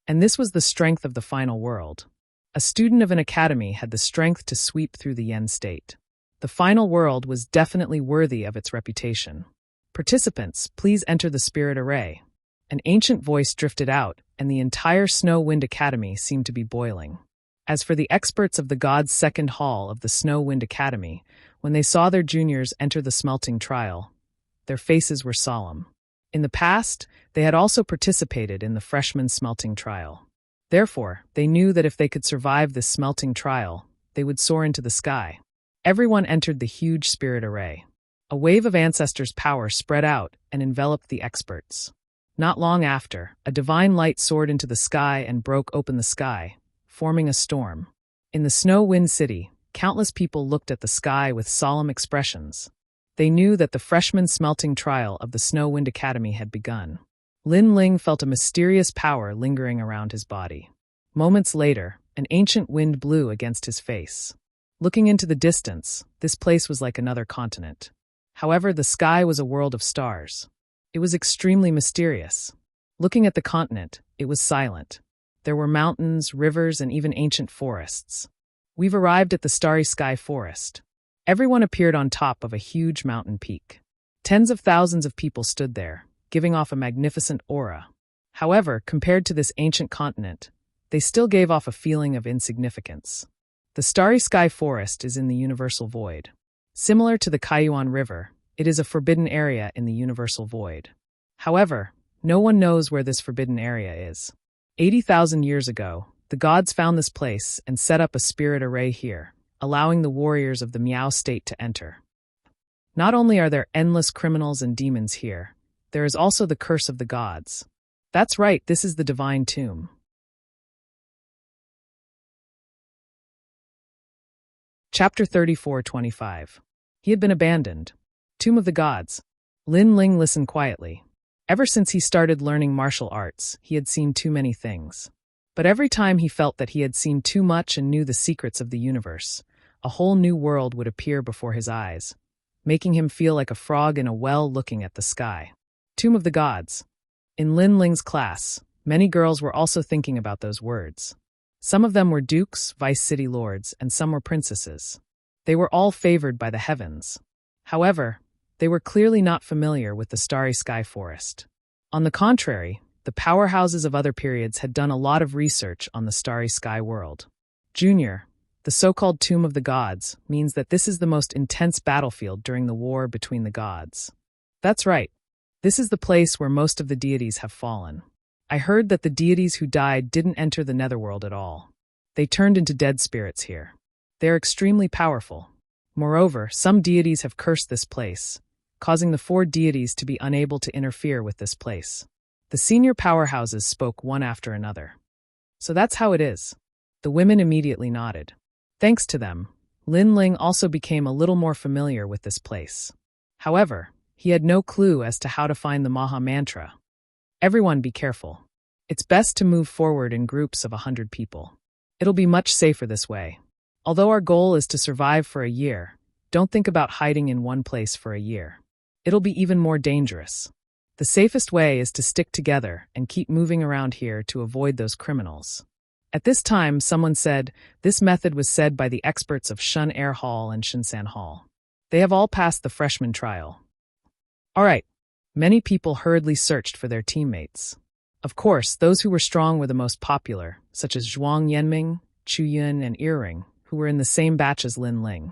Speaker 1: And this was the strength of the final world. A student of an academy had the strength to sweep through the Yen state. The final world was definitely worthy of its reputation. Participants, please enter the spirit array. An ancient voice drifted out, and the entire Snow Wind Academy seemed to be boiling. As for the experts of the God's second hall of the Snow Wind Academy, when they saw their juniors enter the smelting trial, their faces were solemn. In the past, they had also participated in the freshman smelting trial. Therefore, they knew that if they could survive this smelting trial, they would soar into the sky. Everyone entered the huge spirit array. A wave of ancestors' power spread out and enveloped the experts. Not long after, a divine light soared into the sky and broke open the sky, forming a storm. In the snow-wind city, countless people looked at the sky with solemn expressions. They knew that the freshman smelting trial of the Snow-Wind Academy had begun. Lin Ling felt a mysterious power lingering around his body. Moments later, an ancient wind blew against his face. Looking into the distance, this place was like another continent. However, the sky was a world of stars. It was extremely mysterious. Looking at the continent, it was silent. There were mountains, rivers, and even ancient forests. We've arrived at the Starry Sky Forest. Everyone appeared on top of a huge mountain peak. Tens of thousands of people stood there, giving off a magnificent aura. However, compared to this ancient continent, they still gave off a feeling of insignificance. The Starry Sky Forest is in the Universal Void. Similar to the Kaiyuan River, it is a forbidden area in the Universal Void. However, no one knows where this forbidden area is. 80,000 years ago, the gods found this place and set up a spirit array here, allowing the warriors of the Miao state to enter. Not only are there endless criminals and demons here, there is also the curse of the gods. That's right, this is the divine tomb. Chapter 34-25. He had been abandoned. Tomb of the Gods. Lin Ling listened quietly. Ever since he started learning martial arts, he had seen too many things. But every time he felt that he had seen too much and knew the secrets of the universe, a whole new world would appear before his eyes, making him feel like a frog in a well looking at the sky. Tomb of the Gods. In Lin Ling's class, many girls were also thinking about those words. Some of them were dukes, vice city lords, and some were princesses. They were all favored by the heavens. However, they were clearly not familiar with the Starry Sky Forest. On the contrary, the powerhouses of other periods had done a lot of research on the Starry Sky world. Junior, the so-called Tomb of the Gods, means that this is the most intense battlefield during the war between the gods. That's right. This is the place where most of the deities have fallen. I heard that the deities who died didn't enter the netherworld at all. They turned into dead spirits here. They are extremely powerful. Moreover, some deities have cursed this place, causing the 4 deities to be unable to interfere with this place. The senior powerhouses spoke one after another. So that's how it is. The women immediately nodded. Thanks to them, Lin Ling also became a little more familiar with this place. However, he had no clue as to how to find the Maha Mantra. Everyone be careful. It's best to move forward in groups of 100 people. It'll be much safer this way. Although our goal is to survive for a year, don't think about hiding in one place for a year. It'll be even more dangerous. The safest way is to stick together and keep moving around here to avoid those criminals. At this time, someone said, this method was said by the experts of Shun Air Hall and Shinsan Hall. They have all passed the freshman trial. All right. Many people hurriedly searched for their teammates. Of course, those who were strong were the most popular, such as Zhuang Yanming, Chu Yun, and Earring, who were in the same batch as Lin Ling.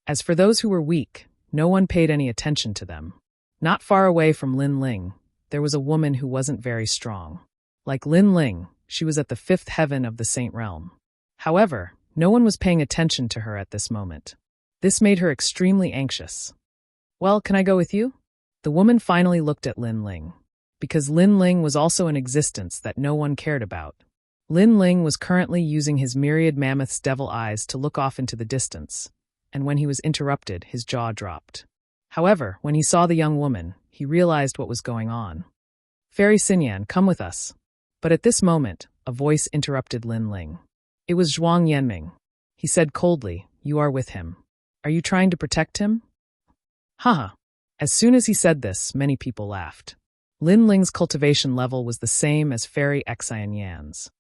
Speaker 1: As for those who were weak, no one paid any attention to them. Not far away from Lin Ling, there was a woman who wasn't very strong. Like Lin Ling, she was at the 5th heaven of the Saint Realm. However, no one was paying attention to her at this moment. This made her extremely anxious. Well, can I go with you? The woman finally looked at Lin Ling. Because Lin Ling was also an existence that no one cared about. Lin Ling was currently using his myriad mammoth's devil eyes to look off into the distance, and when he was interrupted, his jaw dropped. However, when he saw the young woman, he realized what was going on. Fairy Xinyan, come with us. But at this moment, a voice interrupted Lin Ling. It was Zhuang Yanming. He said coldly, you are with him. Are you trying to protect him? Haha. As soon as he said this, many people laughed. Lin Ling's cultivation level was the same as Fairy Xianyan's.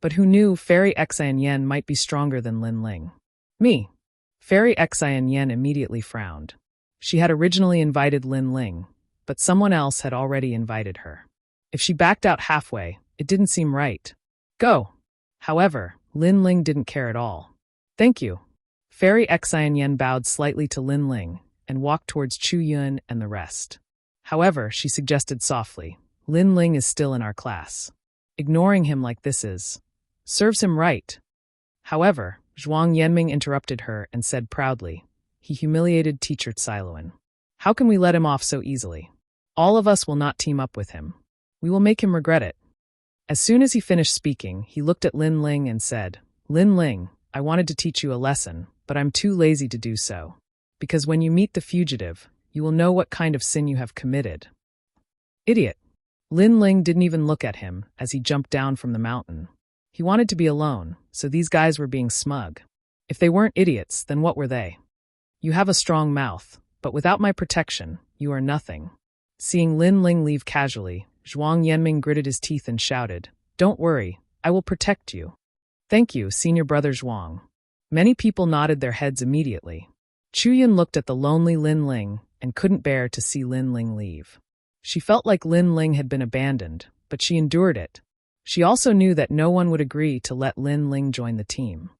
Speaker 1: But who knew Fairy Xianyan might be stronger than Lin Ling? Me. Fairy Xianyan immediately frowned. She had originally invited Lin Ling, but someone else had already invited her. If she backed out halfway, it didn't seem right. Go. However, Lin Ling didn't care at all. Thank you. Fairy Xianyan bowed slightly to Lin Ling and walked towards Chu Yun and the rest. However, she suggested softly, Lin Ling is still in our class. Ignoring him like this is Serves him right. However, Zhuang Yanming interrupted her and said proudly, he humiliated teacher Xiluan. How can we let him off so easily? All of us will not team up with him. We will make him regret it. As soon as he finished speaking, he looked at Lin Ling and said, Lin Ling, I wanted to teach you a lesson, but I'm too lazy to do so. Because when you meet the fugitive, you will know what kind of sin you have committed. Idiot. Lin Ling didn't even look at him as he jumped down from the mountain. He wanted to be alone, so these guys were being smug. If they weren't idiots, then what were they? You have a strong mouth, but without my protection, you are nothing. Seeing Lin Ling leave casually, Zhuang Yanming gritted his teeth and shouted, Don't worry, I will protect you. Thank you, senior brother Zhuang. Many people nodded their heads immediately. Chuyan looked at the lonely Lin Ling and couldn't bear to see Lin Ling leave. She felt like Lin Ling had been abandoned, but she endured it. She also knew that no one would agree to let Lin Ling join the team.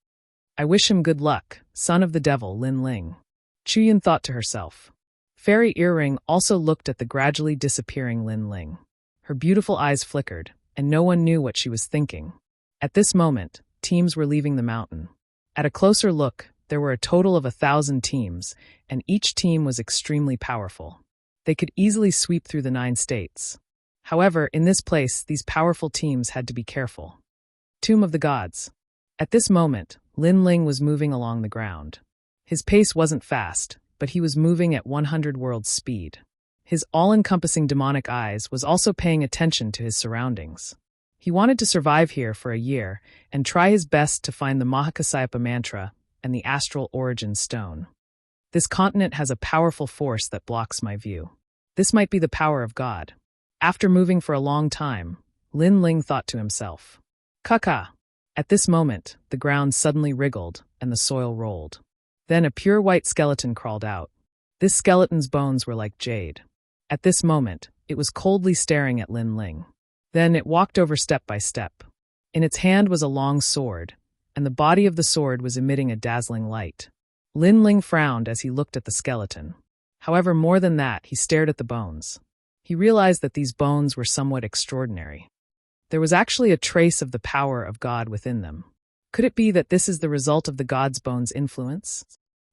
Speaker 1: I wish him good luck, son of the devil Lin Ling. Chuyan thought to herself. Fairy Earring also looked at the gradually disappearing Lin Ling. Her beautiful eyes flickered, and no one knew what she was thinking. At this moment, teams were leaving the mountain. At a closer look, there were a total of 1,000 teams, and each team was extremely powerful. They could easily sweep through the 9 states. However, in this place, these powerful teams had to be careful. Tomb of the Gods. At this moment, Lin Ling was moving along the ground. His pace wasn't fast, but he was moving at 100 worlds speed. His all-encompassing demonic eyes was also paying attention to his surroundings. He wanted to survive here for a year and try his best to find the Mahakasayapa mantra and the astral origin stone. This continent has a powerful force that blocks my view. This might be the power of God. After moving for a long time, Lin Ling thought to himself, Kaka! At this moment, the ground suddenly wriggled and the soil rolled. Then a pure white skeleton crawled out. This skeleton's bones were like jade. At this moment, it was coldly staring at Lin Ling. Then it walked over step by step. In its hand was a long sword, and the body of the sword was emitting a dazzling light. Lin Ling frowned as he looked at the skeleton. However, more than that, he stared at the bones. He realized that these bones were somewhat extraordinary. There was actually a trace of the power of God within them. Could it be that this is the result of the God's bones' influence?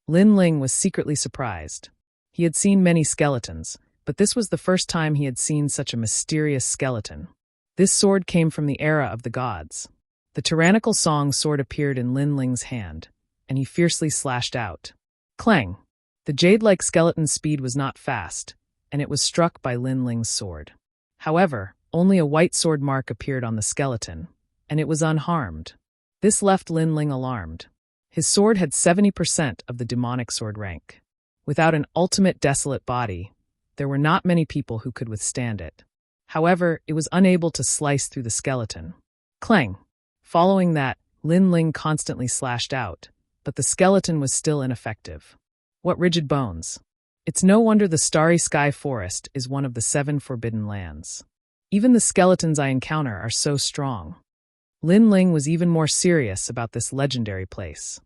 Speaker 1: Lin Ling was secretly surprised. He had seen many skeletons, but this was the first time he had seen such a mysterious skeleton. This sword came from the era of the gods. The tyrannical song sword appeared in Lin Ling's hand, and he fiercely slashed out. Clang! The jade-like skeleton's speed was not fast, and it was struck by Lin Ling's sword. However, only a white sword mark appeared on the skeleton, and it was unharmed. This left Lin Ling alarmed. His sword had 70% of the demonic sword rank. Without an ultimate desolate body, there were not many people who could withstand it. However, it was unable to slice through the skeleton. Clang! Following that, Lin Ling constantly slashed out, but the skeleton was still ineffective. What rigid bones! It's no wonder the Starry Sky Forest is one of the 7 forbidden lands. Even the skeletons I encounter are so strong. Lin Ling was even more serious about this legendary place.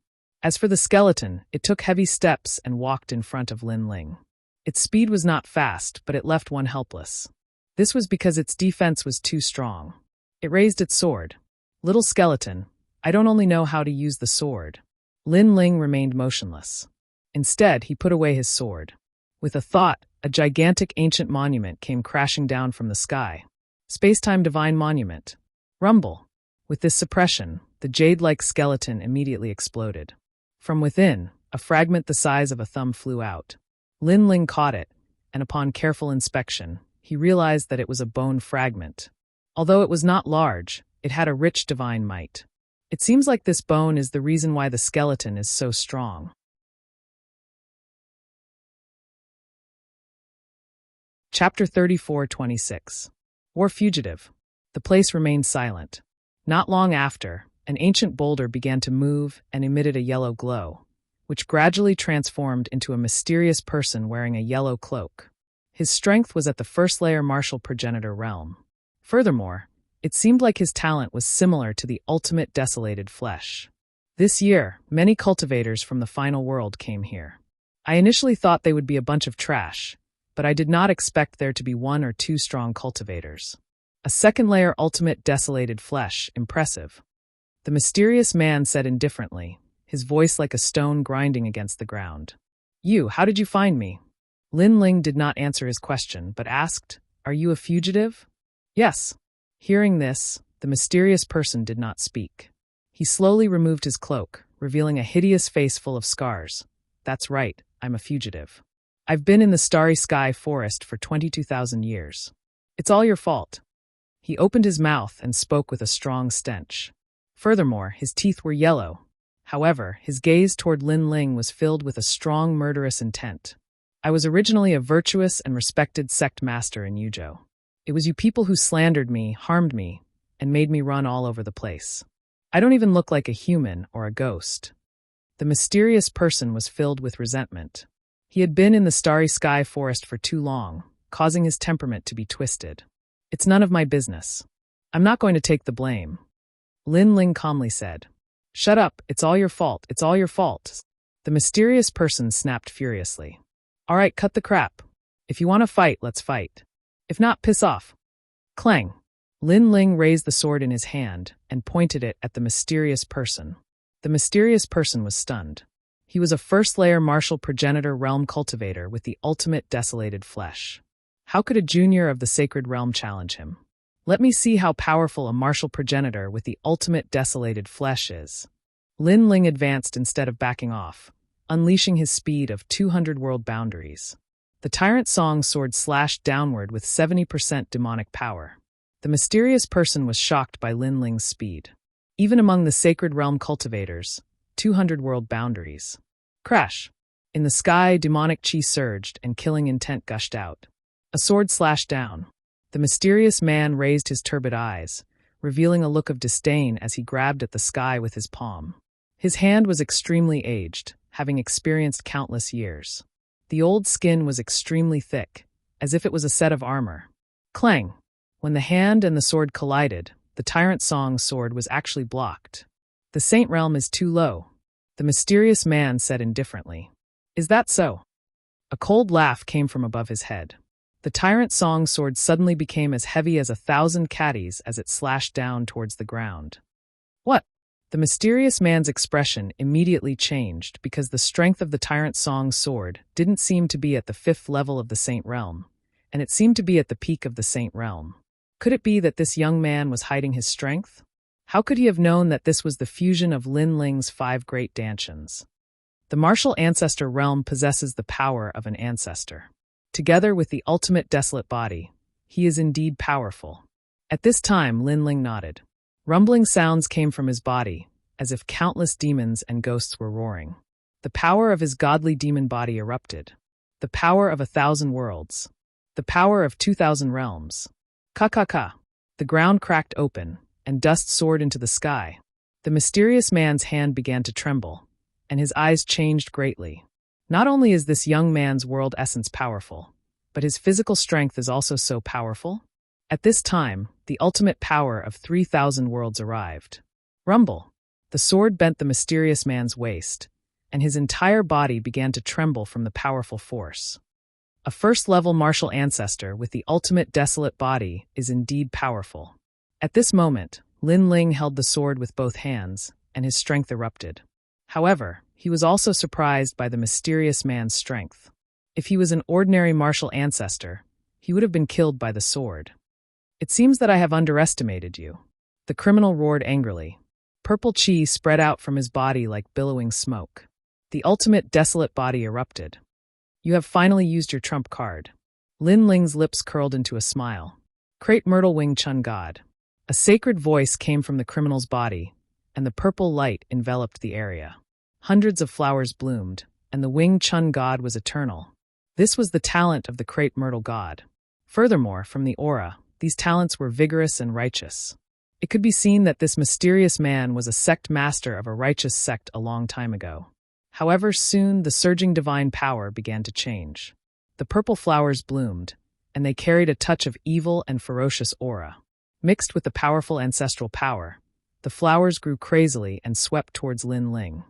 Speaker 1: As for the skeleton, it took heavy steps and walked in front of Lin Ling. Its speed was not fast, but it left one helpless. This was because its defense was too strong. It raised its sword. Little skeleton, I don't only know how to use the sword. Lin Ling remained motionless. Instead, he put away his sword. With a thought, a gigantic ancient monument came crashing down from the sky. Space-time divine monument. Rumble. With this suppression, the jade-like skeleton immediately exploded. From within, a fragment the size of a thumb flew out. Lin Ling caught it, and upon careful inspection, he realized that it was a bone fragment. Although it was not large, it had a rich divine might. It seems like this bone is the reason why the skeleton is so strong. Chapter 34-26. War Fugitive. The place remained silent. Not long after, an ancient boulder began to move and emitted a yellow glow, which gradually transformed into a mysterious person wearing a yellow cloak. His strength was at the first-layer martial progenitor realm. Furthermore, it seemed like his talent was similar to the ultimate desolated flesh. This year, many cultivators from the final world came here. I initially thought they would be a bunch of trash, but I did not expect there to be 1 or 2 strong cultivators. A second-layer ultimate desolated flesh, impressive. The mysterious man said indifferently, his voice like a stone grinding against the ground. How did you find me? Lin Ling did not answer his question, but asked, Are you a fugitive? Yes. Hearing this, the mysterious person did not speak. He slowly removed his cloak, revealing a hideous face full of scars. That's right, I'm a fugitive. I've been in the starry sky forest for 22,000 years. It's all your fault. He opened his mouth and spoke with a strong stench. Furthermore, his teeth were yellow. However, his gaze toward Lin Ling was filled with a strong murderous intent. I was originally a virtuous and respected sect master in Yuzhou. It was you people who slandered me, harmed me, and made me run all over the place. I don't even look like a human or a ghost. The mysterious person was filled with resentment. He had been in the starry sky forest for too long, causing his temperament to be twisted. It's none of my business. I'm not going to take the blame. Lin Ling calmly said. Shut up, it's all your fault, it's all your fault. The mysterious person snapped furiously. All right, cut the crap. If you want to fight, let's fight. If not, piss off. Clang. Lin Ling raised the sword in his hand and pointed it at the mysterious person. The mysterious person was stunned. He was a first-layer martial progenitor realm cultivator with the ultimate desolated flesh. How could a junior of the sacred realm challenge him? Let me see how powerful a martial progenitor with the ultimate desolated flesh is. Lin Ling advanced instead of backing off, unleashing his speed of 200 world boundaries. The Tyrant Song sword slashed downward with 70% demonic power. The mysterious person was shocked by Lin Ling's speed. Even among the sacred realm cultivators, 200 world boundaries. Crash! In the sky, demonic chi surged and killing intent gushed out. A sword slashed down. The mysterious man raised his turbid eyes, revealing a look of disdain as he grabbed at the sky with his palm. His hand was extremely aged, having experienced countless years. The old skin was extremely thick, as if it was a set of armor. Clang! When the hand and the sword collided, the Tyrant Song sword was actually blocked. The Saint Realm is too low, the mysterious man said indifferently. Is that so? A cold laugh came from above his head. The Tyrant Song sword suddenly became as heavy as 1,000 caddies as it slashed down towards the ground. What? The mysterious man's expression immediately changed because the strength of the Tyrant Song sword didn't seem to be at the 5th level of the Saint Realm, and it seemed to be at the peak of the Saint Realm. Could it be that this young man was hiding his strength? How could he have known that this was the fusion of Lin Ling's 5 great dantians? The martial ancestor realm possesses the power of an ancestor. Together with the ultimate desolate body, he is indeed powerful. At this time, Lin Ling nodded. Rumbling sounds came from his body, as if countless demons and ghosts were roaring. The power of his godly demon body erupted. The power of 1,000 worlds. The power of 2,000 realms. Ka-ka-ka. The ground cracked open, and dust soared into the sky. The mysterious man's hand began to tremble, and his eyes changed greatly. Not only is this young man's world essence powerful, but his physical strength is also so powerful. At this time, the ultimate power of 3,000 worlds arrived. Rumble! The sword bent the mysterious man's waist, and his entire body began to tremble from the powerful force. A first-level martial ancestor with the ultimate desolate body is indeed powerful. At this moment, Lin Ling held the sword with both hands, and his strength erupted. However, he was also surprised by the mysterious man's strength. If he was an ordinary martial ancestor, he would have been killed by the sword. It seems that I have underestimated you. The criminal roared angrily. Purple chi spread out from his body like billowing smoke. The ultimate desolate body erupted. You have finally used your trump card. Lin Ling's lips curled into a smile. Crate Myrtle Wing Chun God. A sacred voice came from the criminal's body, and the purple light enveloped the area. Hundreds of flowers bloomed, and the Wing Chun God was eternal. This was the talent of the Crate Myrtle God. Furthermore, from the aura, these talents were vigorous and righteous. It could be seen that this mysterious man was a sect master of a righteous sect a long time ago. However, soon the surging divine power began to change. The purple flowers bloomed, and they carried a touch of evil and ferocious aura. Mixed with the powerful ancestral power, the flowers grew crazily and swept towards Lin Ling.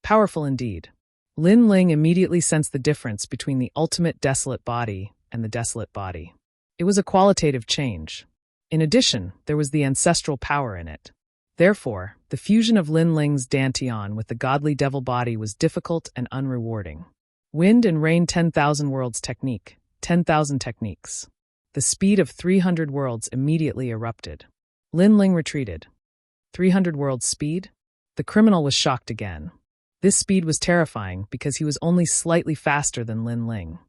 Speaker 1: Powerful indeed. Lin Ling immediately sensed the difference between the ultimate desolate body and the desolate body. It was a qualitative change. In addition, there was the ancestral power in it. Therefore, the fusion of Lin Ling's dantian with the godly devil body was difficult and unrewarding. Wind and rain 10,000 worlds technique, 10,000 techniques. The speed of 300 worlds immediately erupted. Lin Ling retreated. 300 worlds speed? The criminal was shocked again. This speed was terrifying because he was only slightly faster than Lin Ling.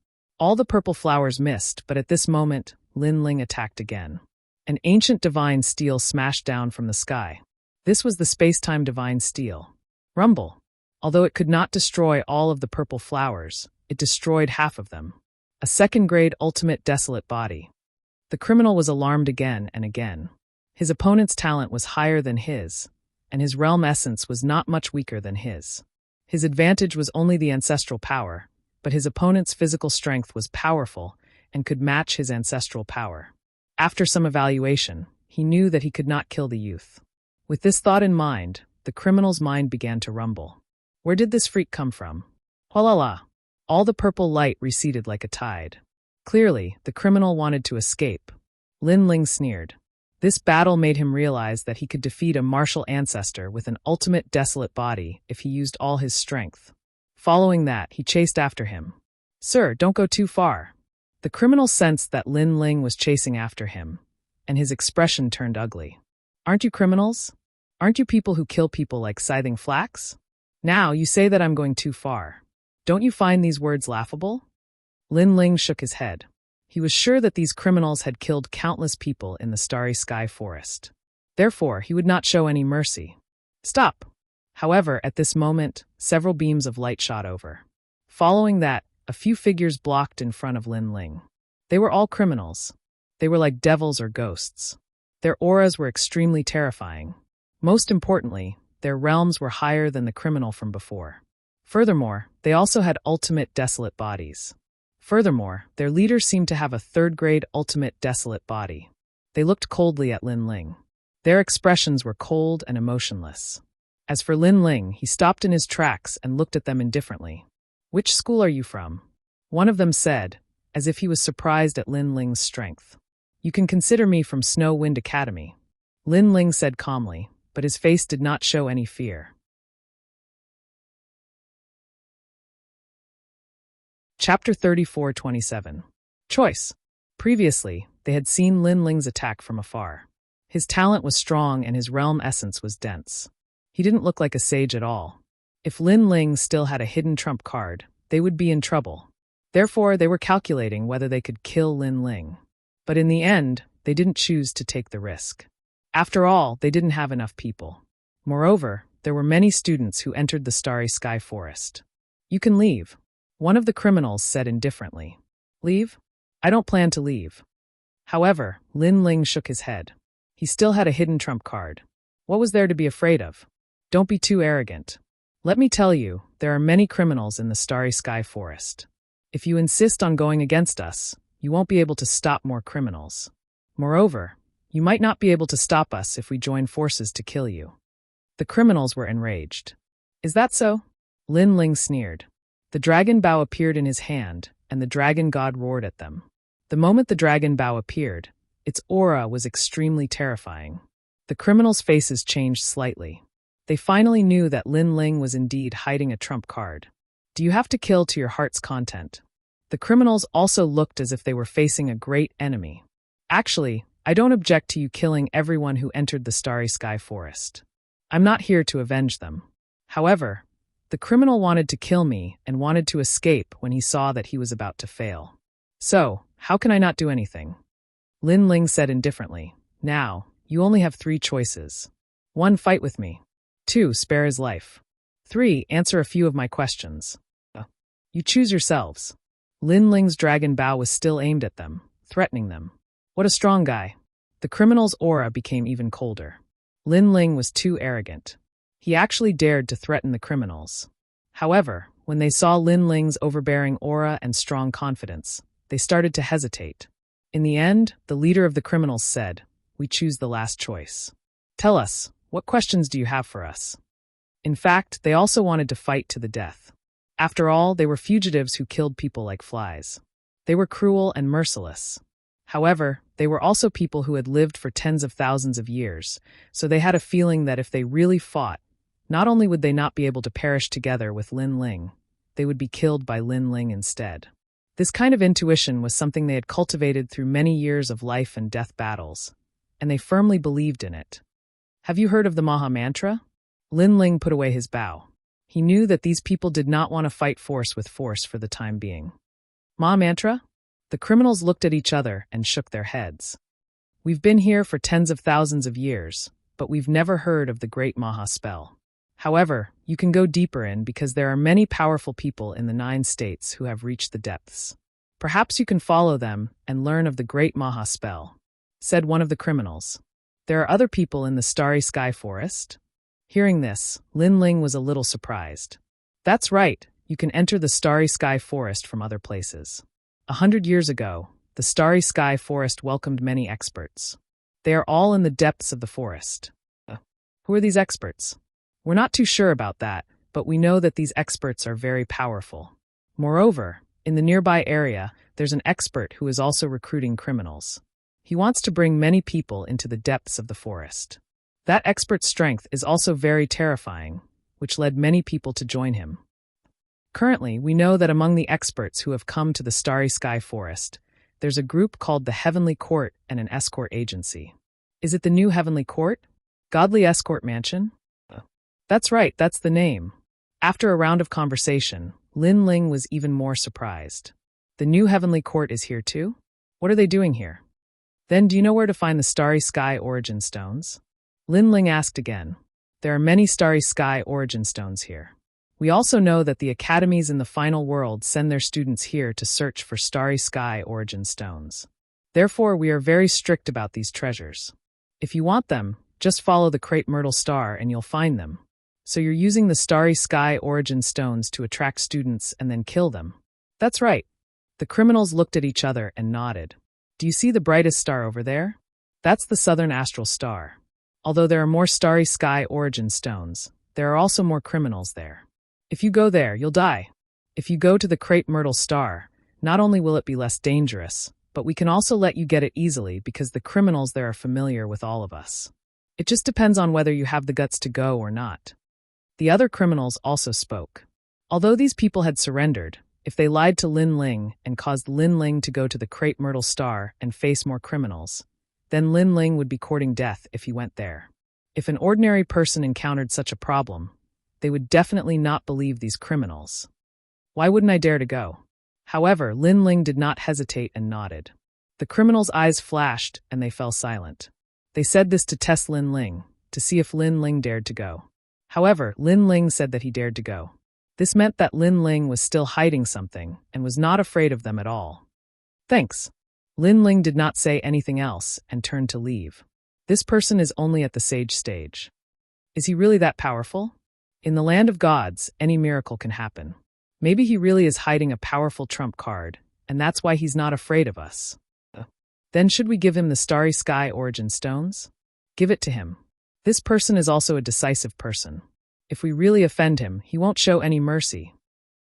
Speaker 1: All the purple flowers missed, but at this moment, Lin Ling attacked again. An ancient divine steel smashed down from the sky. This was the space-time divine steel. Rumble. Although it could not destroy all of the purple flowers, it destroyed half of them. A second-grade ultimate desolate body. The criminal was alarmed again and again. His opponent's talent was higher than his, and his realm essence was not much weaker than his. His advantage was only the ancestral power, but his opponent's physical strength was powerful and could match his ancestral power. After some evaluation, he knew that he could not kill the youth. With this thought in mind, the criminal's mind began to rumble. Where did this freak come from? Hualala! All the purple light receded like a tide. Clearly, the criminal wanted to escape. Lin Ling sneered. This battle made him realize that he could defeat a martial ancestor with an ultimate desolate body if he used all his strength. Following that, he chased after him. Sir, don't go too far. The criminal sensed that Lin Ling was chasing after him, and his expression turned ugly. Aren't you criminals? Aren't you people who kill people like scything flax? Now you say that I'm going too far. Don't you find these words laughable? Lin Ling shook his head. He was sure that these criminals had killed countless people in the starry sky forest. Therefore, he would not show any mercy. Stop! However, at this moment, several beams of light shot over. Following that, a few figures blocked in front of Lin Ling. They were all criminals. They were like devils or ghosts. Their auras were extremely terrifying. Most importantly, their realms were higher than the criminal from before. Furthermore, they also had ultimate desolate bodies. Furthermore, their leader seemed to have a third-grade ultimate desolate body. They looked coldly at Lin Ling. Their expressions were cold and emotionless. As for Lin Ling, he stopped in his tracks and looked at them indifferently. Which school are you from? One of them said, as if he was surprised at Lin Ling's strength. You can consider me from Snow Wind Academy. Lin Ling said calmly, but his face did not show any fear. Chapter 34:27. Choice. Previously, they had seen Lin Ling's attack from afar. His talent was strong and his realm essence was dense. He didn't look like a sage at all. If Lin Ling still had a hidden trump card, they would be in trouble. Therefore, they were calculating whether they could kill Lin Ling. But in the end, they didn't choose to take the risk. After all, they didn't have enough people. Moreover, there were many students who entered the starry sky forest. You can leave. One of the criminals said indifferently. Leave? I don't plan to leave. However, Lin Ling shook his head. He still had a hidden trump card. What was there to be afraid of? Don't be too arrogant. Let me tell you, there are many criminals in the starry sky forest. If you insist on going against us, you won't be able to stop more criminals. Moreover, you might not be able to stop us if we join forces to kill you. The criminals were enraged. Is that so? Lin Ling sneered. The dragon bow appeared in his hand, and the dragon god roared at them. The moment the dragon bow appeared, its aura was extremely terrifying. The criminals' faces changed slightly. They finally knew that Lin Ling was indeed hiding a trump card. Do you have to kill to your heart's content? The criminals also looked as if they were facing a great enemy. Actually, I don't object to you killing everyone who entered the starry sky forest. I'm not here to avenge them. However, the criminal wanted to kill me and wanted to escape when he saw that he was about to fail. So, how can I not do anything? Lin Ling said indifferently. Now, you only have 3 choices. 1. Fight with me. 2. Spare his life. 3. Answer a few of my questions. You choose yourselves. Lin Ling's dragon bow was still aimed at them, threatening them. What a strong guy. The criminal's aura became even colder. Lin Ling was too arrogant. He actually dared to threaten the criminals. However, when they saw Lin Ling's overbearing aura and strong confidence, they started to hesitate. In the end, the leader of the criminals said, "We choose the last choice. Tell us, what questions do you have for us?" In fact, they also wanted to fight to the death. After all, they were fugitives who killed people like flies. They were cruel and merciless. However, they were also people who had lived for tens of thousands of years, so they had a feeling that if they really fought, not only would they not be able to perish together with Lin Ling, they would be killed by Lin Ling instead. This kind of intuition was something they had cultivated through many years of life and death battles, and they firmly believed in it. Have you heard of the Maha Mantra? Lin Ling put away his bow. He knew that these people did not want to fight force with force for the time being. Maha Mantra? The criminals looked at each other and shook their heads. We've been here for tens of thousands of years, but we've never heard of the great Maha spell. However, you can go deeper in because there are many powerful people in the 9 states who have reached the depths. Perhaps you can follow them and learn of the great Maha spell, said one of the criminals. There are other people in the Starry Sky Forest? Hearing this, Lin Ling was a little surprised. That's right, you can enter the Starry Sky Forest from other places. 100 years ago, the Starry Sky Forest welcomed many experts. They are all in the depths of the forest. Who are these experts? We're not too sure about that, but we know that these experts are very powerful. Moreover, in the nearby area, there's an expert who is also recruiting criminals. He wants to bring many people into the depths of the forest. That expert's strength is also very terrifying, which led many people to join him. Currently, we know that among the experts who have come to the Starry Sky Forest, there's a group called the Heavenly Court and an escort agency. Is it the new Heavenly Court? Godly Escort Mansion? That's right, that's the name. After a round of conversation, Lin Ling was even more surprised. The new Heavenly Court is here too? What are they doing here? Then do you know where to find the Starry Sky Origin Stones? Lin Ling asked again. There are many Starry Sky Origin Stones here. We also know that the academies in the final world send their students here to search for Starry Sky Origin Stones. Therefore, we are very strict about these treasures. If you want them, just follow the Crepe Myrtle Star and you'll find them. So you're using the Starry Sky Origin Stones to attract students and then kill them. That's right. The criminals looked at each other and nodded. Do you see the brightest star over there? That's the Southern Astral Star. Although there are more Starry Sky Origin Stones, there are also more criminals there. If you go there, you'll die. If you go to the Crepe Myrtle Star, not only will it be less dangerous, but we can also let you get it easily because the criminals there are familiar with all of us. It just depends on whether you have the guts to go or not. The other criminals also spoke. Although these people had surrendered, if they lied to Lin Ling and caused Lin Ling to go to the Crepe Myrtle Star and face more criminals, then Lin Ling would be courting death if he went there. If an ordinary person encountered such a problem, they would definitely not believe these criminals. Why wouldn't I dare to go? However, Lin Ling did not hesitate and nodded. The criminals' eyes flashed and they fell silent. They said this to test Lin Ling, to see if Lin Ling dared to go. However, Lin Ling said that he dared to go. This meant that Lin Ling was still hiding something and was not afraid of them at all. Thanks. Lin Ling did not say anything else and turned to leave. This person is only at the sage stage. Is he really that powerful? In the land of gods, any miracle can happen. Maybe he really is hiding a powerful trump card, and that's why he's not afraid of us. Then should we give him the Starry Sky Origin Stones? Give it to him. This person is also a decisive person. If we really offend him, he won't show any mercy.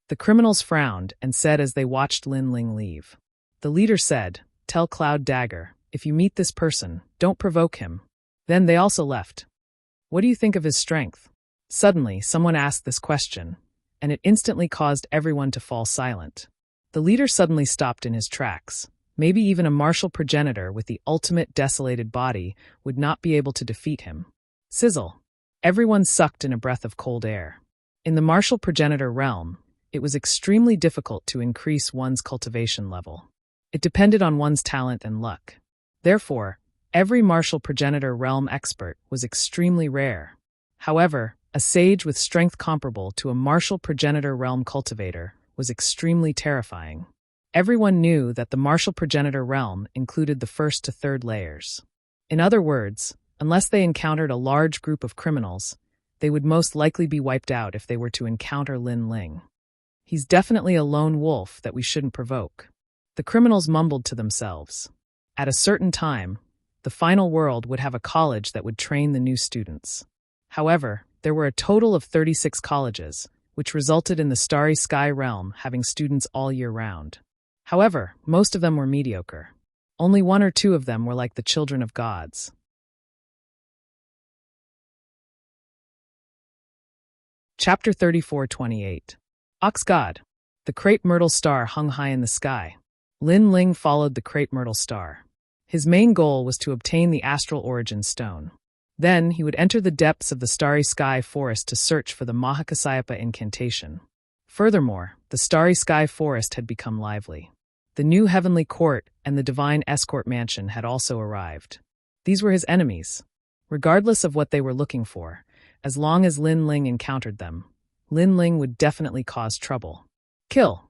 Speaker 1: The criminals frowned and said as they watched Lin Ling leave. The leader said, "Tell Cloud Dagger, if you meet this person, don't provoke him." Then they also left. What do you think of his strength? Suddenly, someone asked this question, and it instantly caused everyone to fall silent. The leader suddenly stopped in his tracks. Maybe even a martial progenitor with the ultimate desolated body would not be able to defeat him. Sizzle. Everyone sucked in a breath of cold air. In the martial progenitor realm, it was extremely difficult to increase one's cultivation level. It depended on one's talent and luck. Therefore, every martial progenitor realm expert was extremely rare. However, a sage with strength comparable to a martial progenitor realm cultivator was extremely terrifying. Everyone knew that the martial progenitor realm included the first to third layers. In other words, unless they encountered a large group of criminals, they would most likely be wiped out if they were to encounter Lin Ling. He's definitely a lone wolf that we shouldn't provoke. The criminals mumbled to themselves. At a certain time, the final world would have a college that would train the new students. However, there were a total of 36 colleges, which resulted in the Starry Sky realm having students all year round. However, most of them were mediocre. Only one or two of them were like the children of gods. Chapter 34:28. Ox God. The crepe myrtle star hung high in the sky. Lin Ling followed the crepe myrtle star. His main goal was to obtain the astral origin stone. Then he would enter the depths of the starry sky forest to search for the Mahakasayapa incantation. Furthermore, the starry sky forest had become lively. The new heavenly court and the divine escort mansion had also arrived. These were his enemies. Regardless of what they were looking for, as long as Lin Ling encountered them, Lin Ling would definitely cause trouble. Kill!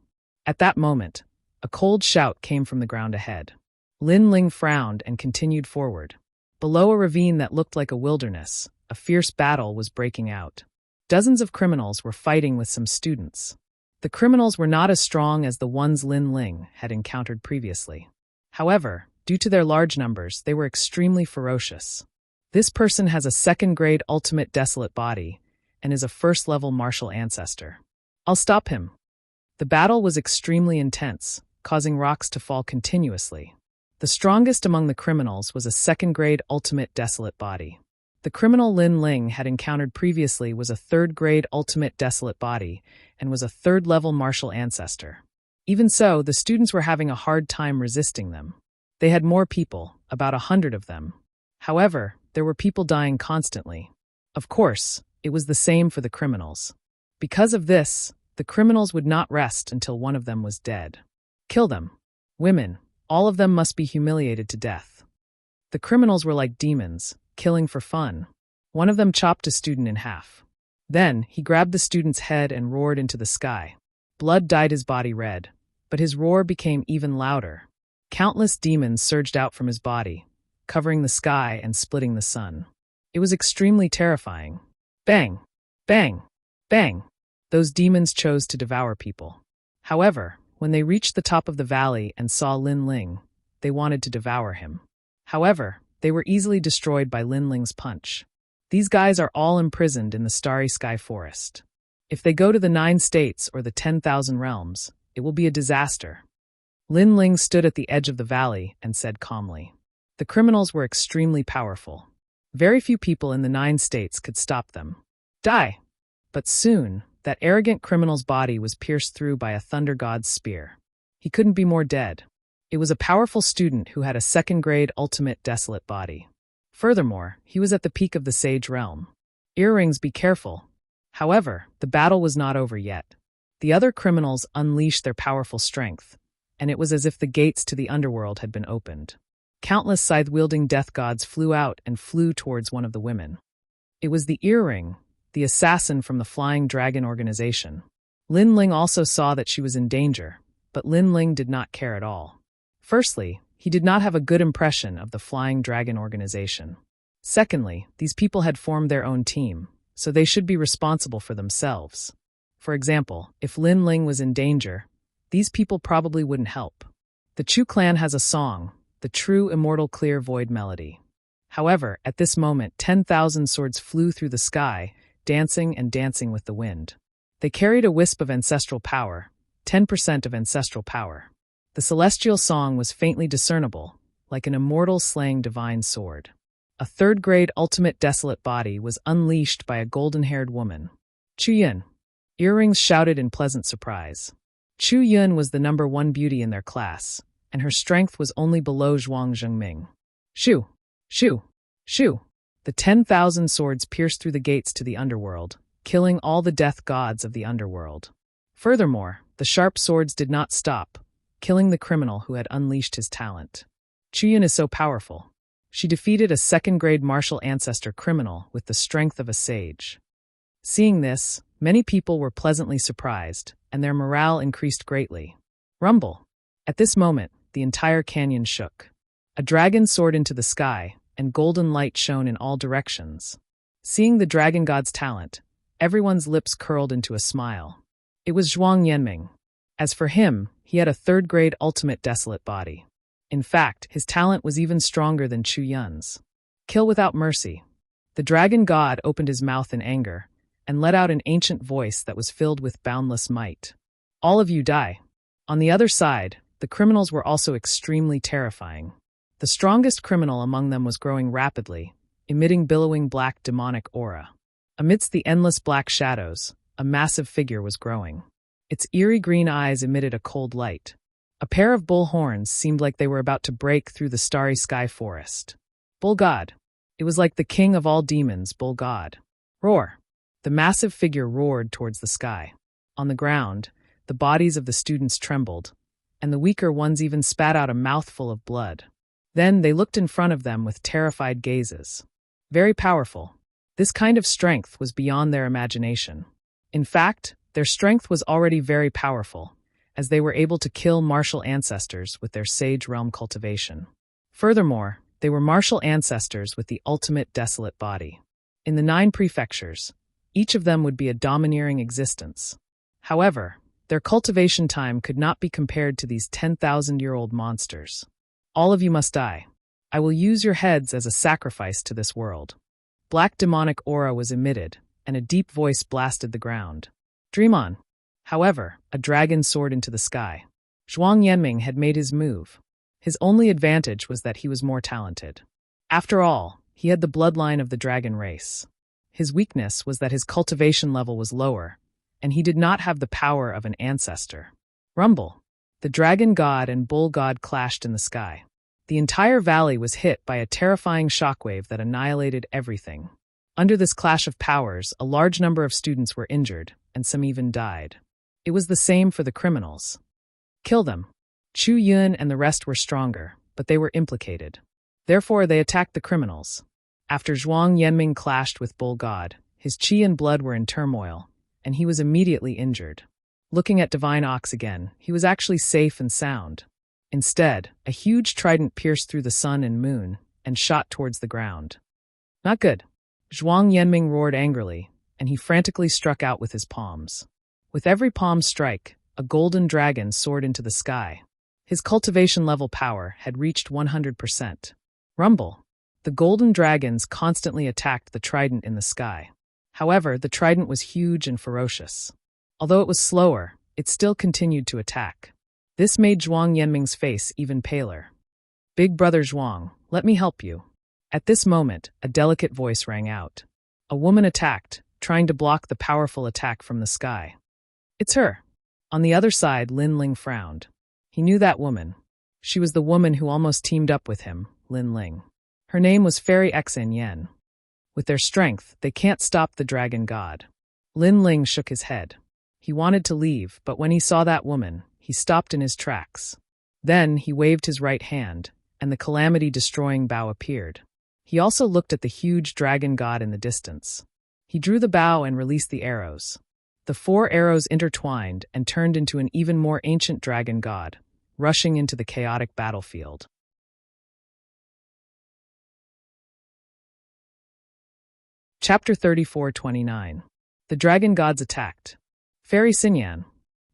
Speaker 1: At that moment, a cold shout came from the ground ahead. Lin Ling frowned and continued forward. Below a ravine that looked like a wilderness, a fierce battle was breaking out. Dozens of criminals were fighting with some students. The criminals were not as strong as the ones Lin Ling had encountered previously. However, due to their large numbers, they were extremely ferocious. This person has a second-grade ultimate desolate body and is a first-level martial ancestor. I'll stop him. The battle was extremely intense, causing rocks to fall continuously. The strongest among the criminals was a second-grade ultimate desolate body. The criminal Lin Ling had encountered previously was a third-grade ultimate desolate body and was a third-level martial ancestor. Even so, the students were having a hard time resisting them. They had more people, about 100 of them. However, there were people dying constantly. Of course, it was the same for the criminals. Because of this, the criminals would not rest until one of them was dead. Kill them. Women, all of them must be humiliated to death. The criminals were like demons, killing for fun. One of them chopped a student in half. Then, he grabbed the student's head and roared into the sky. Blood dyed his body red, but his roar became even louder. Countless demons surged out from his body, covering the sky and splitting the sun. It was extremely terrifying. Bang! Bang! Bang! Those demons chose to devour people. However, when they reached the top of the valley and saw Lin Ling, they wanted to devour him. However, they were easily destroyed by Lin Ling's punch. These guys are all imprisoned in the starry sky forest. If they go to the 9 states or the 10,000 realms, it will be a disaster. Lin Ling stood at the edge of the valley and said calmly. The criminals were extremely powerful. Very few people in the 9 states could stop them. Die! But soon, that arrogant criminal's body was pierced through by a thunder god's spear. He couldn't be more dead. It was a powerful student who had a second-grade ultimate desolate body. Furthermore, he was at the peak of the sage realm. Earrings, be careful. However, the battle was not over yet. The other criminals unleashed their powerful strength, and it was as if the gates to the underworld had been opened. Countless scythe-wielding death gods flew out and flew towards one of the women. It was the Earring, the assassin from the Flying Dragon organization. Lin Ling also saw that she was in danger, but Lin Ling did not care at all. Firstly, he did not have a good impression of the Flying Dragon organization. Secondly, these people had formed their own team, so they should be responsible for themselves. For example, if Lin Ling was in danger, these people probably wouldn't help. The Chu clan has a song, the true immortal clear void melody. However, at this moment 10,000 swords flew through the sky, dancing and dancing with the wind. They carried a wisp of ancestral power, 10% of ancestral power. The celestial song was faintly discernible, like an immortal slaying divine sword. A third-grade ultimate desolate body was unleashed by a golden-haired woman. Chu Yun. Earrings shouted in pleasant surprise. Chu Yun was the number 1 beauty in their class, and her strength was only below Zhuang Zhengming. Shoo! Shoo! Shoo! The 10,000 swords pierced through the gates to the underworld, killing all the death gods of the underworld. Furthermore, the sharp swords did not stop, killing the criminal who had unleashed his talent. Chu Yun is so powerful. She defeated a second-grade martial ancestor criminal with the strength of a sage. Seeing this, many people were pleasantly surprised, and their morale increased greatly. Rumble! At this moment, the entire canyon shook. A dragon soared into the sky, and golden light shone in all directions. Seeing the dragon god's talent, everyone's lips curled into a smile. It was Zhuang Yanming. As for him, he had a third-grade ultimate desolate body. In fact, his talent was even stronger than Chu Yun's. Kill without mercy. The dragon god opened his mouth in anger, and let out an ancient voice that was filled with boundless might. All of you die. On the other side, the criminals were also extremely terrifying. The strongest criminal among them was growing rapidly, emitting billowing black demonic aura. Amidst the endless black shadows, a massive figure was growing. Its eerie green eyes emitted a cold light. A pair of bull horns seemed like they were about to break through the starry sky forest. Bull God. It was like the king of all demons, Bull God. Roar. The massive figure roared towards the sky. On the ground, the bodies of the students trembled, and the weaker ones even spat out a mouthful of blood. Then they looked in front of them with terrified gazes. Very powerful. This kind of strength was beyond their imagination. In fact, their strength was already very powerful, as they were able to kill martial ancestors with their sage realm cultivation. Furthermore, they were martial ancestors with the ultimate desolate body. In the 9 prefectures, each of them would be a domineering existence. However, their cultivation time could not be compared to these 10,000-year-old monsters. All of you must die. I will use your heads as a sacrifice to this world. Black demonic aura was emitted, and a deep voice blasted the ground. Dream on. However, a dragon soared into the sky. Zhuang Yanming had made his move. His only advantage was that he was more talented. After all, he had the bloodline of the dragon race. His weakness was that his cultivation level was lower, and he did not have the power of an ancestor. Rumble. The dragon god and bull god clashed in the sky. The entire valley was hit by a terrifying shockwave that annihilated everything. Under this clash of powers, a large number of students were injured, and some even died. It was the same for the criminals. Kill them. Chu Yun and the rest were stronger, but they were implicated. Therefore, they attacked the criminals. After Zhuang Yanming clashed with Bull God, his qi and blood were in turmoil, and he was immediately injured. Looking at Divine Ox again, he was actually safe and sound. Instead, a huge trident pierced through the sun and moon and shot towards the ground. Not good. Zhuang Yanming roared angrily, and he frantically struck out with his palms. With every palm strike, a golden dragon soared into the sky. His cultivation level power had reached 100%. Rumble. The golden dragons constantly attacked the trident in the sky. However, the trident was huge and ferocious. Although it was slower, it still continued to attack. This made Zhuang Yanming's face even paler. Big brother Zhuang, let me help you. At this moment, a delicate voice rang out. A woman attacked, trying to block the powerful attack from the sky. It's her. On the other side, Lin Ling frowned. He knew that woman. She was the woman who almost teamed up with him, Lin Ling. Her name was Fairy Xen Yen. With their strength, they can't stop the dragon god. Lin Ling shook his head. He wanted to leave, but when he saw that woman, he stopped in his tracks. Then he waved his right hand, and the calamity-destroying bow appeared. He also looked at the huge dragon god in the distance. He drew the bow and released the arrows. The 4 arrows intertwined and turned into an even more ancient dragon god, rushing into the chaotic battlefield. Chapter 34-29. The dragon gods attacked. Fairy Xinyan.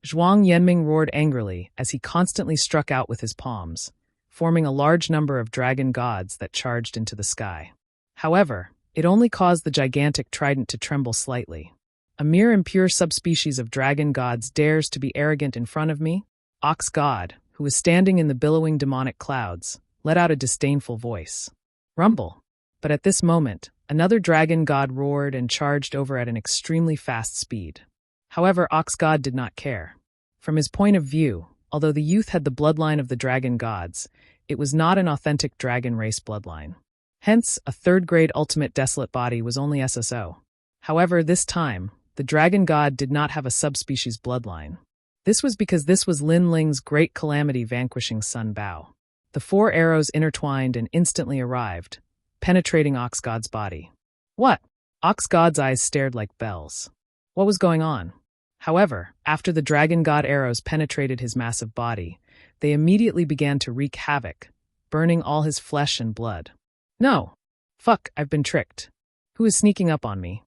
Speaker 1: Zhuang Yanming roared angrily as he constantly struck out with his palms, forming a large number of dragon gods that charged into the sky. However, it only caused the gigantic trident to tremble slightly. A mere impure subspecies of dragon gods dares to be arrogant in front of me? Ox God, who was standing in the billowing demonic clouds, let out a disdainful voice. Rumble. But at this moment, another dragon god roared and charged over at an extremely fast speed. However, Ox God did not care. From his point of view, although the youth had the bloodline of the dragon gods, it was not an authentic dragon race bloodline. Hence, a 3rd-grade ultimate desolate body was only SSO. However, this time, the dragon god did not have a subspecies bloodline. This was because this was Lin Ling's great calamity vanquishing sun bow. The 4 arrows intertwined and instantly arrived, penetrating Ox God's body. What? Ox God's eyes stared like bells. What was going on? However, after the dragon god arrows penetrated his massive body, they immediately began to wreak havoc, burning all his flesh and blood. No! Fuck, I've been tricked. Who is sneaking up on me?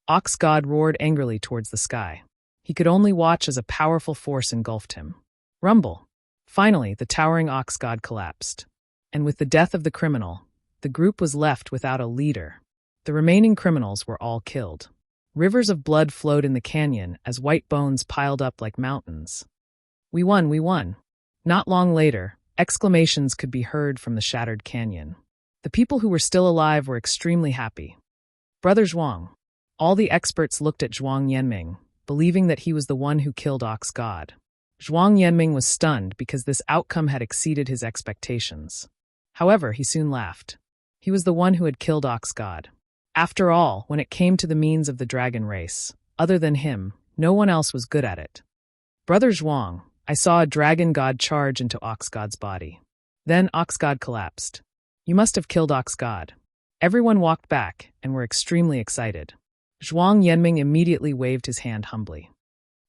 Speaker 1: Ox God roared angrily towards the sky. He could only watch as a powerful force engulfed him. Rumble. Finally, the towering Ox God collapsed. And with the death of the criminal, the group was left without a leader. The remaining criminals were all killed. Rivers of blood flowed in the canyon as white bones piled up like mountains. We won, we won. Not long later, exclamations could be heard from the shattered canyon. The people who were still alive were extremely happy. Brother Zhuang. All the experts looked at Zhuang Yanming, believing that he was the one who killed Ox God. Zhuang Yanming was stunned because this outcome had exceeded his expectations. However, he soon laughed. He was the one who had killed Ox God. After all, when it came to the means of the dragon race, other than him, no one else was good at it. Brother Zhuang, I saw a dragon god charge into Ox God's body. Then Ox God collapsed. You must have killed Ox God. Everyone walked back and were extremely excited. Zhuang Yanming immediately waved his hand humbly.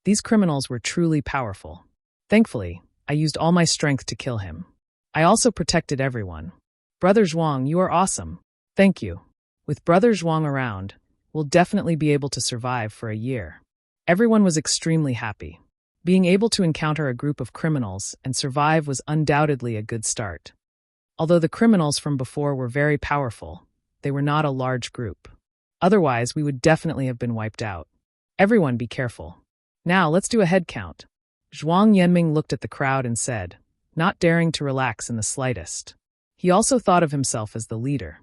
Speaker 1: These criminals were truly powerful. Thankfully, I used all my strength to kill him. I also protected everyone. Brother Zhuang, you are awesome. Thank you. With Brother Zhuang around, we'll definitely be able to survive for a year. Everyone was extremely happy. Being able to encounter a group of criminals and survive was undoubtedly a good start. Although the criminals from before were very powerful, they were not a large group. Otherwise, we would definitely have been wiped out. Everyone be careful. Now, let's do a head count. Zhuang Yanming looked at the crowd and said, not daring to relax in the slightest. He also thought of himself as the leader.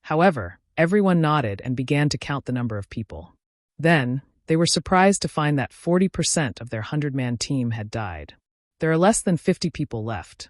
Speaker 1: However, everyone nodded and began to count the number of people. Then, they were surprised to find that 40% of their 100-man team had died. There are less than 50 people left.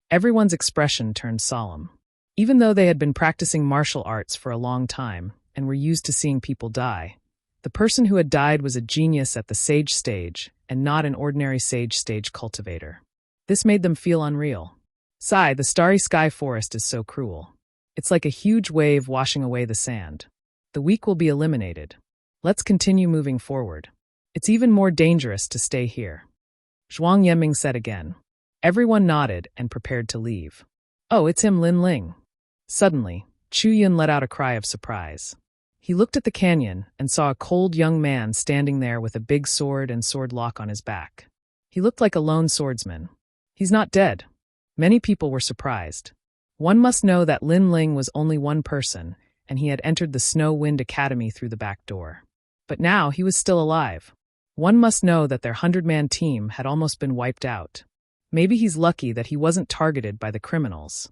Speaker 1: Everyone's expression turned solemn. Even though they had been practicing martial arts for a long time and were used to seeing people die, the person who had died was a genius at the sage stage and not an ordinary sage stage cultivator. This made them feel unreal. Sigh, the starry sky forest is so cruel. It's like a huge wave washing away the sand. The weak will be eliminated. Let's continue moving forward. It's even more dangerous to stay here. Zhuang Yanming said again. Everyone nodded and prepared to leave. Oh, it's him, Lin Ling. Suddenly, Chu Yun let out a cry of surprise. He looked at the canyon and saw a cold young man standing there with a big sword and sword lock on his back. He looked like a lone swordsman. He's not dead. Many people were surprised. One must know that Lin Ling was only one person, and he had entered the Snow Wind Academy through the back door. But now he was still alive. One must know that their 100-man team had almost been wiped out. Maybe he's lucky that he wasn't targeted by the criminals.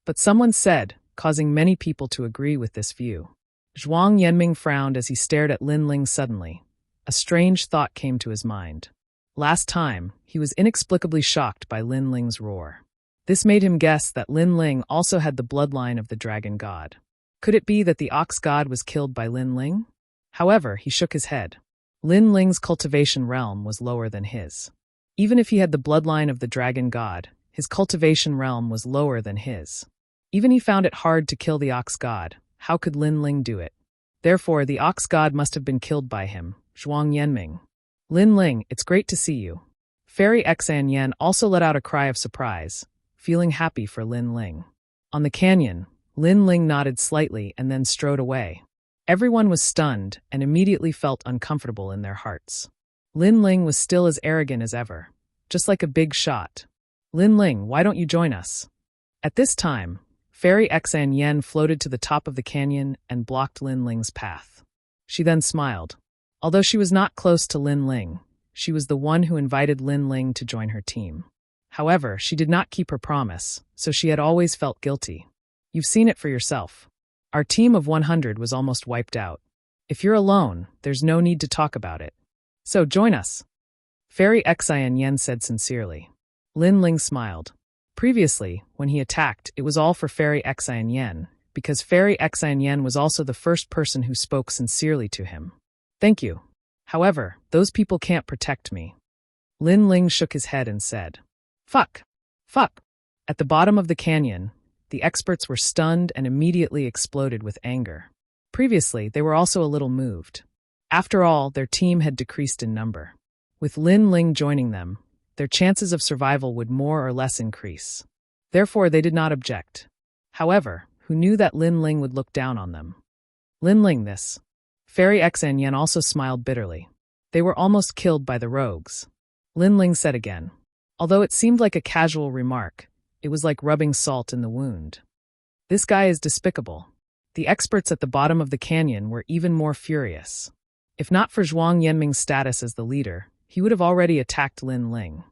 Speaker 1: But someone said, causing many people to agree with this view. Zhuang Yanming frowned as he stared at Lin Ling suddenly. A strange thought came to his mind. Last time, he was inexplicably shocked by Lin Ling's roar. This made him guess that Lin Ling also had the bloodline of the dragon god. Could it be that the ox god was killed by Lin Ling? However, he shook his head. Lin Ling's cultivation realm was lower than his. Even if he had the bloodline of the dragon god, his cultivation realm was lower than his. Even he found it hard to kill the ox god. How could Lin Ling do it? Therefore, the ox god must have been killed by him, Zhuang Yanming. Lin Ling, it's great to see you. Fairy Xan Yan also let out a cry of surprise, feeling happy for Lin Ling. On the canyon, Lin Ling nodded slightly and then strode away. Everyone was stunned and immediately felt uncomfortable in their hearts. Lin Ling was still as arrogant as ever, just like a big shot. Lin Ling, why don't you join us? At this time, Fairy Xan Yan floated to the top of the canyon and blocked Lin Ling's path. She then smiled. Although she was not close to Lin Ling, she was the one who invited Lin Ling to join her team. However, she did not keep her promise, so she had always felt guilty. You've seen it for yourself. Our team of 100 was almost wiped out. If you're alone, there's no need to talk about it. So join us. Fairy Xan Yan said sincerely. Lin Ling smiled. Previously, when he attacked, it was all for Fairy Xan Yan, because Fairy Xan Yan was also the first person who spoke sincerely to him. Thank you. However, those people can't protect me. Lin Ling shook his head and said, Fuck. Fuck. At the bottom of the canyon, the experts were stunned and immediately exploded with anger. Previously, they were also a little moved. After all, their team had decreased in number. With Lin Ling joining them, their chances of survival would more or less increase. Therefore, they did not object. However, who knew that Lin Ling would look down on them? Lin Ling, this. Fairy Xan Yan also smiled bitterly. They were almost killed by the rogues. Lin Ling said again. Although it seemed like a casual remark, it was like rubbing salt in the wound. This guy is despicable. The experts at the bottom of the canyon were even more furious. If not for Zhuang Yanming's status as the leader, he would have already attacked Lin Ling.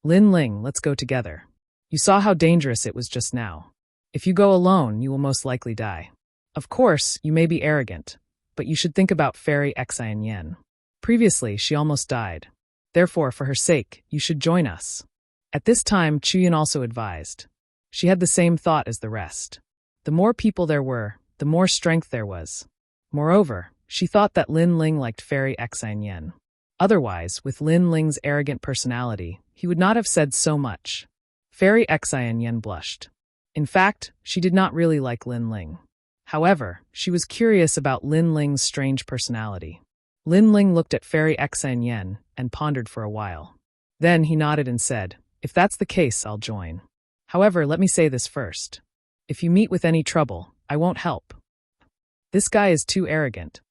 Speaker 1: Lin Ling, let's go together. You saw how dangerous it was just now. If you go alone, you will most likely die. Of course, you may be arrogant, but you should think about Fairy Xian Yen. Previously, she almost died. Therefore, for her sake, you should join us. At this time, Chuyin also advised. She had the same thought as the rest. The more people there were, the more strength there was. Moreover, she thought that Lin Ling liked Fairy Xian Yen. Otherwise, with Lin Ling's arrogant personality, he would not have said so much. Fairy Xian Yen blushed. In fact, she did not really like Lin Ling. However, she was curious about Lin Ling's strange personality. Lin Ling looked at Fairy Xian Yen and pondered for a while. Then he nodded and said, "If that's the case, I'll join. However, let me say this first. If you meet with any trouble, I won't help. This guy is too arrogant."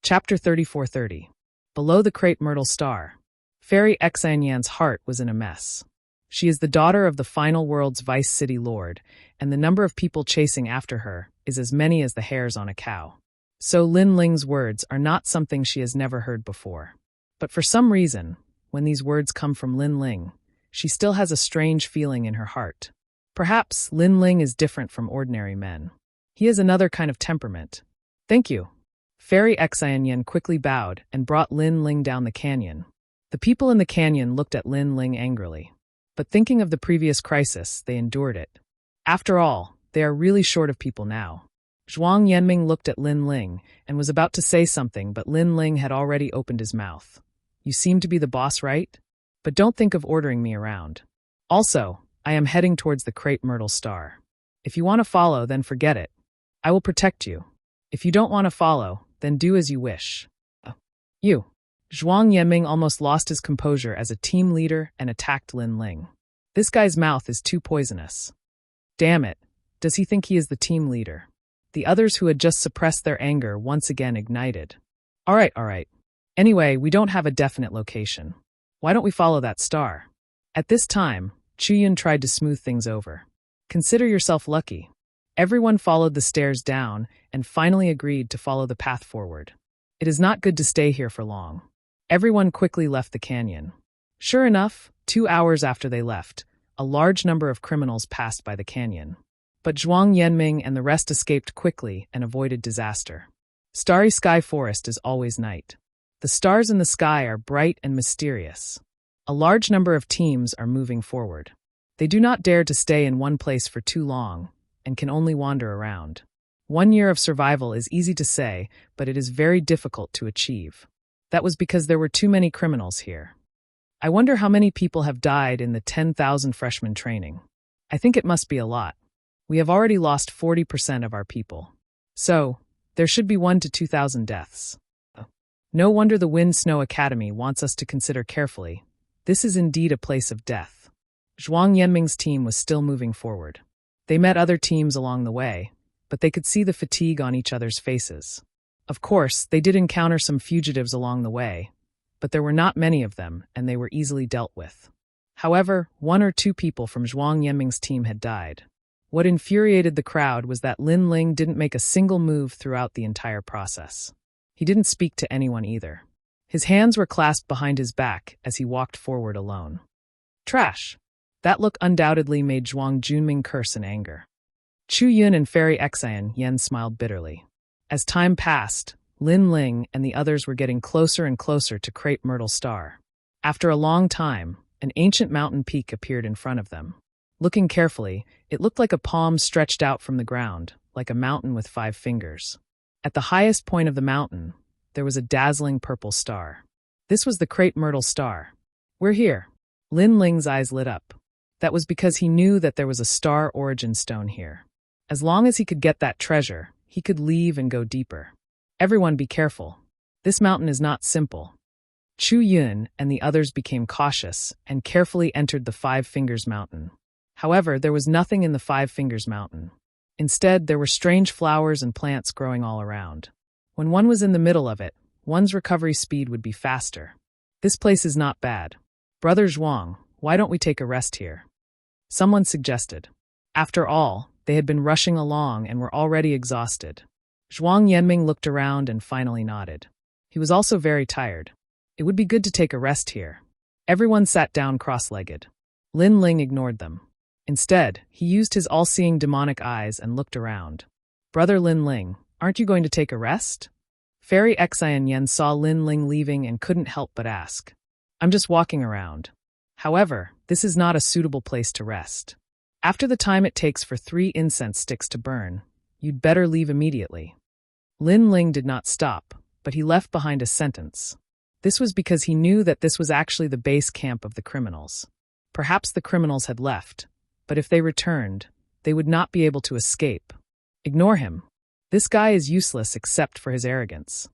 Speaker 1: Chapter 34:30. Below the crepe myrtle star. Fairy Xian Yan's heart was in a mess. She is the daughter of the final world's vice city lord, and the number of people chasing after her is as many as the hairs on a cow. So Lin Ling's words are not something she has never heard before. But for some reason, when these words come from Lin Ling, she still has a strange feeling in her heart. Perhaps Lin Ling is different from ordinary men. He has another kind of temperament. Thank you. Fairy Xian Yen quickly bowed and brought Lin Ling down the canyon. The people in the canyon looked at Lin Ling angrily. But thinking of the previous crisis, they endured it. After all, they are really short of people now. Zhuang Yanming looked at Lin Ling and was about to say something, but Lin Ling had already opened his mouth. You seem to be the boss, right? But don't think of ordering me around. Also, I am heading towards the crepe myrtle star. If you want to follow, then forget it. I will protect you. If you don't want to follow, then do as you wish. You. Zhuang Yanming almost lost his composure as a team leader and attacked Lin Ling. This guy's mouth is too poisonous. Damn it, does he think he is the team leader? The others who had just suppressed their anger once again ignited. All right. Anyway, we don't have a definite location. Why don't we follow that star? At this time, Chuyin tried to smooth things over. Consider yourself lucky. Everyone followed the stairs down and finally agreed to follow the path forward. It is not good to stay here for long. Everyone quickly left the canyon. Sure enough, 2 hours after they left, a large number of criminals passed by the canyon. But Zhuang Yanming and the rest escaped quickly and avoided disaster. Starry Sky Forest is always night. The stars in the sky are bright and mysterious. A large number of teams are moving forward. They do not dare to stay in one place for too long and can only wander around. 1 year of survival is easy to say, but it is very difficult to achieve. That was because there were too many criminals here. I wonder how many people have died in the 10,000 freshman training. I think it must be a lot. We have already lost 40% of our people. So, there should be 1 to 2,000 deaths. No wonder the Wind Snow Academy wants us to consider carefully. This is indeed a place of death. Zhuang Yanming's team was still moving forward. They met other teams along the way, but they could see the fatigue on each other's faces. Of course, they did encounter some fugitives along the way, but there were not many of them, and they were easily dealt with. However, 1 or 2 people from Zhuang Yanming's team had died. What infuriated the crowd was that Lin Ling didn't make a single move throughout the entire process. He didn't speak to anyone either. His hands were clasped behind his back as he walked forward alone. Trash! That look undoubtedly made Zhuang Junming curse in anger. Chu Yun and Fairy Xian Yen smiled bitterly. As time passed, Lin Ling and the others were getting closer and closer to Crepe Myrtle Star. After a long time, an ancient mountain peak appeared in front of them. Looking carefully, it looked like a palm stretched out from the ground, like a mountain with 5 fingers. At the highest point of the mountain, there was a dazzling purple star. This was the Crepe Myrtle Star. We're here. Lin Ling's eyes lit up. That was because he knew that there was a star origin stone here. As long as he could get that treasure, he could leave and go deeper. Everyone be careful. This mountain is not simple. Chu Yun and the others became cautious and carefully entered the 5 Fingers Mountain. However, there was nothing in the 5 Fingers Mountain. Instead, there were strange flowers and plants growing all around. When one was in the middle of it, one's recovery speed would be faster. This place is not bad. Brother Zhuang, why don't we take a rest here? Someone suggested. After all, they had been rushing along and were already exhausted. Zhuang Yanming looked around and finally nodded. He was also very tired. It would be good to take a rest here. Everyone sat down cross-legged. Lin Ling ignored them. Instead, he used his all-seeing demonic eyes and looked around. Brother Lin Ling, aren't you going to take a rest? Fairy Xian Yen saw Lin Ling leaving and couldn't help but ask. I'm just walking around. However, this is not a suitable place to rest. After the time it takes for 3 incense sticks to burn, you'd better leave immediately. Lin Ling did not stop, but he left behind a sentence. This was because he knew that this was actually the base camp of the criminals. Perhaps the criminals had left, but if they returned, they would not be able to escape. Ignore him. This guy is useless except for his arrogance.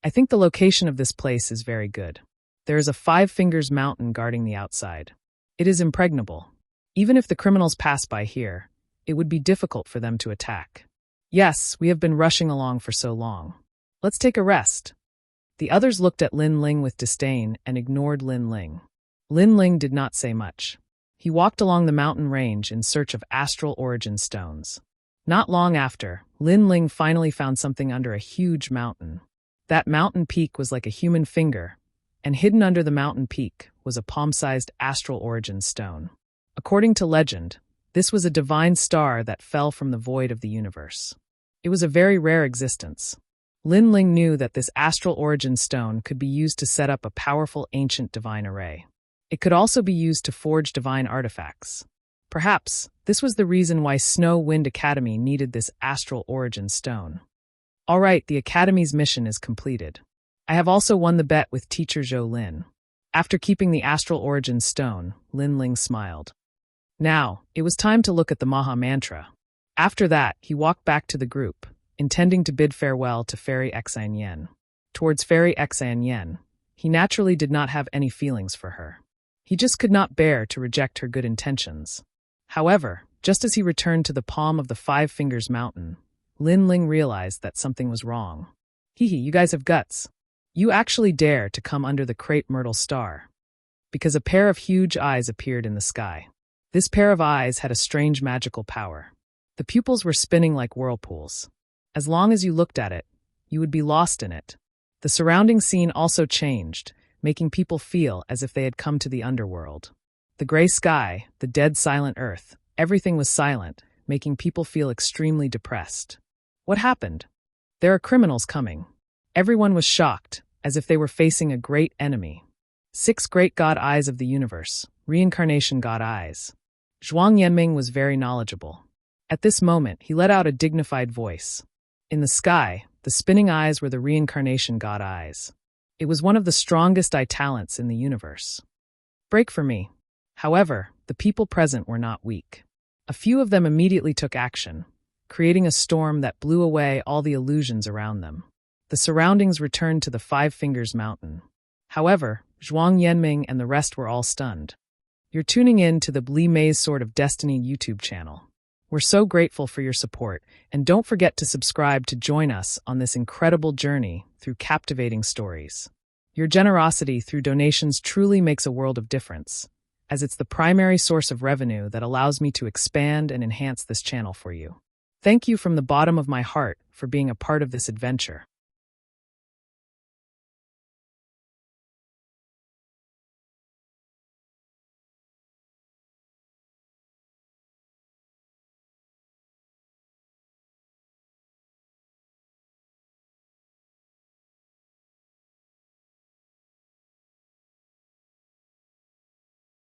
Speaker 1: I think the location of this place is very good. There is a 5 Fingers mountain guarding the outside. It is impregnable. Even if the criminals pass by here, it would be difficult for them to attack. Yes, we have been rushing along for so long. Let's take a rest. The others looked at Lin Ling with disdain and ignored Lin Ling. Lin Ling did not say much. He walked along the mountain range in search of astral origin stones. Not long after, Lin Ling finally found something under a huge mountain. That mountain peak was like a human finger, and hidden under the mountain peak was a palm-sized astral origin stone. According to legend, this was a divine star that fell from the void of the universe. It was a very rare existence. Lin Ling knew that this astral origin stone could be used to set up a powerful ancient divine array. It could also be used to forge divine artifacts. Perhaps this was the reason why Snow Wind Academy needed this astral origin stone. All right, the Academy's mission is completed. I have also won the bet with teacher Zhou Lin. After keeping the astral origin stone, Lin Ling smiled. Now, it was time to look at the Maha Mantra. After that, he walked back to the group, intending to bid farewell to Fairy Xian Yen. Towards Fairy Xian Yen, he naturally did not have any feelings for her. He just could not bear to reject her good intentions. However, just as he returned to the palm of the 5 Fingers mountain, Lin Ling realized that something was wrong. Hee, you guys have guts. You actually dare to come under the crepe myrtle star. Because a pair of huge eyes appeared in the sky. This pair of eyes had a strange magical power. The pupils were spinning like whirlpools. As long as you looked at it, you would be lost in it. The surrounding scene also changed, making people feel as if they had come to the underworld. The gray sky, the dead silent earth, everything was silent, making people feel extremely depressed. What happened? There are criminals coming. Everyone was shocked, as if they were facing a great enemy. 6 great god eyes of the universe, reincarnation god eyes. Zhuang Yanming was very knowledgeable. At this moment, he let out a dignified voice. In the sky, the spinning eyes were the reincarnation god eyes. It was one of the strongest eye talents in the universe. Break for me. However, the people present were not weak. A few of them immediately took action, creating a storm that blew away all the illusions around them. The surroundings returned to the 5 Fingers mountain. However, Zhuang Yanming and the rest were all stunned. You're tuning in to the Li Mei's Sword of Destiny YouTube channel. We're so grateful for your support, and don't forget to subscribe to join us on this incredible journey through captivating stories. Your generosity through donations truly makes a world of difference, as it's the primary source of revenue that allows me to expand and enhance this channel for you. Thank you from the bottom of my heart for being a part of this adventure.